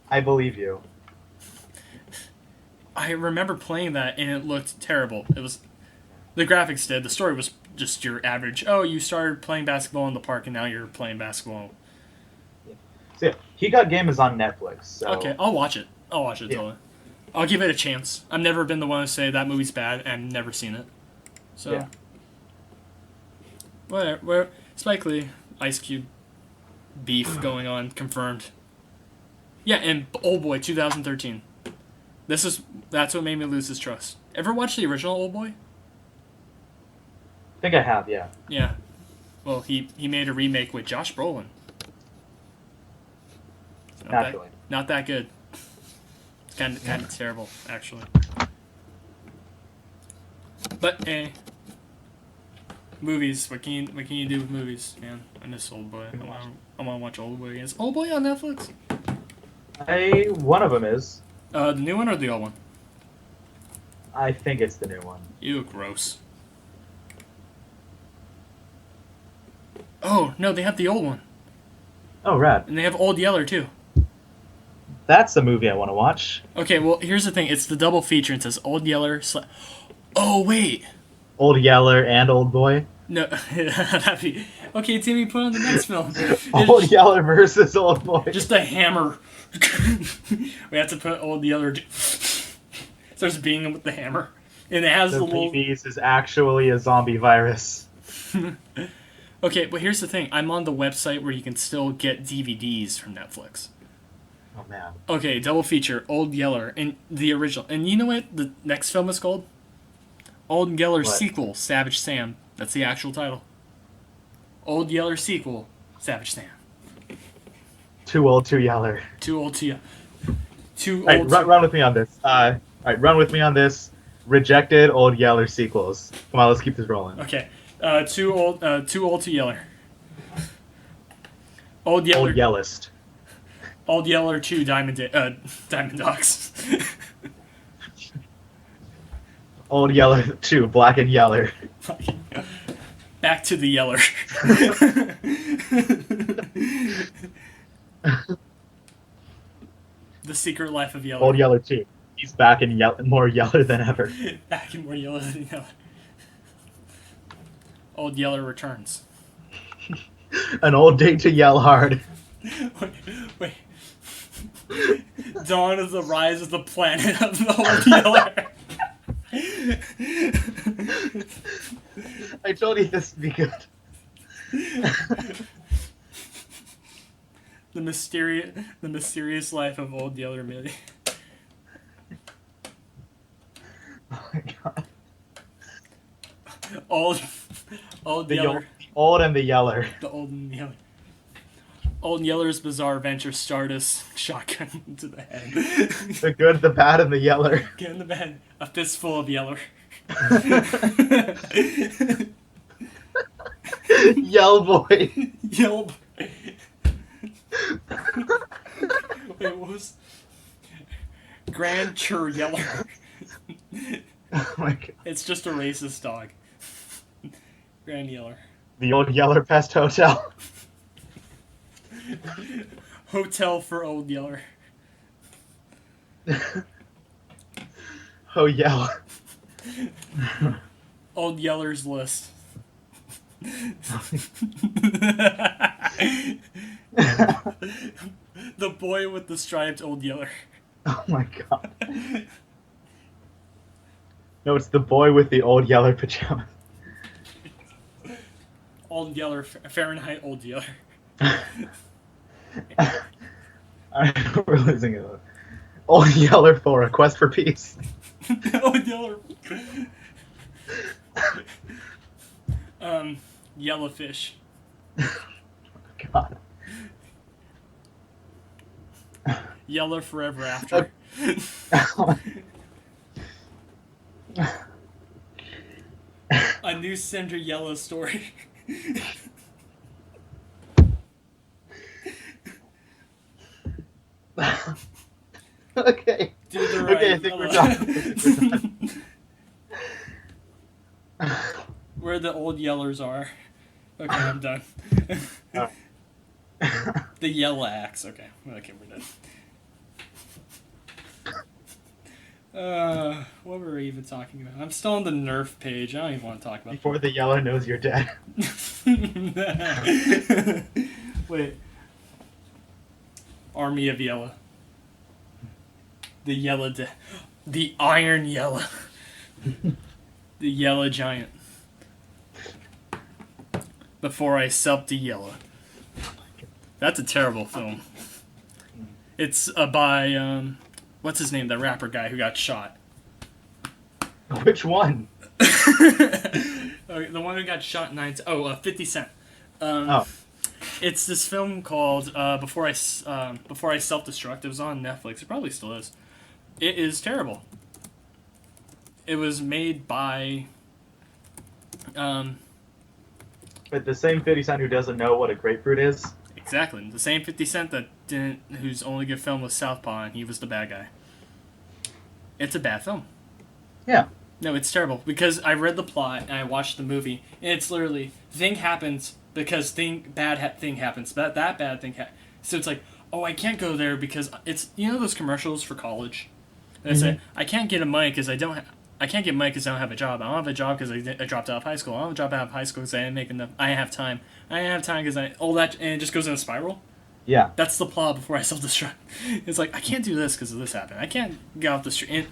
I believe you. I remember playing that and it looked terrible. It was the graphics did. The story was just your average. Oh, you started playing basketball in the park and now you're playing basketball. Yeah. So yeah, He Got Game is on Netflix. So. Okay, I'll watch it. Totally. I'll give it a chance. I've never been the one to say that movie's bad and I've never seen it. So, yeah. where Spike Lee, Ice Cube, beef going on, confirmed. Yeah, and Old Boy 2013. That's what made me lose his trust. Ever watch the original Old Boy? I think I have, yeah. Yeah. Well, he made a remake with Josh Brolin. Naturally. Not that good. It's kind of terrible, actually. But movies. What can you do with movies, man? I miss Old Boy. I want to watch Old Boy again. Is Old Boy on Netflix? One of them is. The new one or the old one? I think it's the new one. Ew, gross. Oh no, they have the old one, Oh, rad. and they have Old Yeller too. That's the movie I want to watch. Okay, well here's the thing. It's the double feature. It says Old Yeller. Oh wait. Old Yeller and Old Boy. No, that'd be okay. Timmy, put on the next film. Old Yeller versus Old Boy. Just a hammer. We have to put Old Yeller. Starts beating him with the hammer, and it has the little. rabies is actually a zombie virus. Okay, but here's the thing. I'm on the website where you can still get DVDs from Netflix. Oh man. Okay, double feature, Old Yeller, and the original. And you know what the next film is called? Old Yeller What? sequel, Savage Sam. That's the actual title. Old Yeller sequel, Savage Sam. Too old, too Yeller. Too old to you. Too All right, old. run with me on this. All right, run with me on this. Rejected Old Yeller sequels. Come on, let's keep this rolling. Okay. Too old to Yeller. Old Yeller. Old Yellist. Old Yeller 2 Diamond Dogs. Old Yeller 2, Black and Yeller. Back to the Yeller. The Secret Life of Yeller. Old Yeller 2. He's back and more Yeller than ever. Back in more Yeller than Yeller. Old Yeller returns. An old date to yell hard. Wait. Dawn of the Rise of the Planet of the Old Yeller. I told you this would be good. The mysterious life of Old Yeller Millie. Oh my god. Old Yeller. The old and the Yeller. The Old Yeller. Old Yeller's Bizarre Adventure Stardust shotgun to the head. The good, the bad, and the Yeller. Get in the bed. A fistful of Yeller. Yell boy. Yell. Wait, what was Grand Chur Yeller? Oh my god. It's just a racist dog. Grand Yeller. The Old Yeller Pest Hotel. Hotel for Old Yeller. Oh, Yell. Old Yeller's List. The boy with the striped Old Yeller. Oh my god. No, it's the boy with the Old Yeller pajamas. Old Yeller, Fahrenheit Old Yeller. Alright, we're losing it. Old Yeller 4, A Quest for Peace. Old Yeller. Yellowfish. God. Yeller Forever After. A new Cinderella story. Okay. Do the right Okay, I think we're done. Where the old Yellers are. Okay, I'm done. Alright. The Yellow Axe. Okay, we're done. What were we even talking about? I'm still on the Nerf page. I don't even want to talk about Before the Yeller knows you're dead. Wait. Army of Yellow. The Yellow the Iron Yellow. The Yellow Giant. Before I Supped the Yellow. That's a terrible film. It's by what's his name? The rapper guy who got shot. Which one? The one who got shot 50 Cent. Oh. It's this film called Before I Self-Destruct. It was on Netflix. It probably still is. It is terrible. It was made by But the same 50 Cent who doesn't know what a grapefruit is. exactly the same 50 Cent whose only good film was Southpaw, and he was the bad guy. It's a bad film. Yeah. No, it's terrible because I read the plot and I watched the movie, and it's literally thing happens because thing happens, but that bad thing so it's like, oh, I can't go there because it's, you know, those commercials for college. And I say I can't get money because I don't have a job. I don't have a job because I dropped out of high school. I don't have a job out of high school because I didn't make enough. I have time. I didn't have time because all that, and it just goes in a spiral. Yeah. That's the plot before I self-destruct. It's like, I can't do this because this happened. I can't get off the street. And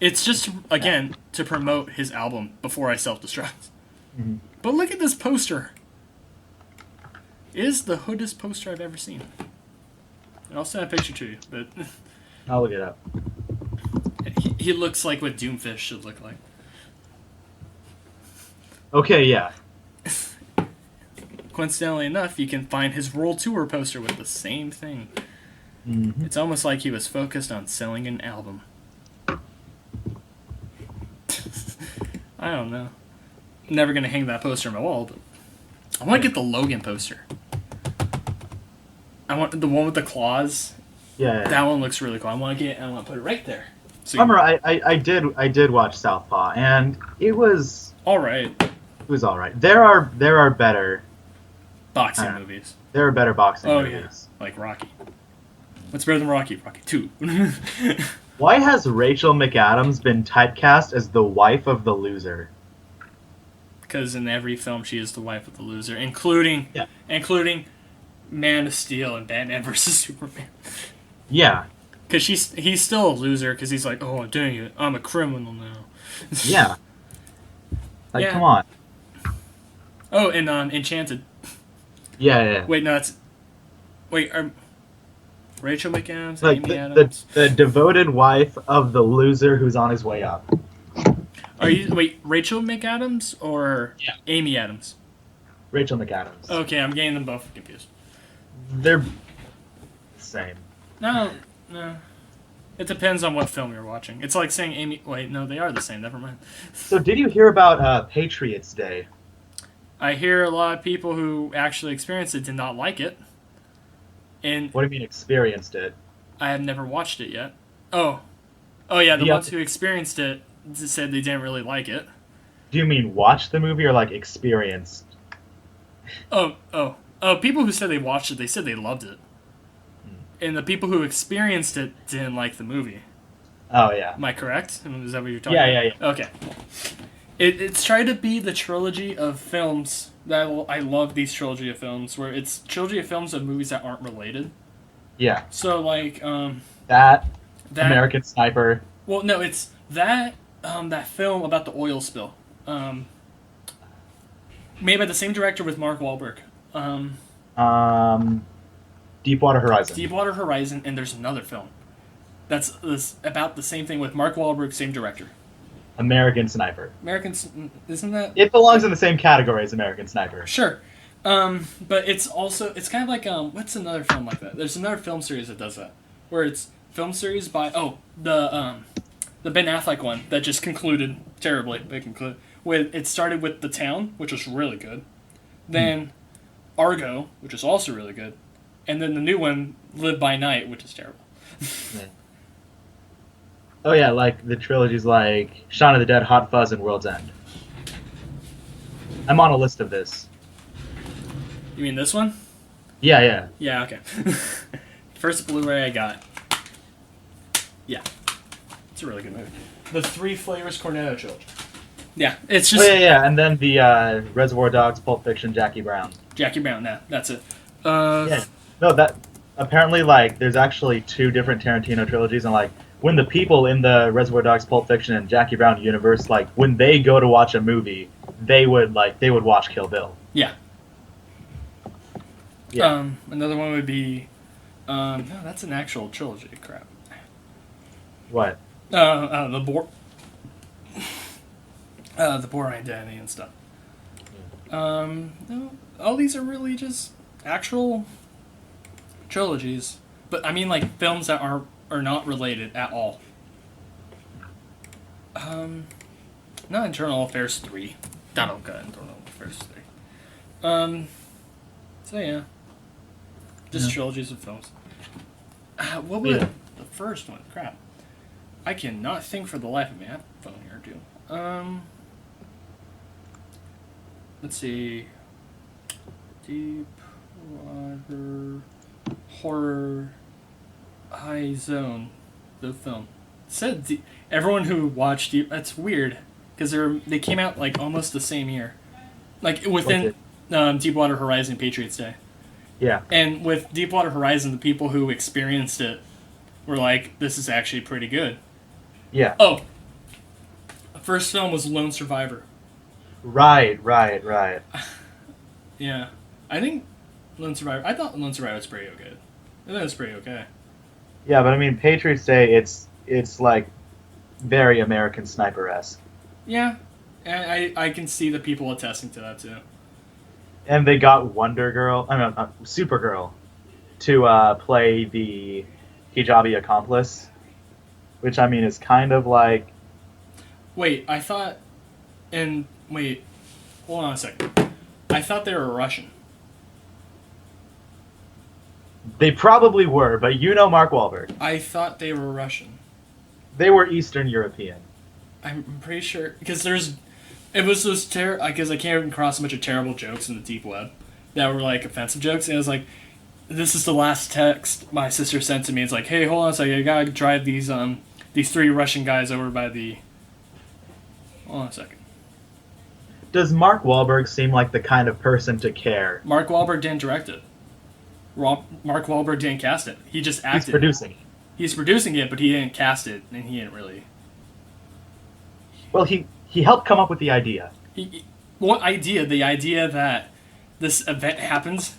it's just, again, to promote his album Before I Self-Destruct. Mm-hmm. But look at this poster. It is the hoodest poster I've ever seen. And I'll send a picture to you, but I'll look it up. he looks like what Doomfist should look like. Okay, yeah. Coincidentally enough, you can find his World Tour poster with the same thing. Mm-hmm. It's almost like he was focused on selling an album. I don't know. I'm never gonna hang that poster on my wall, but I want to get the Logan poster. I want the one with the claws. Yeah. That one looks really cool. I want to put it right there. So I did watch Southpaw, and it was all right. It was all right. There are better Boxing movies. There are better boxing movies. Yeah. Like Rocky. What's better than Rocky? Rocky 2. Why has Rachel McAdams been typecast as the wife of the loser? Because in every film she is the wife of the loser, including Man of Steel and Batman vs Superman. Yeah. Because he's still a loser because he's like, oh, dang it, I'm a criminal now. Yeah. Like, Yeah. come on. Oh, and Enchanted. Yeah. Wait, no, are Rachel McAdams, Like Amy Adams? the devoted wife of the loser who's on his way up. Rachel McAdams or Amy Adams? Rachel McAdams. Okay, I'm getting them both confused. They're the same. No. It depends on what film you're watching. It's like saying Amy... Wait, no, they are the same. Never mind. So did you hear about Patriots Day? I hear a lot of people who actually experienced it did not like it. And What do you mean experienced it? I have never watched it yet. Oh yeah, the ones who experienced it said they didn't really like it. Do you mean watch the movie or like experienced? Oh, people who said they watched it, they said they loved it. And the people who experienced it didn't like the movie. Oh, yeah. Am I correct? Is that what you're talking about? Yeah. Okay. It's tried to be the trilogy of films that I love these trilogy of films, where it's trilogy of films of movies that aren't related. Yeah. So, like, that American Sniper. Well, no, it's that film about the oil spill. Made by the same director with Mark Wahlberg. Deepwater Horizon. Deepwater Horizon, and there's another film that's about the same thing with Mark Wahlberg, same director. American Sniper. Isn't that? It belongs in the same category as American Sniper. Sure. But it's kind of like, what's another film like that? There's another film series that does that, where it's film series by, the Ben Affleck one that just concluded terribly. It started with The Town, which was really good. Then Argo, which is also really good. And then the new one, Live by Night, which is terrible. Yeah. Oh yeah, like the trilogies like Shaun of the Dead, Hot Fuzz, and World's End. I'm on a list of this. You mean this one? Yeah. Yeah, okay. First Blu-ray I got. Yeah. It's a really good movie. The Three Flavors Cornetto trilogy. Yeah, it's just... Oh yeah, and then the Reservoir Dogs, Pulp Fiction, Jackie Brown. Jackie Brown, that's it. Yeah. No, that... Apparently, like, there's actually two different Tarantino trilogies, and, like, when the people in the Reservoir Dogs, Pulp Fiction, and Jackie Brown universe, like, when they go to watch a movie, they would watch Kill Bill. Yeah. Yeah. Another one would be... no, that's an actual trilogy. Crap. What? The Bourne Identity and stuff. No, all these are really just actual trilogies. But I mean, like, films that are not related at all. Not Internal Affairs 3. That'll go Internal Affairs 3. So yeah. Just trilogies of films. What was the first one? Crap. I cannot think for the life of me. I have a phone here, too. Let's see. Deep Water Horror High Zone, the film. It said everyone who watched Deep. That's weird because they came out like almost the same year, like within Deepwater Horizon, Patriots Day. Yeah. And with Deepwater Horizon, the people who experienced it were like, "This is actually pretty good." Yeah. Oh, the first film was Lone Survivor. Right. Yeah, I think Lone Survivor. I thought Lone Survivor was pretty okay. I thought it was pretty okay. Yeah, but I mean, Patriots Day, it's like very American Sniper-esque. Yeah, and I can see the people attesting to that too. And they got Supergirl, to play the hijabi accomplice, which I mean is kind of like. Wait, hold on a second. I thought they were Russian. They probably were, but you know Mark Wahlberg. I thought they were Russian. They were Eastern European. I'm pretty sure because it was those because I came across a bunch of terrible jokes in the deep web that were like offensive jokes, and it was like, this is the last text my sister sent to me. It's like, hey, hold on a second, I gotta drive these 3 Russian guys over by the. Hold on a second. Does Mark Wahlberg seem like the kind of person to care? Mark Wahlberg didn't direct it. Mark Wahlberg didn't cast it. He just acted. He's producing it. He's producing it, but he didn't cast it, and he didn't really. Well, he helped come up with the idea. What idea? The idea that this event happens.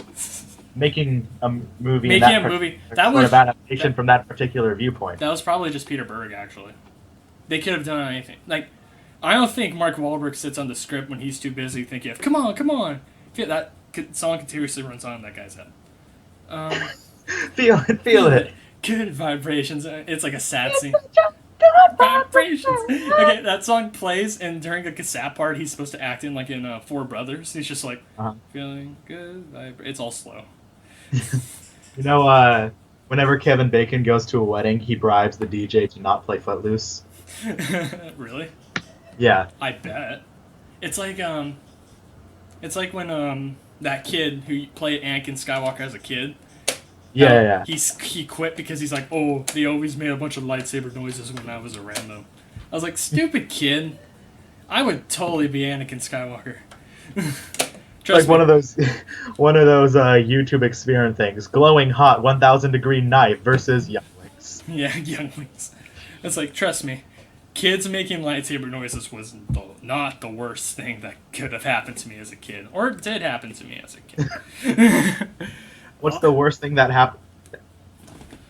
Making a movie. Making a movie. That was adaptation from that particular viewpoint. That was probably just Peter Berg, actually. They could have done anything. Like, I don't think Mark Wahlberg sits on the script when he's too busy thinking of, come on. That song continuously runs on in that guy's head. Feel it. Good vibrations. It's like a sad scene. Vibrations. Okay, that song plays, and during the cassette part, he's supposed to act in like in Four Brothers. He's just like feeling good. It's all slow. You know, whenever Kevin Bacon goes to a wedding, he bribes the DJ to not play Footloose. Really? Yeah. I bet. It's like when that kid who played Anakin Skywalker as a kid. Yeah. He quit because he's like, oh, they always made a bunch of lightsaber noises when I was around them. I was like, stupid kid. I would totally be Anakin Skywalker. Like one of those YouTube experience things. Glowing hot 1,000-degree knife versus younglings. Yeah, younglings. It's like, trust me, kids making lightsaber noises was not the worst thing that could have happened to me as a kid. Or it did happen to me as a kid. What's the worst thing that happened?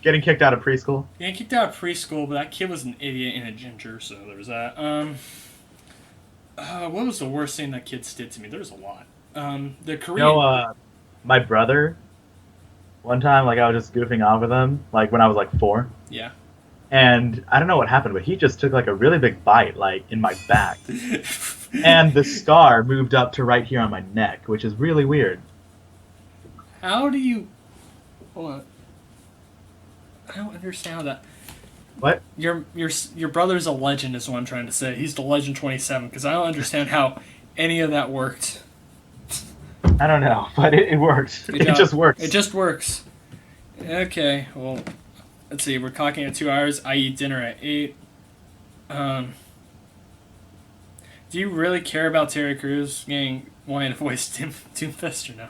Getting kicked out of preschool? Getting kicked out of preschool, but that kid was an idiot and a ginger, so there was that. What was the worst thing that kids did to me? There was a lot. The Korean... my brother, one time, like, I was just goofing off with him, like, when I was, like, 4. Yeah. And I don't know what happened, but he just took, like, a really big bite, like, in my back. And the scar moved up to right here on my neck, which is really weird. How do you... Hold on. I don't understand that. What? Your brother's a legend is what I'm trying to say. He's the Legend 27, because I don't understand how any of that worked. I don't know, but it works. It just works. It just works. Okay, well, let's see. We're talking at 2 hours. I eat dinner at 8. Do you really care about Terry Crews wanting to voice Doomfist or no?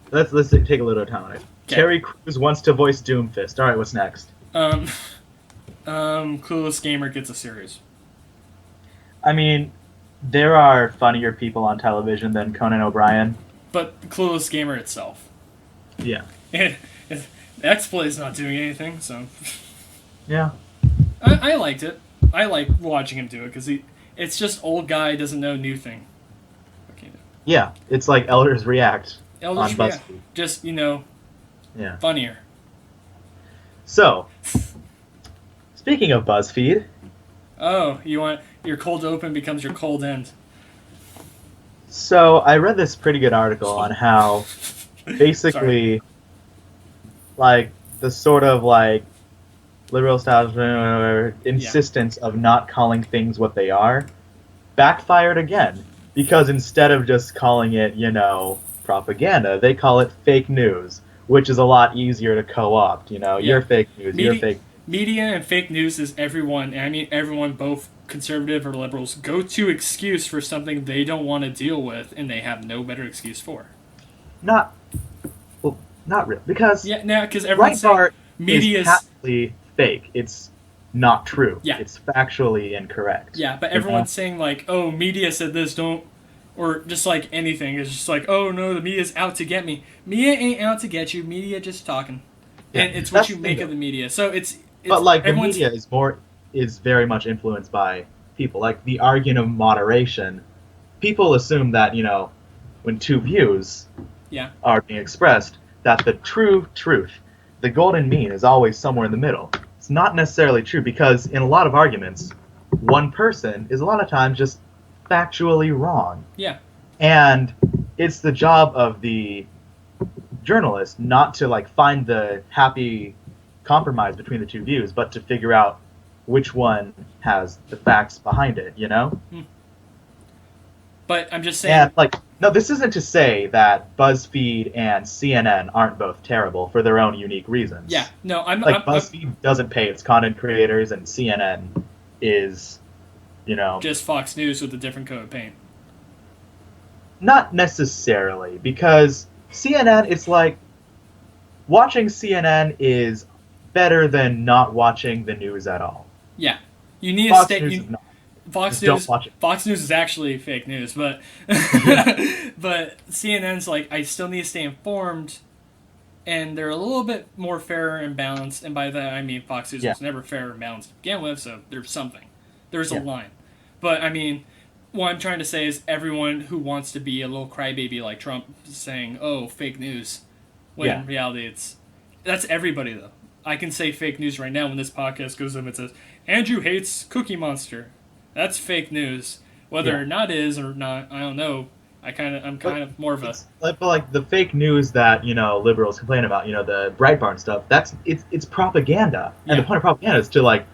Let's take a little time on it. Okay. Terry Crews wants to voice Doomfist. All right, what's next? Clueless Gamer gets a series. I mean, there are funnier people on television than Conan O'Brien. But Clueless Gamer itself. Yeah. X-Play's not doing anything, so... Yeah. I liked it. I like watching him do it, because it's just old guy doesn't know new thing. Okay. Yeah, it's like Elders React Elders on React. BuzzFeed. Just, Yeah. funnier. So, speaking of BuzzFeed, Oh, you want your cold open becomes your cold end. so I read this pretty good article on how Sorry. basically, like, the sort of like liberal establishment insistence of not calling things what they are backfired again, because instead of just calling it, propaganda, they call it fake news, which is a lot easier to co-opt. You're fake news, you're fake. Media and fake news is everyone, and I mean everyone, both conservative or liberals, go-to excuse for something they don't want to deal with, and they have no better excuse for. Not really, because because everyone's saying media is patently fake. It's not true. Yeah. It's factually incorrect. Yeah, but everyone's saying like, oh, media said this, don't, or just like anything. It's just like, oh no, the media's out to get me. Media ain't out to get you. Media just talking, and it's what you make of the media. So it's but like the media is very much influenced by people. Like the argument of moderation, people assume that when two views are being expressed, that the true truth, the golden mean, is always somewhere in the middle. It's not necessarily true, because in a lot of arguments, one person is a lot of times just factually wrong. Yeah. And it's the job of the journalist not to like find the happy compromise between the two views, but to figure out which one has the facts behind it, But I'm just saying... And, no, this isn't to say that BuzzFeed and CNN aren't both terrible for their own unique reasons. Yeah, no, BuzzFeed doesn't pay its content creators, and CNN is, just Fox News with a different coat of paint. Not necessarily, because CNN, it's like, watching CNN is better than not watching the news at all. Yeah. You need Fox to News is not. Fox Just News. don't watch it. Fox News is actually fake news, but but CNN's like, I still need to stay informed, and they're a little bit more fair and balanced. And by that I mean Fox News was never fair and balanced to begin with, so there's something. There's a line, but I mean, what I'm trying to say is everyone who wants to be a little crybaby like Trump is saying, "Oh, fake news," when in reality that's everybody though. I can say fake news right now when this podcast goes up and says Andrew hates Cookie Monster. That's fake news. Whether or not it is or not, I don't know. I'm kind of more of a... But the fake news that, liberals complain about, the Breitbart stuff, it's propaganda. And the point of propaganda is to,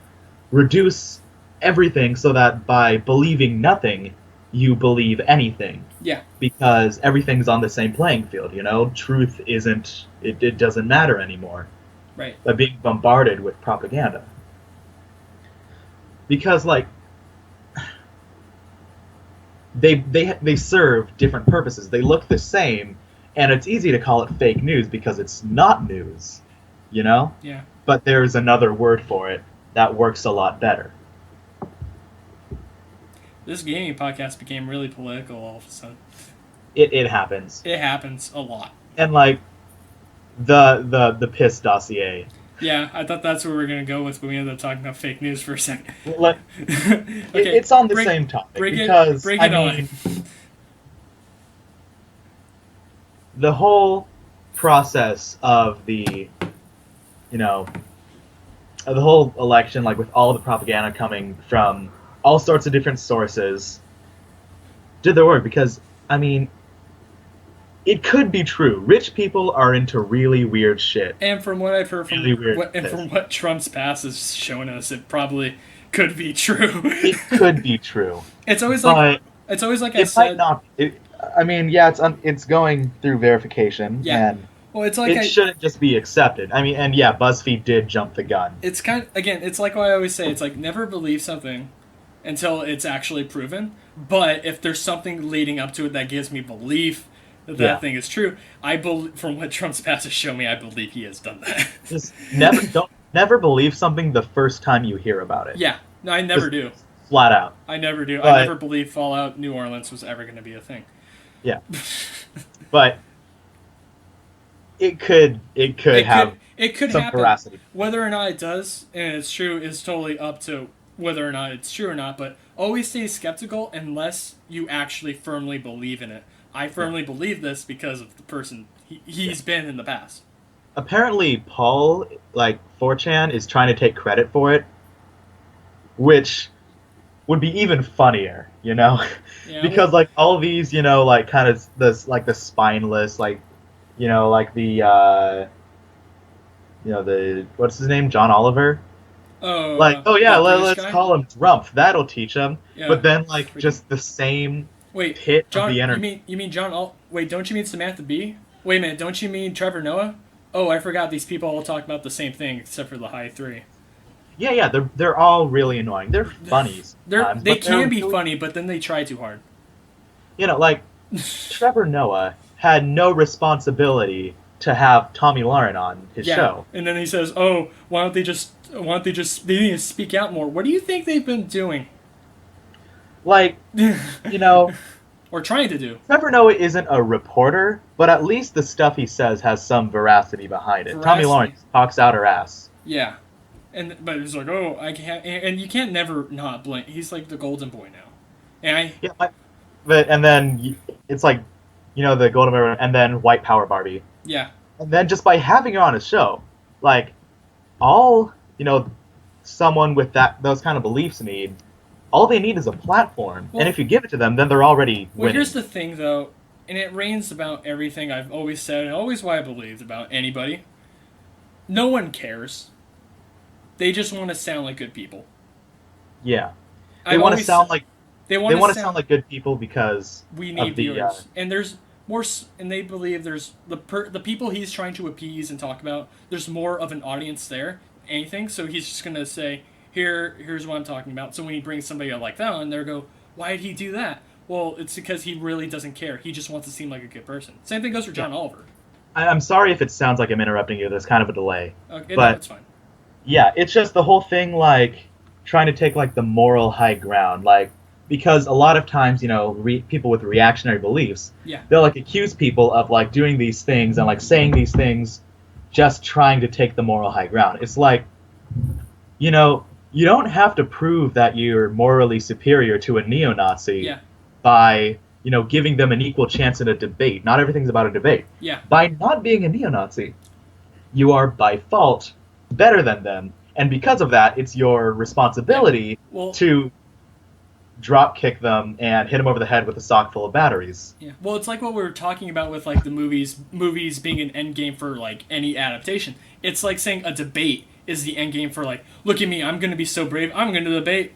reduce everything so that by believing nothing, you believe anything. Yeah. Because everything's on the same playing field, Truth isn't... It doesn't matter anymore. Right. By being bombarded with propaganda. Because, they serve different purposes. They look the same, and it's easy to call it fake news because it's not news, Yeah. But there's another word for it that works a lot better. This gaming podcast became really political all of a sudden. It happens. It happens a lot. And the piss dossier. Yeah, I thought that's where we were going to go with, but we ended up talking about fake news for a second. It's on the same topic. Bring it on. The whole process of the whole election, with all the propaganda coming from all sorts of different sources, did their work, because, it could be true. Rich people are into really weird shit. And from what I've heard from what Trump's past is showing us, it probably could be true. It could be true. It's always like I said. Might not. It's going through verification. Yeah. And well, it's like it shouldn't just be accepted. BuzzFeed did jump the gun. It's it's like what I always say. It's like never believe something until it's actually proven. But if there's something leading up to it that gives me belief that thing is true, I believe, from what Trump's past has shown me, I believe he has done that. Just never believe something the first time you hear about it. Yeah, no, I never do. Flat out. I never do. I never believed Fallout New Orleans was ever going to be a thing. Yeah, but it could have some happen. veracity. Whether or not it does, and it's true, is totally up to whether or not it's true or not. But always stay skeptical unless you actually firmly believe in it. I firmly believe this because of the person he's been in the past. Apparently, Paul, like 4chan, is trying to take credit for it, which would be even funnier, you know? Yeah, Because like all these, you know, like kind of this like the spineless, like you know, like the you know, the what's his name, John Oliver. Like, oh yeah, the British let's guy? call him Drumpf. That'll teach him. Yeah. But then like Freaking- just the same Wait, pit of John, the internet. you mean John? Wait, don't you mean Samantha Bee? Wait a minute, don't you mean Trevor Noah? Oh, I forgot. These people all talk about the same thing except for the high three. Yeah, they're all really annoying. They're funny. They sometimes, can be really- funny, but then they try too hard. You know, like Trevor Noah had no responsibility to have Tommy Lauren on his show. And then he says, "Oh, why don't they just they need to speak out more." What do you think they've been doing? Like, you know, Or trying to do? Trevor Noah isn't a reporter, but at least the stuff he says has some veracity behind it. Tommy Veracity. Lauren talks out her ass. Yeah. But he's like, "Oh, I can't," and you can't never not blame. He's like the golden boy now. And And then it's like, you know, the Golden Mirror, and then White Power Barbie. yeah. And then just by having her on his show, like, all, you know, someone with those kind of beliefs need, all they need is a platform. Well, and if you give it to them, then they're already Well, winning. here's the thing, though, and it rains about everything I've always said and always what I believed about anybody. No one cares. They just want to sound like good people. Yeah. They want to sound like they want to sound like good people because we need of the, viewers, and there's more, and they believe there's the people he's trying to appease and talk about. There's more of an audience there, anything. So he's just gonna say, here's what I'm talking about. So when he brings somebody like that on, they'll go, why did he do that? Well, it's because he really doesn't care. He just wants to seem like a good person. Same thing goes for John Oliver. I'm sorry if it sounds like I'm interrupting you. There's kind of a delay. Okay, but no, it's fine. yeah, it's just the whole thing, like, trying to take, like, the moral high ground, like, because a lot of times, you know, people with reactionary beliefs, Yeah. they'll, like, accuse people of, like, doing these things and, like, saying these things just trying to take the moral high ground. It's like, you know, you don't have to prove that you're morally superior to a neo-Nazi Yeah. by, you know, giving them an equal chance in a debate. Not everything's about a debate. Yeah. By not being a neo-Nazi, you are, by fault, better than them. And because of that, it's your responsibility Well, to drop kick them and hit them over the head with a sock full of batteries. yeah. Well, it's like what we were talking about with like the movies being an end game for like any adaptation. It's like saying a debate is the end game for like, look at me, I'm going to be so brave. I'm going to debate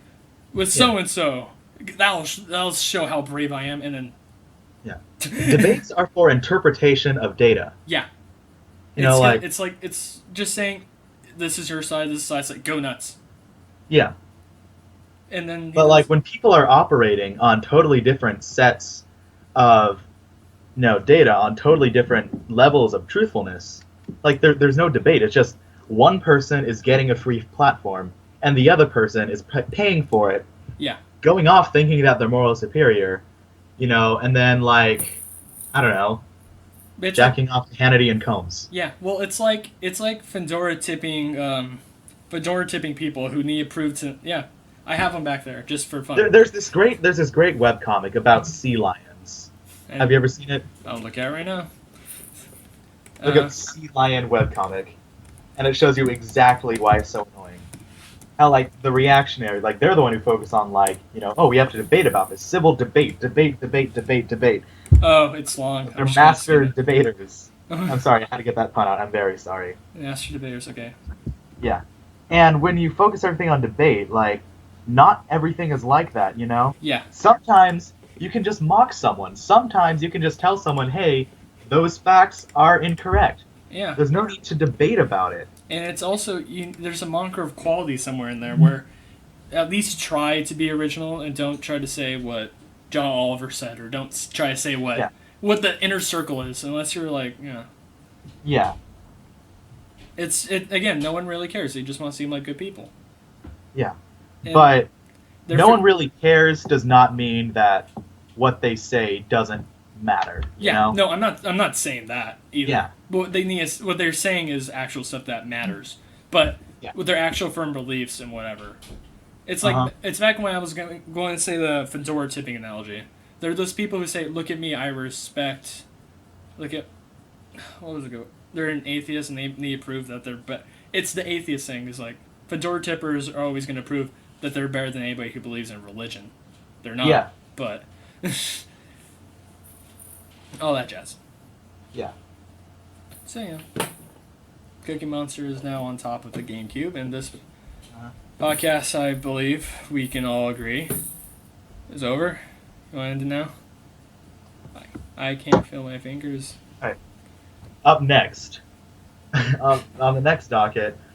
with so and so. That'll show how brave I am, and then Yeah. Debates are for interpretation of data. yeah. You know, like, it's just saying this is your side, this is side, it's like go nuts. yeah. And then But like when people are operating on totally different sets of, you know, data on totally different levels of truthfulness, like there's no debate. It's just one person is getting a free platform and the other person is paying for it. Yeah. Going off thinking that they're morally superior, you know, and then like, I don't know, It's jacking off Hannity and Combs. Yeah, well, it's like Fedora tipping people who need approved to. Yeah, I have them back there just for fun. There's this great webcomic about sea lions. And Have you ever seen it? I'll look at it right now. Look up sea lion webcomic, and it shows you exactly why it's so annoying. How like the reactionary, like they're the one who focus on like, you know, oh, we have to debate about this, civil debate. Oh, it's long. They're master debaters. I'm sorry, I had to get that pun out. I'm very sorry. Master debaters, okay. Yeah. And when you focus everything on debate, like, not everything is like that, you know? Yeah. Sometimes you can just mock someone. Sometimes you can just tell someone, hey, those facts are incorrect. Yeah. There's no need to debate about it. And it's also there's a moniker of quality somewhere in there where at least try to be original and don't try to say what John Oliver said, or don't try to say what the inner circle is, unless you're like, Yeah. Again, no one really cares. They just want to seem like good people. Yeah. And But no one really cares does not mean that what they say doesn't matter. You know? No, I'm not saying that either. Yeah. But what they're saying is actual stuff that matters. But with their actual firm beliefs and whatever. It's like it's back when I was going to say the Fedora tipping analogy. They're those people who say, "Look at me, I respect." Look at what was it go? They're an atheist and they prove that they're. But it's the atheist thing. Is like fedora tippers are always going to prove that they're better than anybody who believes in religion. They're not. Yeah. But all that jazz. Yeah. So yeah, Cookie Monster is now on top of the GameCube, and this podcast, I believe, we can all agree, is over. You want to end it now? I can't feel my fingers. Up next, on the next docket,